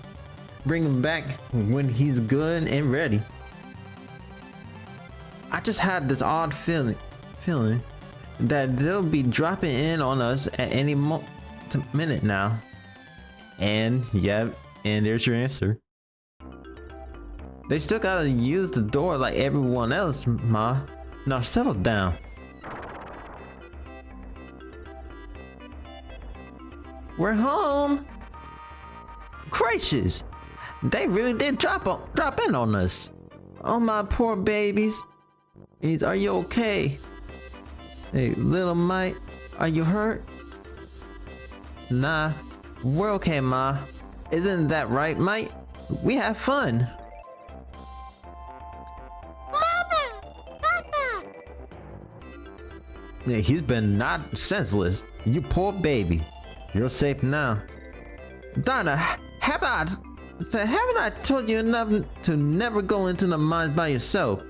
Bring him back when he's good and ready. I just had this odd feeling that they'll be dropping in on us at any minute now. And yeah, and there's your answer. They still gotta use the door like everyone else, Ma. Now settle down. We're home. Gracious, they really did drop in on us. Oh my poor babies. Are you okay? Hey, little Mike, are you hurt? Nah, we're okay, Ma. Isn't that right, Mike? We have fun. Mama! Papa! Yeah, he's been not senseless. You poor baby. You're safe now. Donna, haven't I told you enough to never go into the mines by yourself?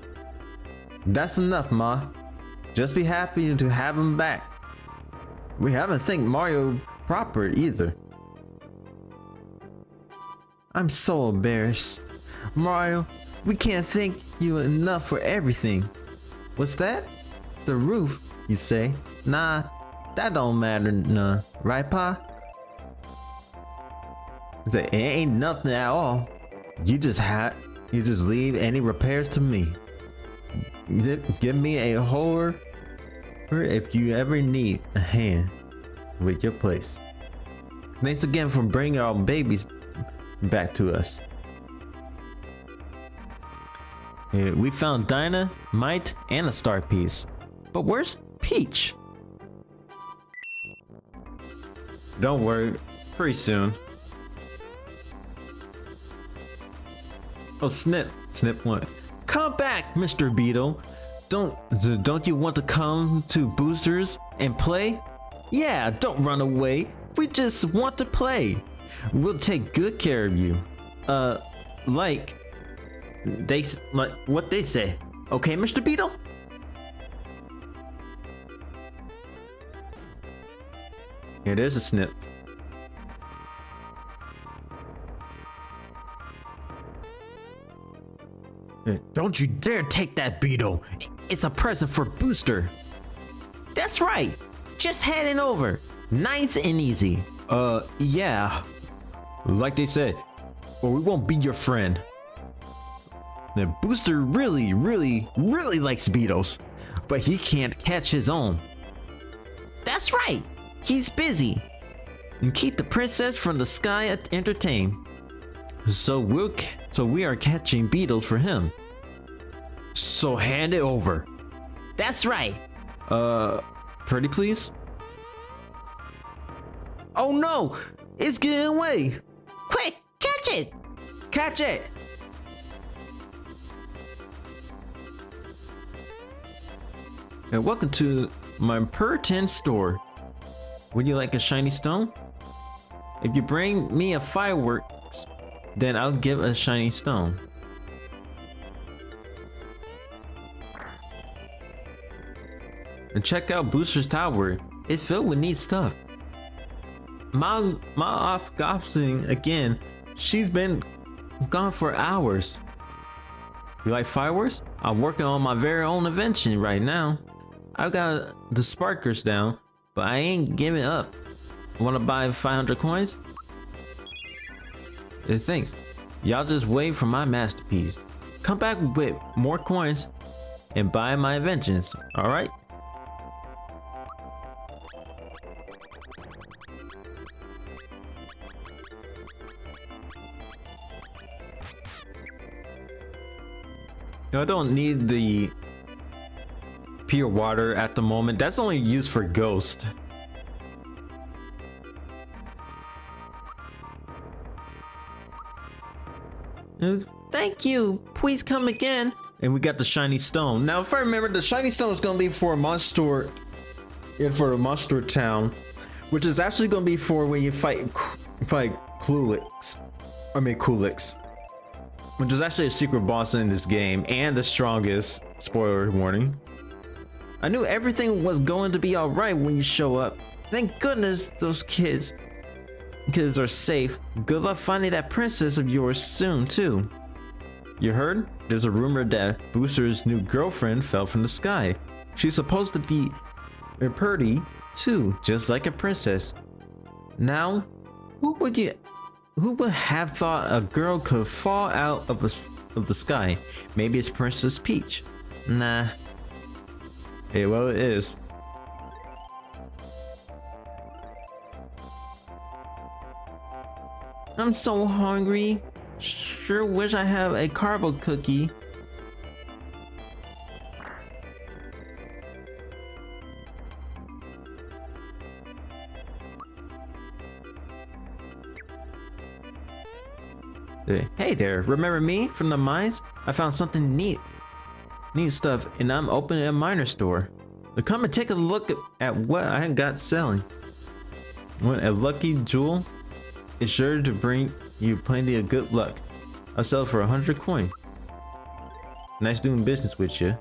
That's enough, Ma. Just be happy to have him back. We haven't thanked Mario proper either. I'm so embarrassed. Mario, we can't thank you enough for everything. What's that? The roof, you say? Nah, that don't matter none, right, Pa? Say, it ain't nothing at all. You just leave any repairs to me. Give me a horror if you ever need a hand with your place. Thanks again for bringing our babies back to us. Yeah, we found Dinah, Mite, and a star piece. But where's Peach? Don't worry, pretty soon. Oh, Snip what? Come back, Mr. Beetle. Don't you want to come to Boosters and play? Yeah, don't run away. We just want to play. We'll take good care of you. Like what they say. Okay, Mr. Beetle? Here, there's a Snip. Don't you dare take that Beetle. It's a present for Booster. That's right. Just heading over. Nice and easy. Yeah. Like they said, or we won't be your friend. The Booster really likes Beetles, but he can't catch his own. That's right. He's busy. And keep the princess from the sky entertained. So we are catching beetles for him. So hand it over. That's right. Pretty please? Oh no! It's getting away! Quick, catch it! Catch it! And welcome to my per 10 store. Would you like a shiny stone? If you bring me a fireworks, then I'll give a shiny stone. And check out Booster's Tower. It's filled with neat stuff. Ma off gossiping again. She's been gone for hours. You like fireworks? I'm working on my very own invention right now. I've got the sparklers down, but I ain't giving up. Wanna buy 500 coins? Thanks. Y'all just wait for my masterpiece. Come back with more coins and buy my inventions, alright? I don't need the pure water at the moment. That's only used for Ghost. Thank you. Please come again. And we got the shiny stone. Now, if I remember, the shiny stone is gonna be for a monster, for a monster town, which is actually gonna be for when you fight Kulix. Kulix, which is actually a secret boss in this game and the strongest. Spoiler warning. I knew everything was going to be all right when you show up. Thank goodness those kids are safe. Good luck finding that princess of yours soon too. You heard? There's a rumor that Booster's new girlfriend fell from the sky. She's supposed to be pretty too, just like a princess. Now, who would have thought a girl could fall out of the sky? Maybe it's Princess Peach. Nah. Hey, well, it is. I'm so hungry. Sure wish I have a carbo cookie. Hey there, remember me from the mines? I found something neat stuff, and I'm opening a miner store. So come and take a look at what I got selling. Want a lucky jewel? It's sure to bring you plenty of good luck. I'll sell for 100 coin. Nice doing business with you.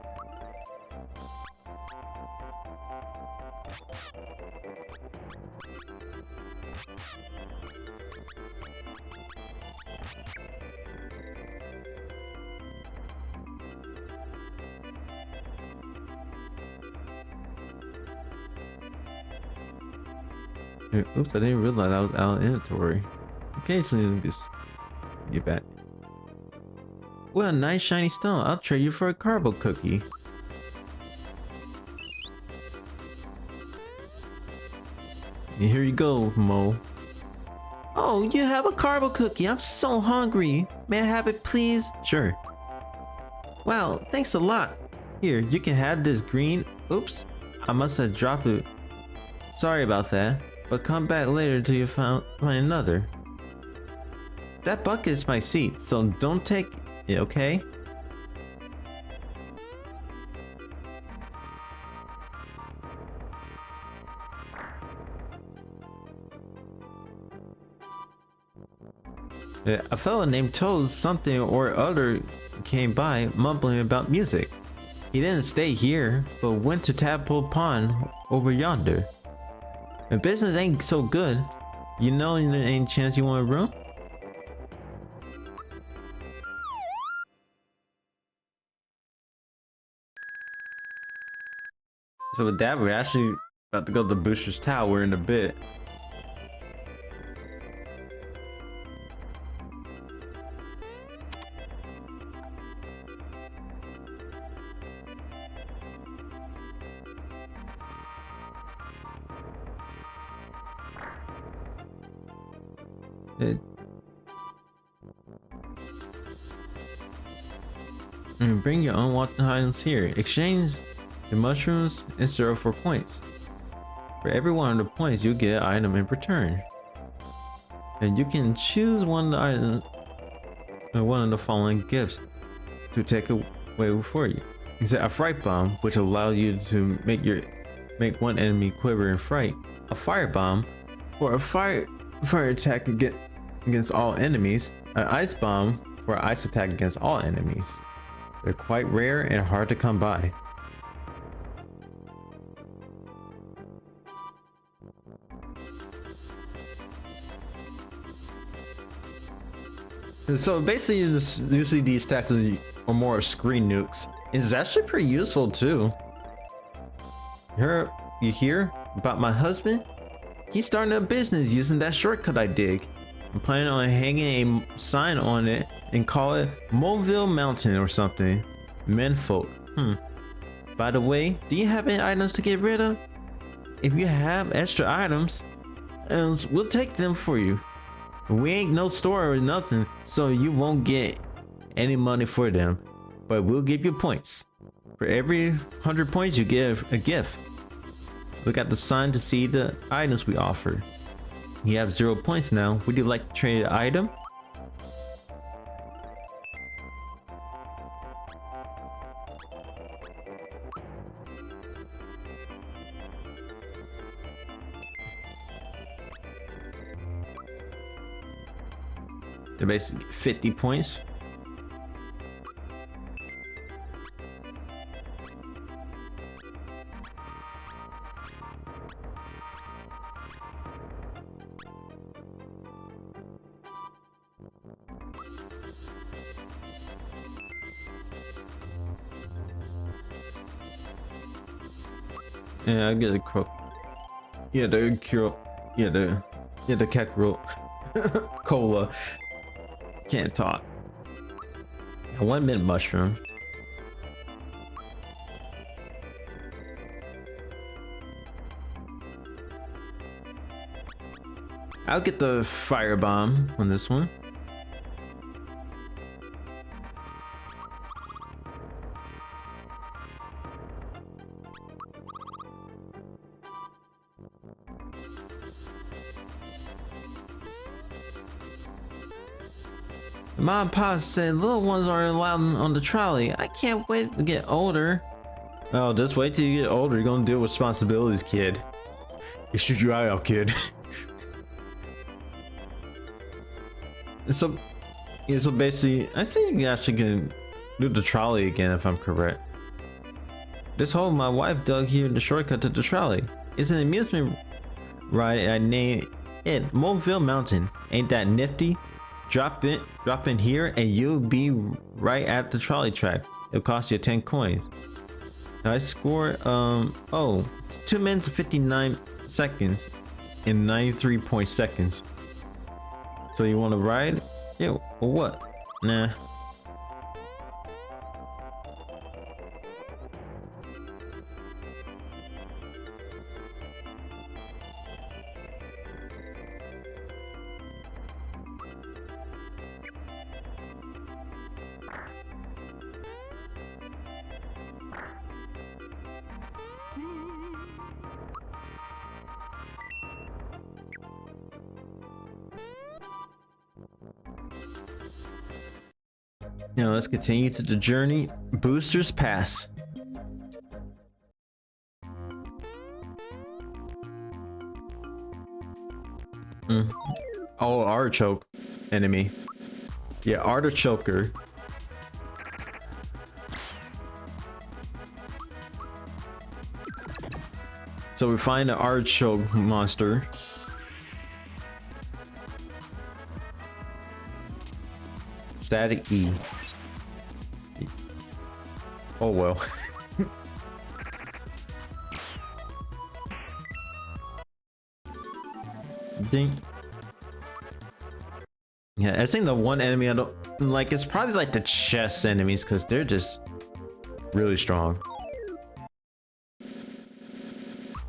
Oops, I didn't realize I was out of inventory. Occasionally, just get back. Well, a nice shiny stone. I'll trade you for a carbo cookie. And here you go, Mo. Oh, you have a carbo cookie. I'm so hungry. May I have it, please? Sure. Wow, thanks a lot. Here, you can have this green. Oops, I must have dropped it. Sorry about that. But come back later till you find another. That bucket is my seat, so don't take it, okay? A fellow named Toad something or other came by mumbling about music. He didn't stay here, but went to Tadpole Pond over yonder. If business ain't so good, you know there ain't chance you want a room? So with that, we're actually about to go to Booster's Tower in a bit. And bring your unwanted items here. Exchange the mushrooms and syrup for points. For every 100 points, you'll get an item in return. And you can choose one of the following gifts to take away for you. It's a fright bomb, which allows you to make one enemy quiver in fright. A fire bomb, for a fire attack against all enemies. An ice bomb, for ice attack against all enemies. They're quite rare and hard to come by. So basically, usually these stacks are more screen nukes. It's actually pretty useful too. You hear about my husband? He's starting a business using that shortcut I dig. I'm planning on hanging a sign on it and call it Mobile Mountain or something. Menfolk. By the way, do you have any items to get rid of? If you have extra items, we'll take them for you. We ain't no store or nothing, so you won't get any money for them. But we'll give you points. For every 100 points, you get a gift. Look at the sign to see the items we offer. You have 0 points now. Would you like to trade an item? They basically get 50 points. Yeah, I get a crook. Yeah, the cure. Yeah, the Kakarot. Cola. Can't talk. Yeah, 1 mint mushroom. I'll get the firebomb on this one. Mom and Pop said little ones aren't allowed on the trolley. I can't wait to get older. Oh, just wait till you get older. You're gonna deal with responsibilities, kid. You shoot your eye out, kid. So, yeah, so basically, I think you actually can do the trolley again if I'm correct. This hole my wife dug here in the shortcut to the trolley. It's an amusement ride I named it Mobile Mountain. Ain't that nifty? Drop in here and you'll be right at the trolley track. It'll cost you 10 coins. Now I scored 2 minutes and 59 seconds in 93 seconds. So you want to ride? Yeah, or what? Nah. Now let's continue to the journey. Boosters Pass. Oh, artichoke enemy. Yeah, artichoker. So we find an artichoke monster. Static E. Oh well. Ding. Yeah, I think the one enemy I don't like is probably like the chest enemies because they're just really strong.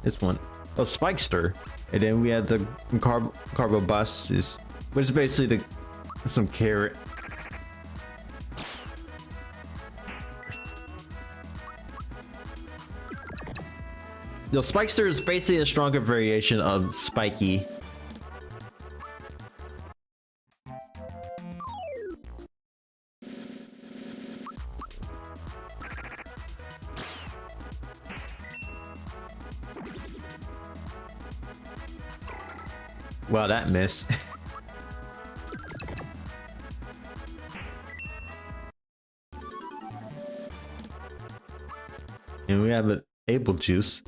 This one, oh, Spikester, and then we had the Carbobustes, which is basically some carrot. The Spikester is basically a stronger variation of Spiky. Wow, that missed. And we have an Able Juice.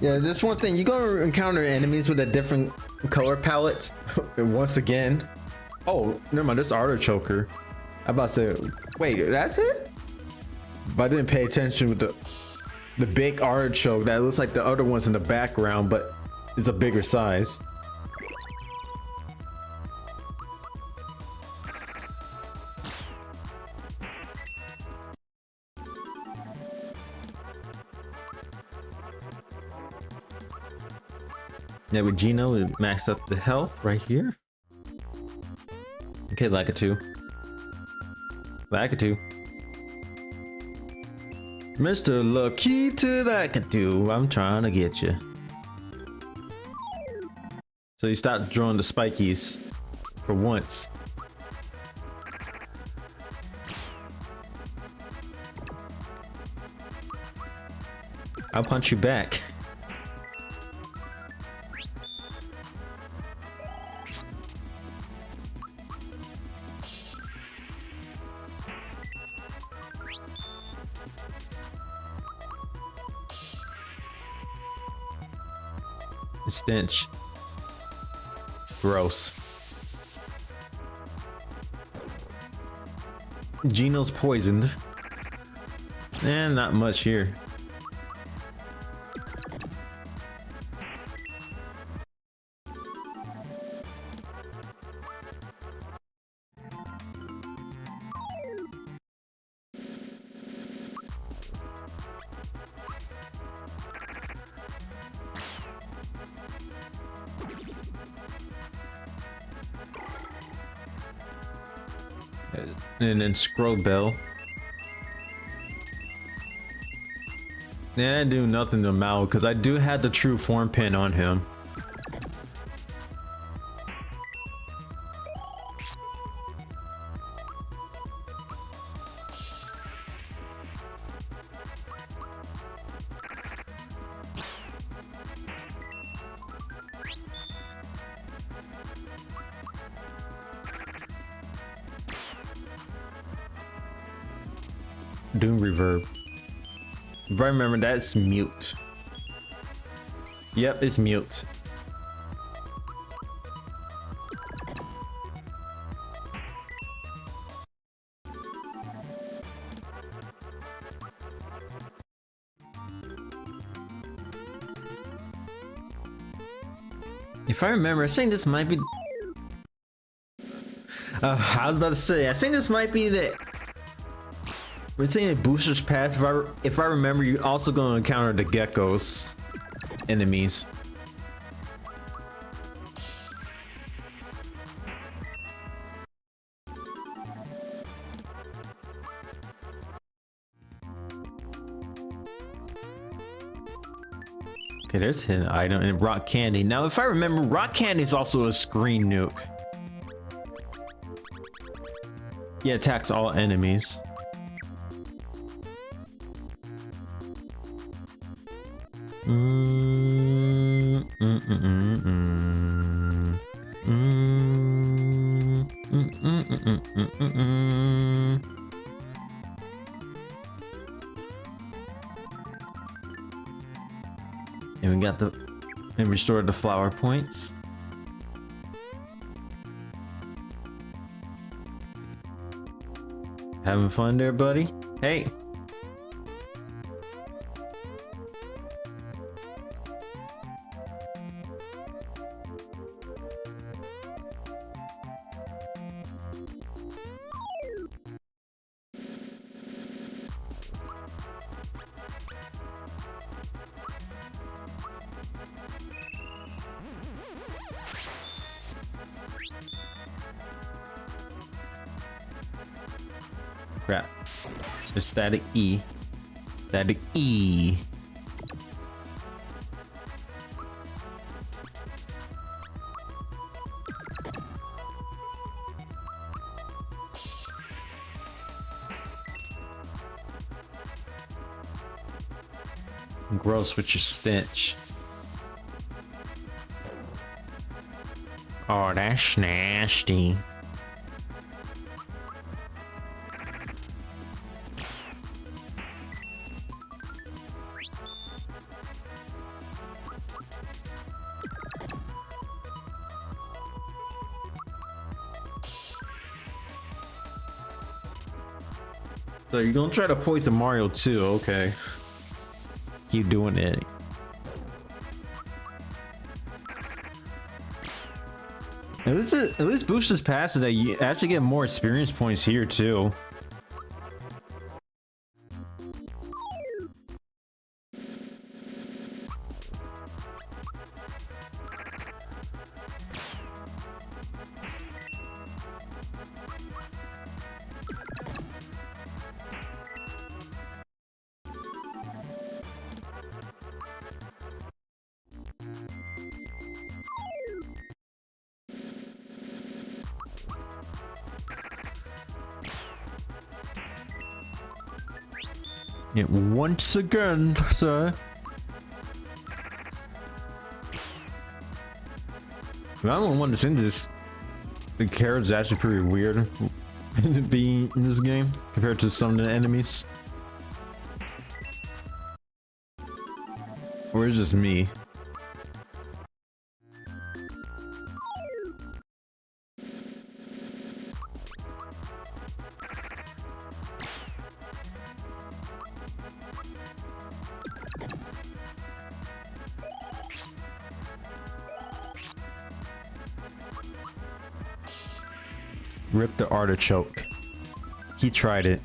Yeah, this one thing, you're gonna encounter enemies with a different color palette. And once again, oh, never mind, this artichoker. I'm about to say, wait, that's it? But I didn't pay attention with the big artichoke that looks like the other ones in the background, but it's a bigger size. Yeah, with Gino, we maxed up the health right here. Okay, Lakitu. Lakitu. Mr. Lucky to Lakitu, I'm trying to get you. So you stop drawing the spikies for once. I'll punch you back. Stench. Gross. Gino's poisoned. And not much here. And then scroll bell. Yeah, I do nothing to Mao because I do have the true form pin on him. Doom reverb. If I remember, that's mute. Yep, it's mute. If I remember, I think this might be. I was about to say, I think this might be the. We're saying Booster's Pass. If I remember, you're also going to encounter the geckos enemies. Okay, there's hidden item and rock candy. Now, if I remember, rock candy is also a screen nuke. Yeah, attacks all enemies. And we got and restored the flower points. Having fun there, buddy? Hey. Crap. There's static E. Static E. Gross with your stench. Oh, that's nasty. So you're gonna try to poison Mario too, okay. Keep doing it. At least Booster's Pass is that you actually get more experience points here too. Yeah, once again, sir. I'm the only one that's in this. The character's actually pretty weird to be in this game compared to some of the enemies. Or it's just me. Rip the artichoke. He tried it.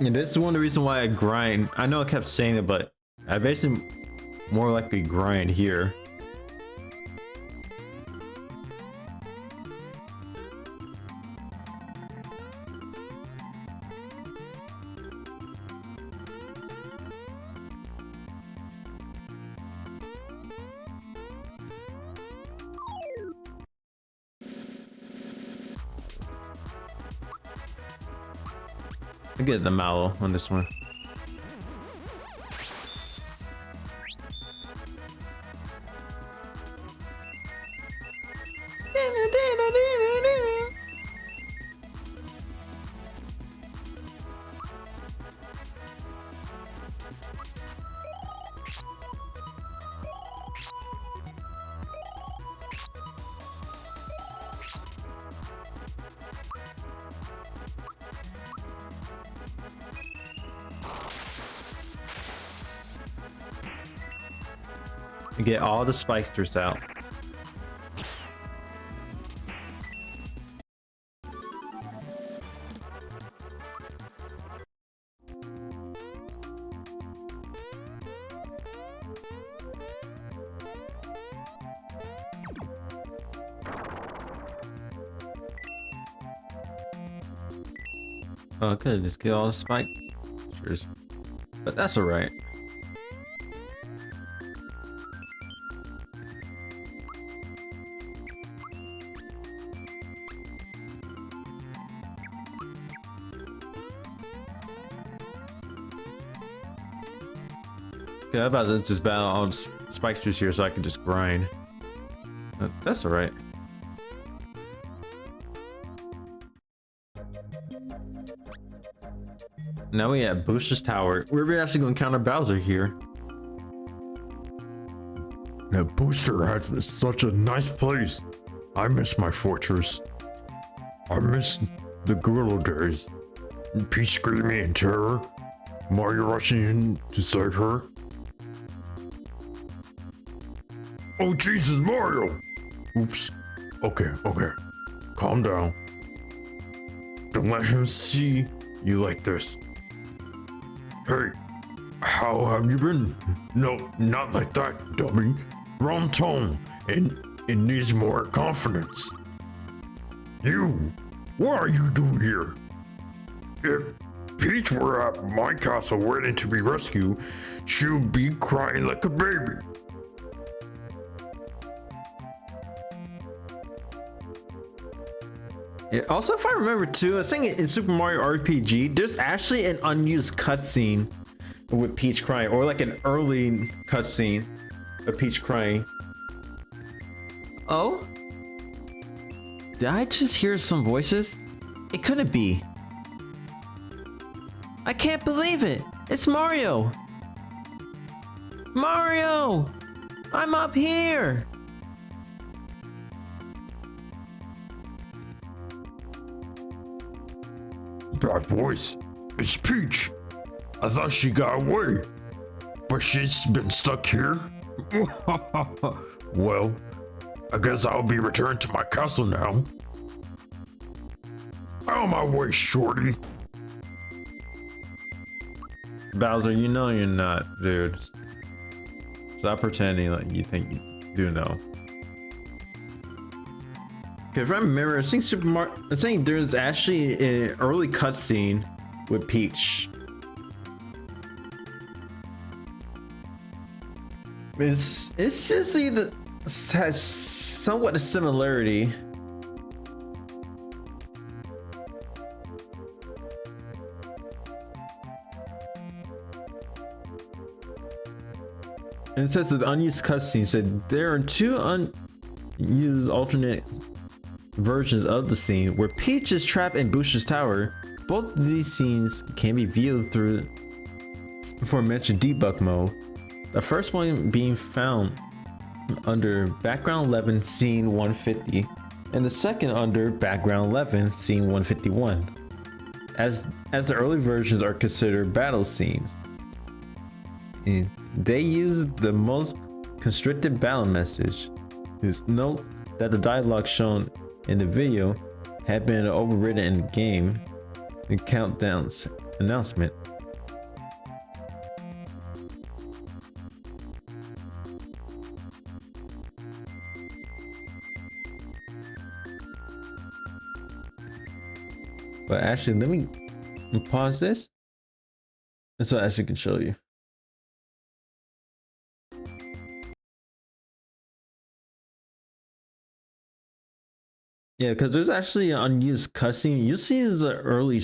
And this is one of the reasons why I grind. I know I kept saying it, but I basically more likely grind here. I get the mallow on this one. Get all the spikesters out. Oh, I could just get all the spikesters, but that's alright. Yeah, I'm about to just battle all the spikesters here so I can just grind. That's alright. Now we have Booster's Tower. We're actually going to counter Bowser here. That Booster has such a nice place. I miss my fortress. I miss the good old days. Peach screaming in terror. Mario rushing in to save her. Oh Jesus, Mario! Oops. Okay. Calm down. Don't let him see you like this. Hey, how have you been? No, not like that, dummy. Wrong tone, and it needs more confidence. You, what are you doing here? If Peach were at my castle waiting to be rescued, she would be crying like a baby. Yeah, also, if I remember too, I was saying in Super Mario RPG, there's actually an unused cutscene with Peach crying, or like an early cutscene of Peach crying. Oh? Did I just hear some voices? It couldn't be. I can't believe it! It's Mario! Mario! I'm up here! That voice, it's Peach. I thought she got away, but she's been stuck here. Well, I guess I'll be returned to my castle now. Out of my way, shorty. Bowser, you know you're not, dude. Stop pretending like you think you do know. If I remember, I think I'm saying there's actually an early cutscene with Peach. It's just either has somewhat a similarity And it says that the unused cutscene said there are two unused alternate versions of the scene where Peach is trapped in Booster's tower. Both of these scenes can be viewed through aforementioned debug mode. The first one being found under background 11 scene 150 and the second under background 11 scene 151 as the early versions are considered battle scenes. And they use the most constricted battle message. Just note that the dialogue shown in the video had been overridden in the game in Countdown's announcement. But actually, let me pause this so I actually can show you. Yeah, because there's actually an unused cutscene. You see, is an early,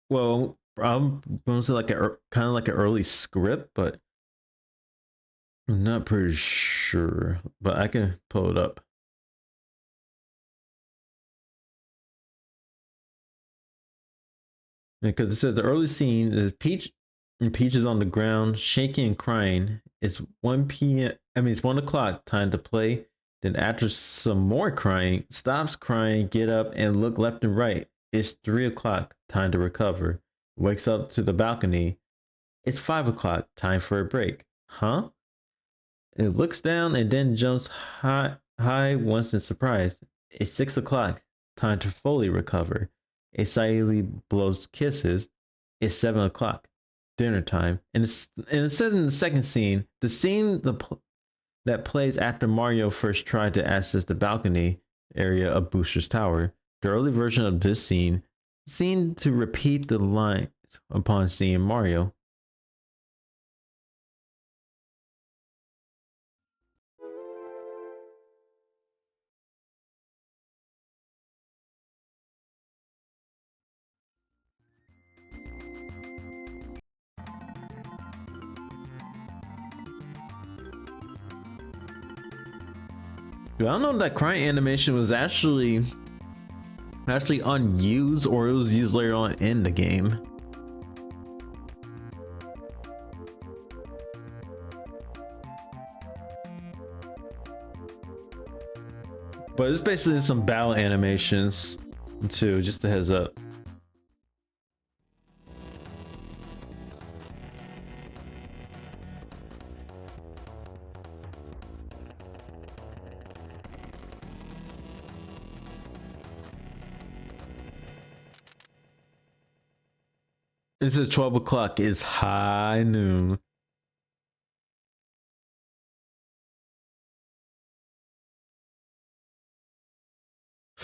well, I'm going to say like a kind of like an early script, but I'm not pretty sure. But I can pull it up. Because it says the early scene is Peach is on the ground, shaking and crying. It's 1 p.m. I mean, it's 1 o'clock, time to play. Then after some more crying, stops crying, get up and look left and right. It's 3 o'clock, time to recover. Wakes up to the balcony. It's 5 o'clock, time for a break. Huh? It looks down and then jumps high once in surprise. It's 6 o'clock, time to fully recover. It silently blows kisses. It's 7 o'clock, dinner time. And it said in the second scene, the scene that plays after Mario first tried to access the balcony area of Booster's tower. The early version of this scene seemed to repeat the lines upon seeing Mario. Dude, I don't know if that crying animation was actually unused or it was used later on in the game. But it's basically some battle animations too, just a heads up. It says 12 o'clock is high noon.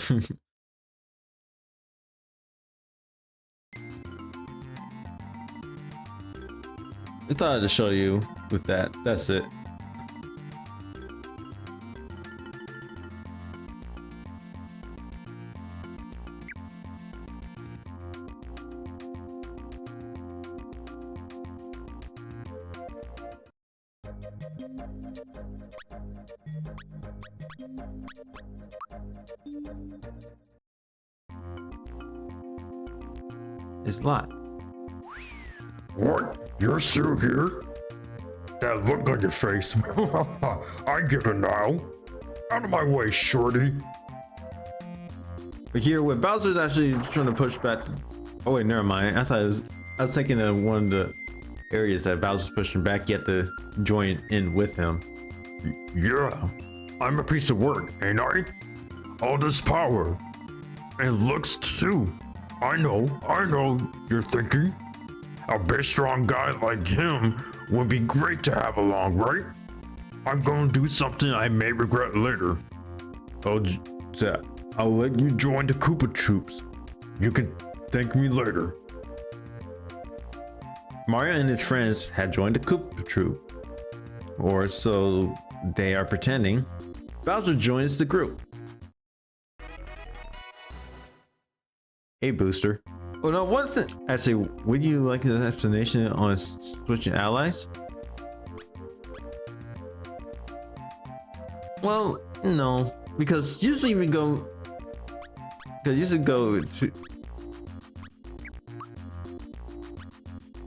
I thought I'd show you with that. That's it. It's locked. What? You're still here? That look on your face. I get it now. Out of my way, shorty. But here, what Bowser's actually trying to push back. Oh wait, never mind. I was thinking of one of the areas that Bowser's pushing back. You have to join in with him. Yeah, I'm a piece of work, ain't I? All this power. And looks too. I know you're thinking. A big strong guy like him would be great to have along, right? I'm gonna do something I may regret later. I'll let you join the Koopa Troops. You can thank me later. Mario and his friends had joined the Koopa Troop, or so they are pretending. Bowser joins the group. Hey, Booster. Oh no, what's it? Actually, would you like an explanation on switching allies? Well, no, because usually we go. Because usually go to.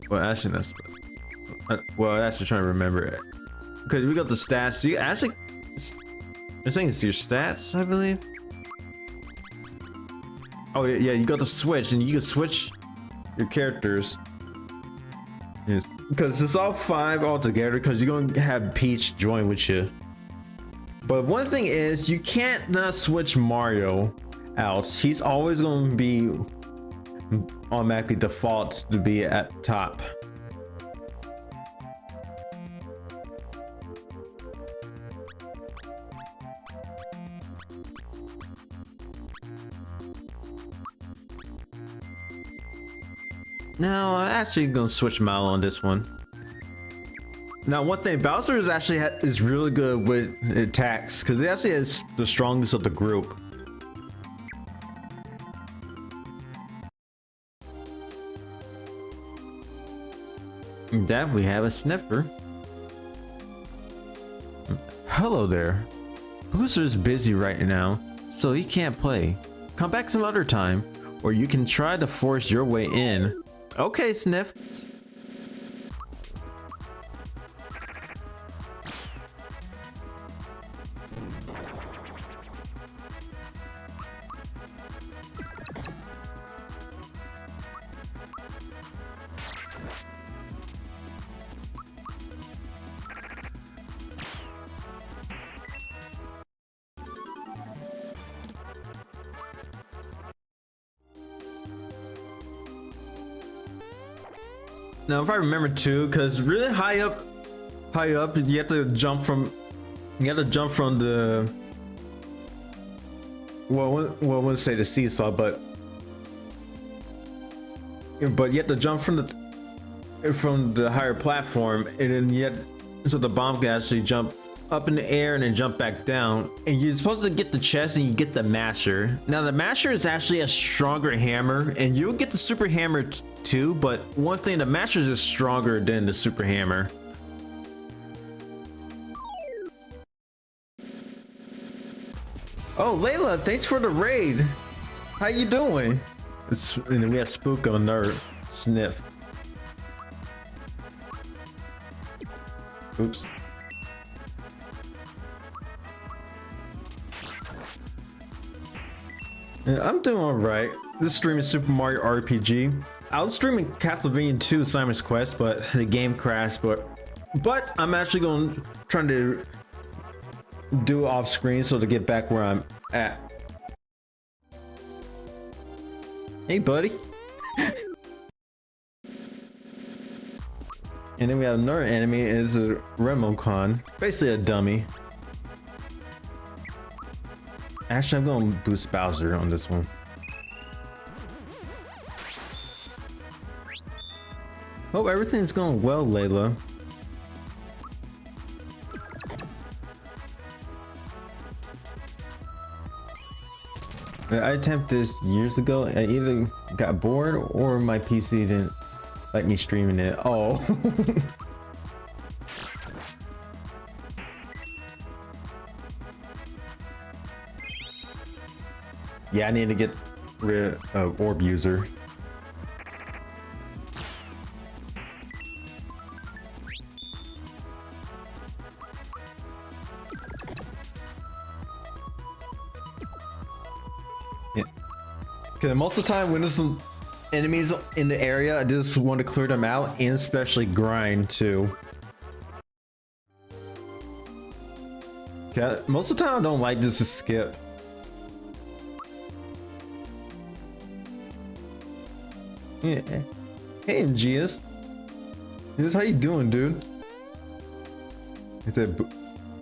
Well, actually, that's. Well, actually, trying to remember it. Because we got the stats. You actually. I think it's your stats, I believe. Oh yeah, you got the switch, and you can switch your characters. Yes. Because it's all 5 all together. Because you're gonna have Peach join with you. But one thing is, you can't not switch Mario out. He's always gonna be automatically default to be at top. Now, I'm actually gonna switch Mallow on this one. Now, one thing, Bowser is actually is really good with attacks because he actually is the strongest of the group. And that we have a sniffer. Hello there. Booster's busy right now, so he can't play. Come back some other time, or you can try to force your way in. Okay, Sniffs. Now, if I remember too, because really high up, you have to jump from the. Well, I wouldn't say the seesaw, but you have to jump from the higher platform, and then so the bomb can actually jump up in the air and then jump back down. And you're supposed to get the chest and you get the masher. Now the masher is actually a stronger hammer, and you'll get the super hammer too, but one thing, the masher is stronger than the super hammer. Oh, Layla, thanks for the raid. How you doing? And then we have Spook on there. Sniff. Oops. Yeah, I'm doing alright. This stream is Super Mario RPG. I was streaming Castlevania 2 Simon's Quest, but the game crashed. But I'm actually trying to do off screen so to get back where I'm at. Hey, buddy. And then we have another enemy, is a Remocon, basically a dummy. Actually, I'm going to boost Bowser on this one. Hope everything's going well, Layla. I attempted this years ago. I either got bored or my PC didn't like me streaming it. Oh. Yeah, I need to get rid of Orb User. Yeah. Because most of the time when there's some enemies in the area, I just want to clear them out, and especially grind too. Yeah, most of the time I don't like just to skip. Yeah. Hey, Gias. How you doing, dude? It's a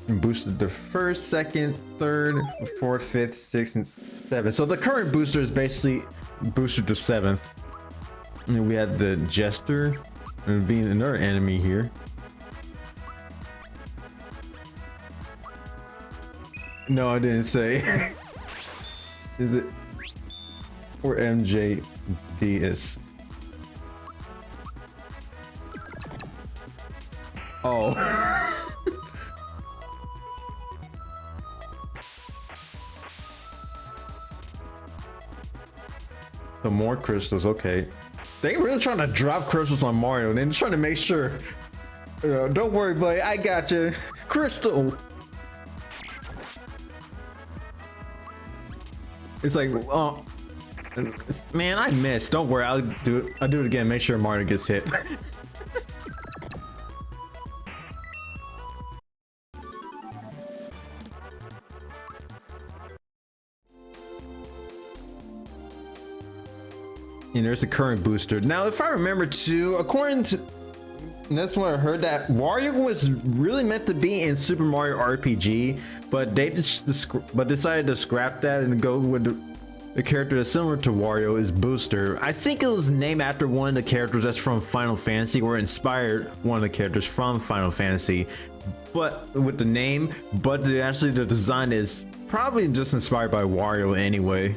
boosted the first, second, third, fourth, fifth, sixth, and seventh. So the current booster is basically boosted to 7th. And we had the Jester, and being another enemy here. No, I didn't say. Is it? Or MJD is. Oh. more crystals. Okay. They really trying to drop crystals on Mario, and they're just trying to make sure. Don't worry, buddy. I got you. Crystal. It's like, oh, man, I missed. Don't worry. I'll do it. I'll do it again. Make sure Mario gets hit. And there's the current booster. Now, if I remember too, according to that's when I heard that Wario was really meant to be in Super Mario RPG, but they just decided to scrap that and go with the character that's similar to Wario is Booster. I think it was named after one of the characters that's from Final Fantasy, or inspired one of the characters from Final Fantasy, but with the name, but actually the design is probably just inspired by Wario anyway.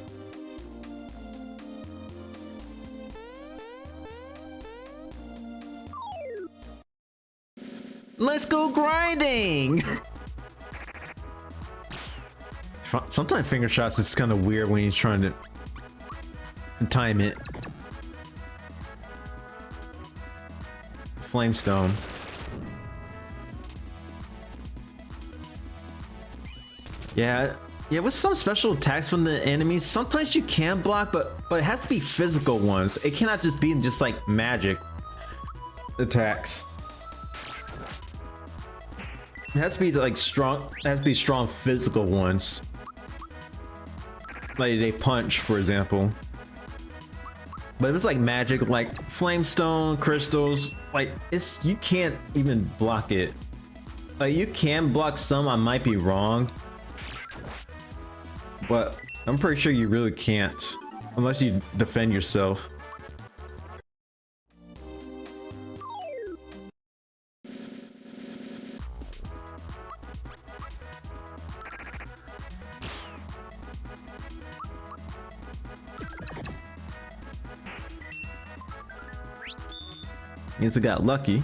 Let's go grinding! Sometimes finger shots is kind of weird when you're trying to time it. Flamestone. Yeah, with some special attacks from the enemies, sometimes you can block, but it has to be physical ones. It cannot just be just like magic attacks. It has to be like strong. It has to be strong physical ones. Like they punch, for example. But if it's like magic, like flamestone, crystals, like you can't even block it. Like you can block some. I might be wrong, but I'm pretty sure you really can't unless you defend yourself. Guess I got lucky.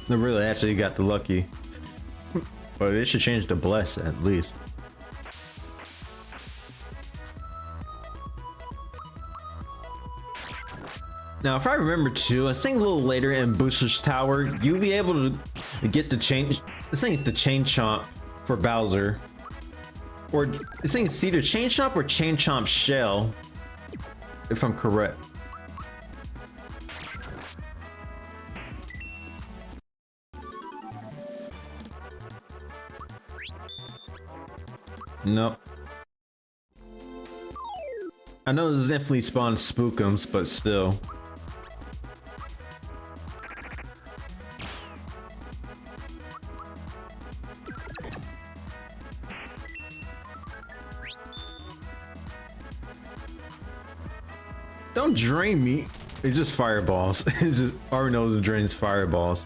I really actually got the lucky. But it should change to bless at least. Now, if I remember too, I think a little later in Booster's Tower, you'll be able to get the change. This thing is the Chain Chomp for Bowser. Or this thing is either Chain Chomp or Chain Chomp Shell, if I'm correct. Nope. I know this definitely spawns Spookums, but still. Don't drain me. It's just fireballs. It's just, I already know it drains fireballs.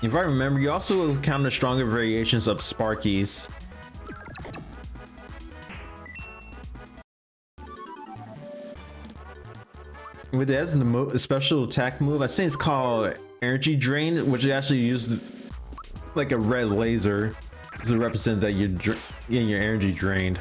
If I remember, you also encounter stronger variations of Sparkies. With it as the special attack move, I think it's called Energy Drain, which actually uses like a red laser to represent that you're getting your energy drained.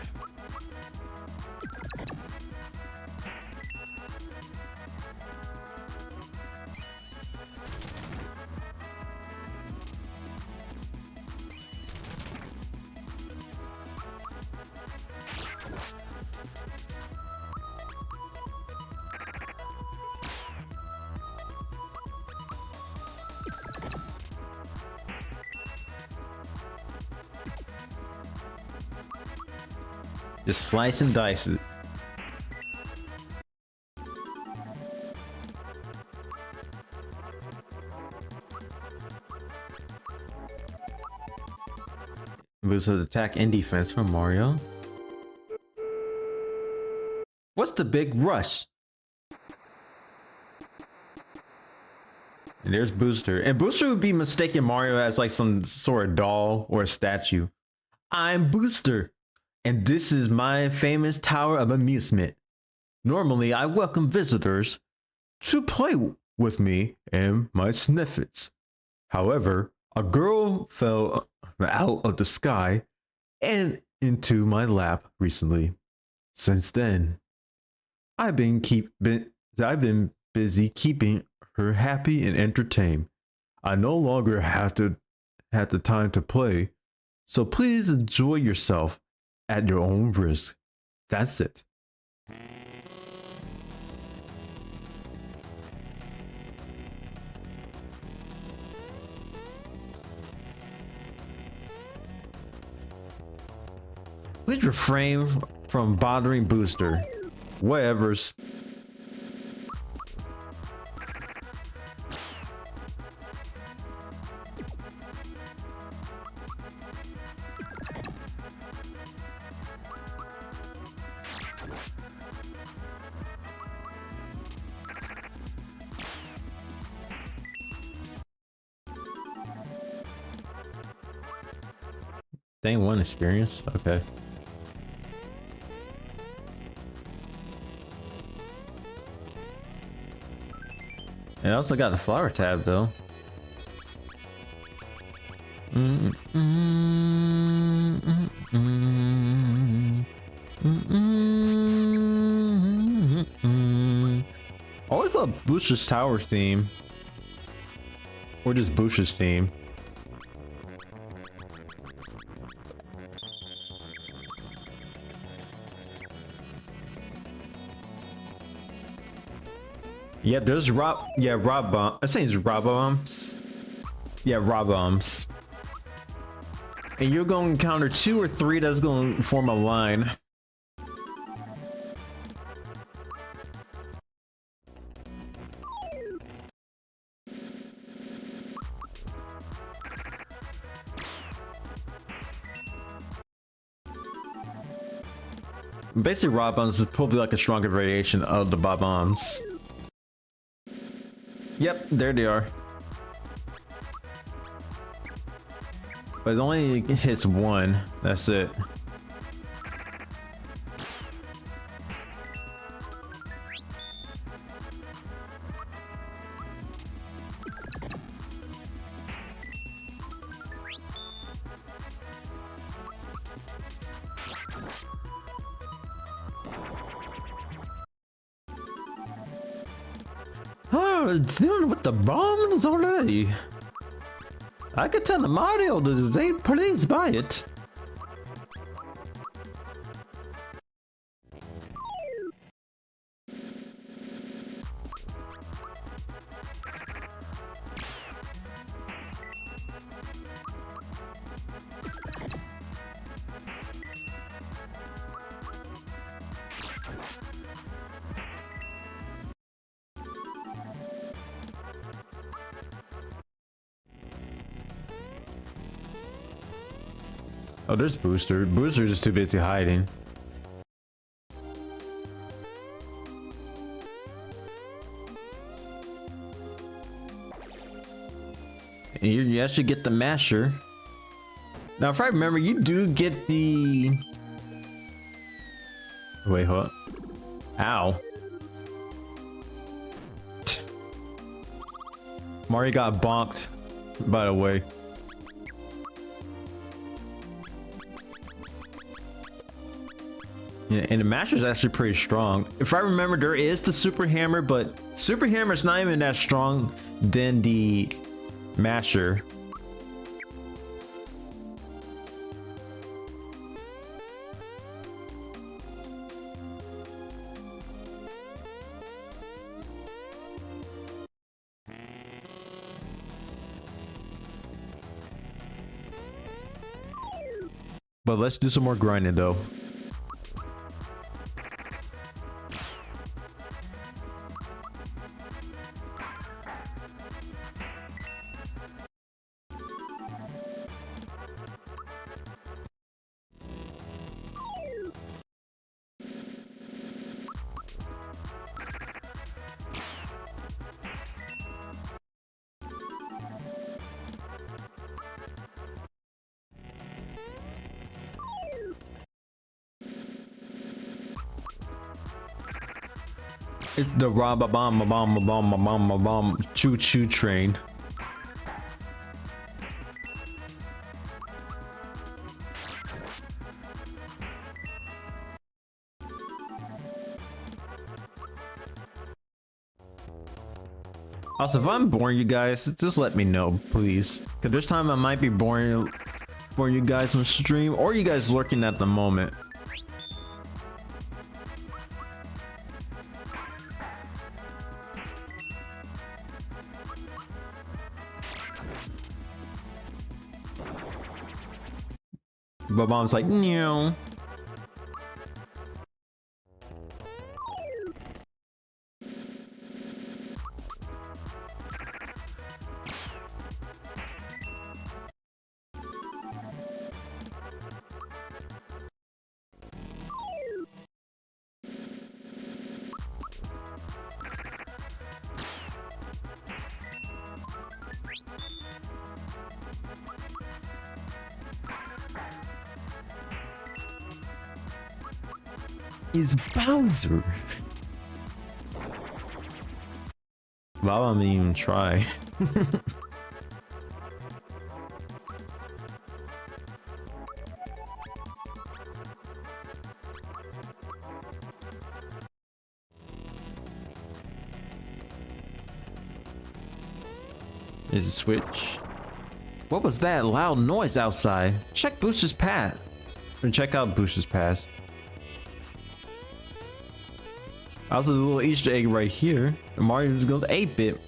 Just slice and dice it. Boost of attack and defense from Mario. What's the big rush? And there's Booster. And Booster would be mistaken Mario as like some sort of doll or a statue. I'm Booster, and this is my famous tower of amusement. Normally, I welcome visitors to play with me and my sniffets. However, a girl fell out of the sky and into my lap recently. Since then, I've been busy keeping her happy and entertained. I no longer have the time to play, so please enjoy yourself at your own risk. That's it. Please refrain from bothering Booster. Whatever's. Dang, one experience. Okay. And I also got the flower tab though. Always love Booster's Tower theme. Or just Booster's theme. Yeah, there's Rob. Yeah, Rob Bomb. I think it's Rob Bombs. Yeah, Rob Bombs. And you're going to encounter 2 or 3 that's going to form a line. Basically, Rob Bombs is probably like a stronger variation of the Bob Bombs. Yep, there they are. But it only hits 1. That's it. Oh, it's dealing with the bombs already. I could tell the Mario that they ain't pleased by it. Oh, there's Booster. Booster's just too busy hiding. And you actually get the masher. Now, if I remember, you do get the... Wait, what? Ow. Mario got bonked, by the way. Yeah, and the masher is actually pretty strong. If I remember, there is the super hammer, but super hammer is not even that strong than the masher. But let's do some more grinding though. It's the bomb choo choo train. Also, if I'm boring you guys, just let me know, please. Cause there's time I might be boring you guys on stream, or you guys lurking at the moment. But mom's like, no. Is Bowser. Well, I'm gonna even try. Is it switch? What was that loud noise outside? Check Booster's path. Or check out Booster's path. Also, the little Easter egg right here. Mario's going to 8-bit.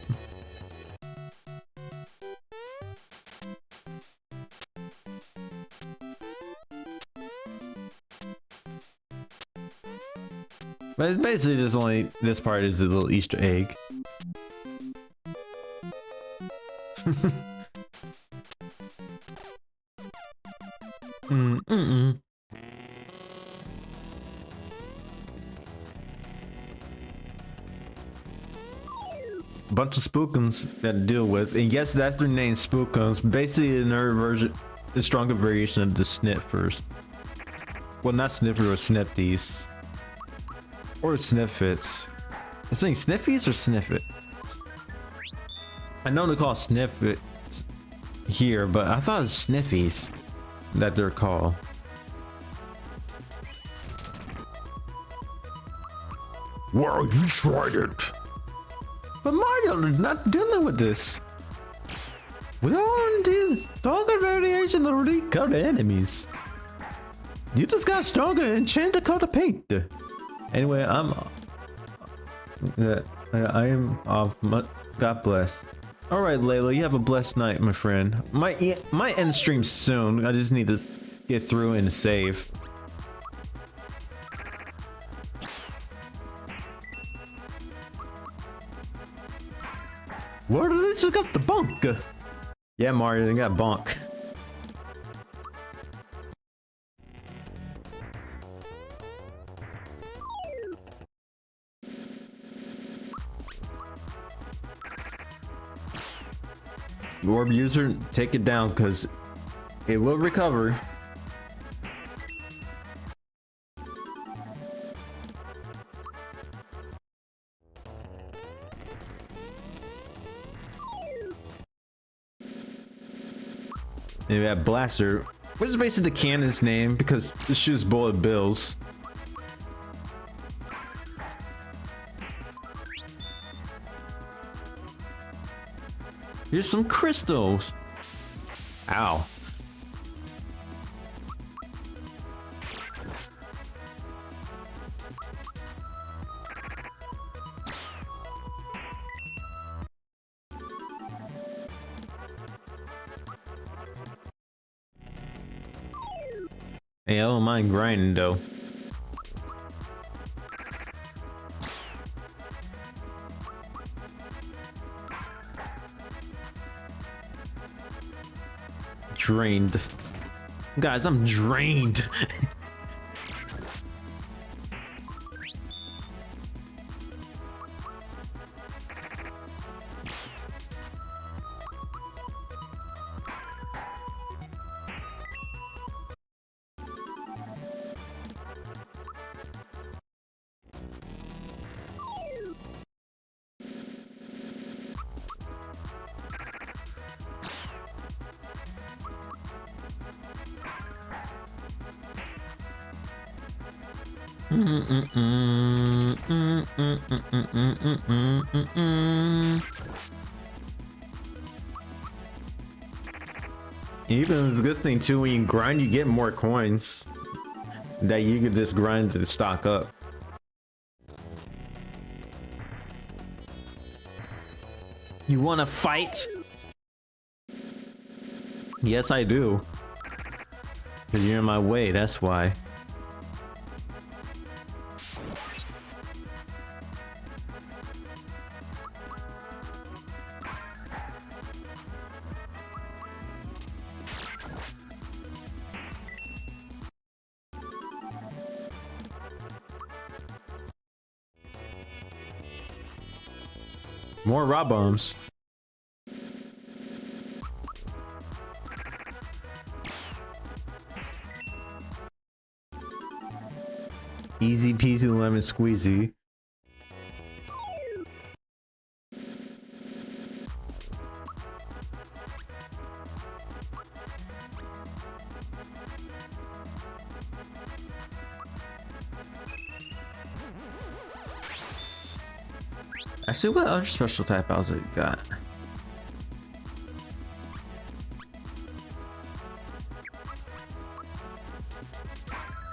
But it's basically just only this part is a little Easter egg. Bunch of spookums that to deal with, and yes, that's their name, spookums. Basically, another version, a stronger variation of the sniffers. Well, not sniffer or snifties, or sniffits. It's saying sniffies or sniffit. I know they call sniffits here, but I thought it's sniffies that they're called. Well, you tried it. But Mario is not dealing with this. We want these stronger variation of the colored enemies. You just got stronger and changed the color paint. Anyway, I am off. God bless. All right, Layla, you have a blessed night, my friend. Might end stream soon. I just need to get through and save. What are they got the bunk? Yeah, Mario, they got bonk. Orb user, take it down because it will recover. And we have Blaster, which is basically the cannon's name because it shoots bullet bills. Here's some crystals. Ow. Hey, I don't mind grinding though. Drained. Guys, I'm drained. Alright, 1 Even it's a good thing too, when you grind, you get more coins that you could just grind to stock up. You want to fight? Yes, I do. Because you're in my way, that's why. More raw bombs. Easy peasy lemon squeezy. Actually, what other special type Bowser you got?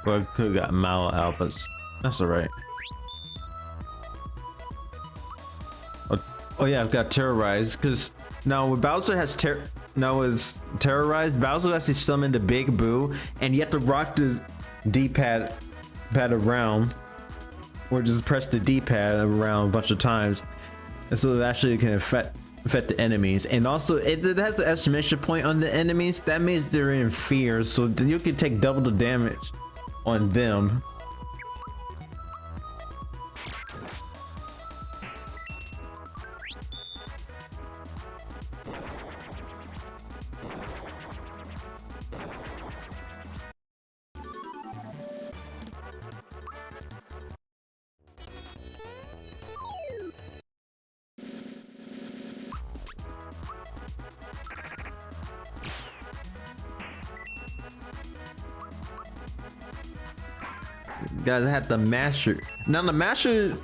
Well, I could have got Mal out, but that's alright. Oh yeah, I've got Terrorize, because now when Bowser has Terrorized, Bowser actually summoned the Big Boo, and you have to rock the D-pad around, or just press the D-pad around a bunch of times, and so it actually can affect the enemies. And also it has an exclamation point on the enemies. That means they're in fear, so you can take double the damage on them. Guys, I had the master. Now the master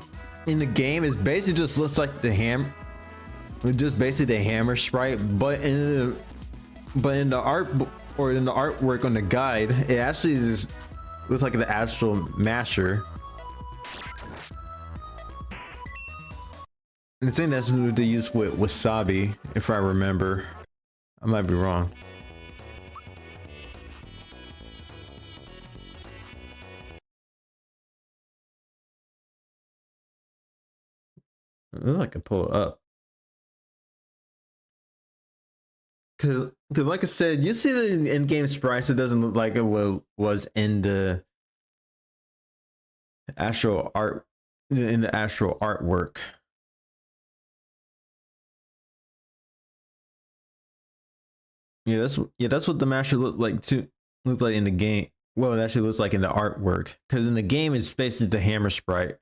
in the game is basically just looks like the hammer, just basically the hammer sprite, but in the art or in the artwork on the guide, it actually just looks like the actual master. And the thing that's what they use with wasabi, if I remember. I might be wrong. This I can pull it up. Cause like I said, you see the in-game sprites, it doesn't look like it was in the actual art, in the actual artwork. Yeah, that's what the master looked like too. Looks like in the game. Well, it actually looks like in the artwork. Because in the game, it's basically the hammer sprite.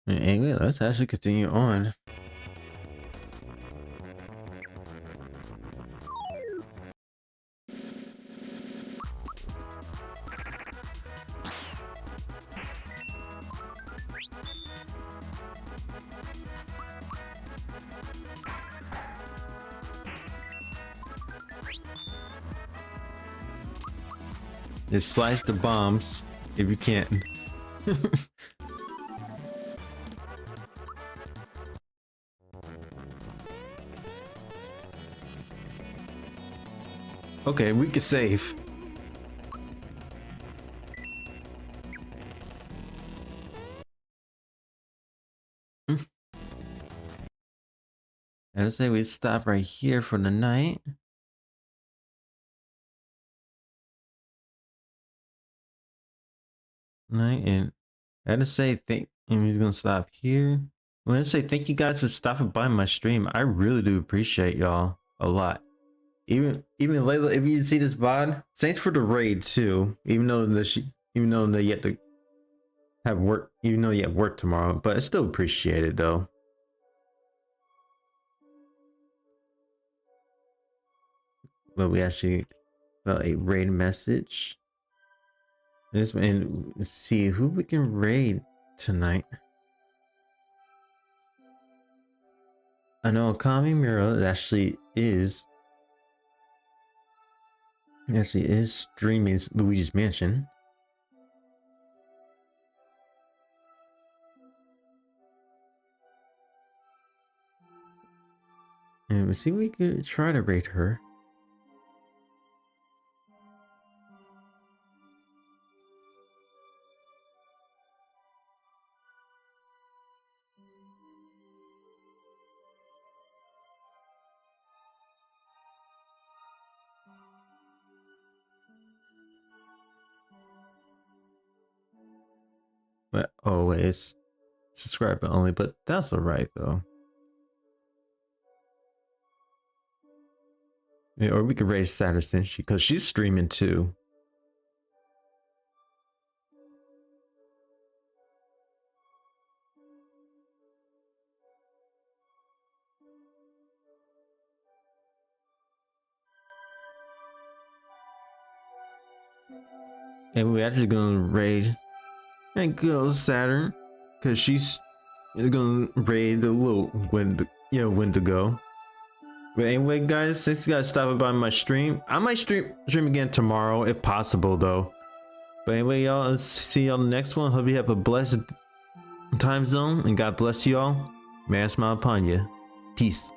And anyway, let's actually continue on. Just slice the bombs if you can. Okay, we can save. I'd say we stop right here for the night. And I'd say and he's gonna stop here. I'm gonna say thank you guys for stopping by my stream. I really do appreciate y'all a lot. Even Layla, if you see this VOD, thanks for the raid too. Even though they yet to have work, even though you have work tomorrow, but I still appreciate it though. But we actually got a raid message. And see who we can raid tonight. I know Kami Mira actually is streaming Luigi's Mansion. And we see we could try to raid her. But oh, wait, it's subscriber only, but that's alright though. Yeah, or we could raise Sanderson because she's streaming too. And we're actually gonna raid and go Saturn because she's gonna raid the little Wendigo. But anyway, guys, thanks you guys stopping by my stream. I might stream again tomorrow if possible though. But anyway, y'all, let's see y'all in the next one. Hope you have a blessed time zone and God bless you all. May I smile upon you. Peace.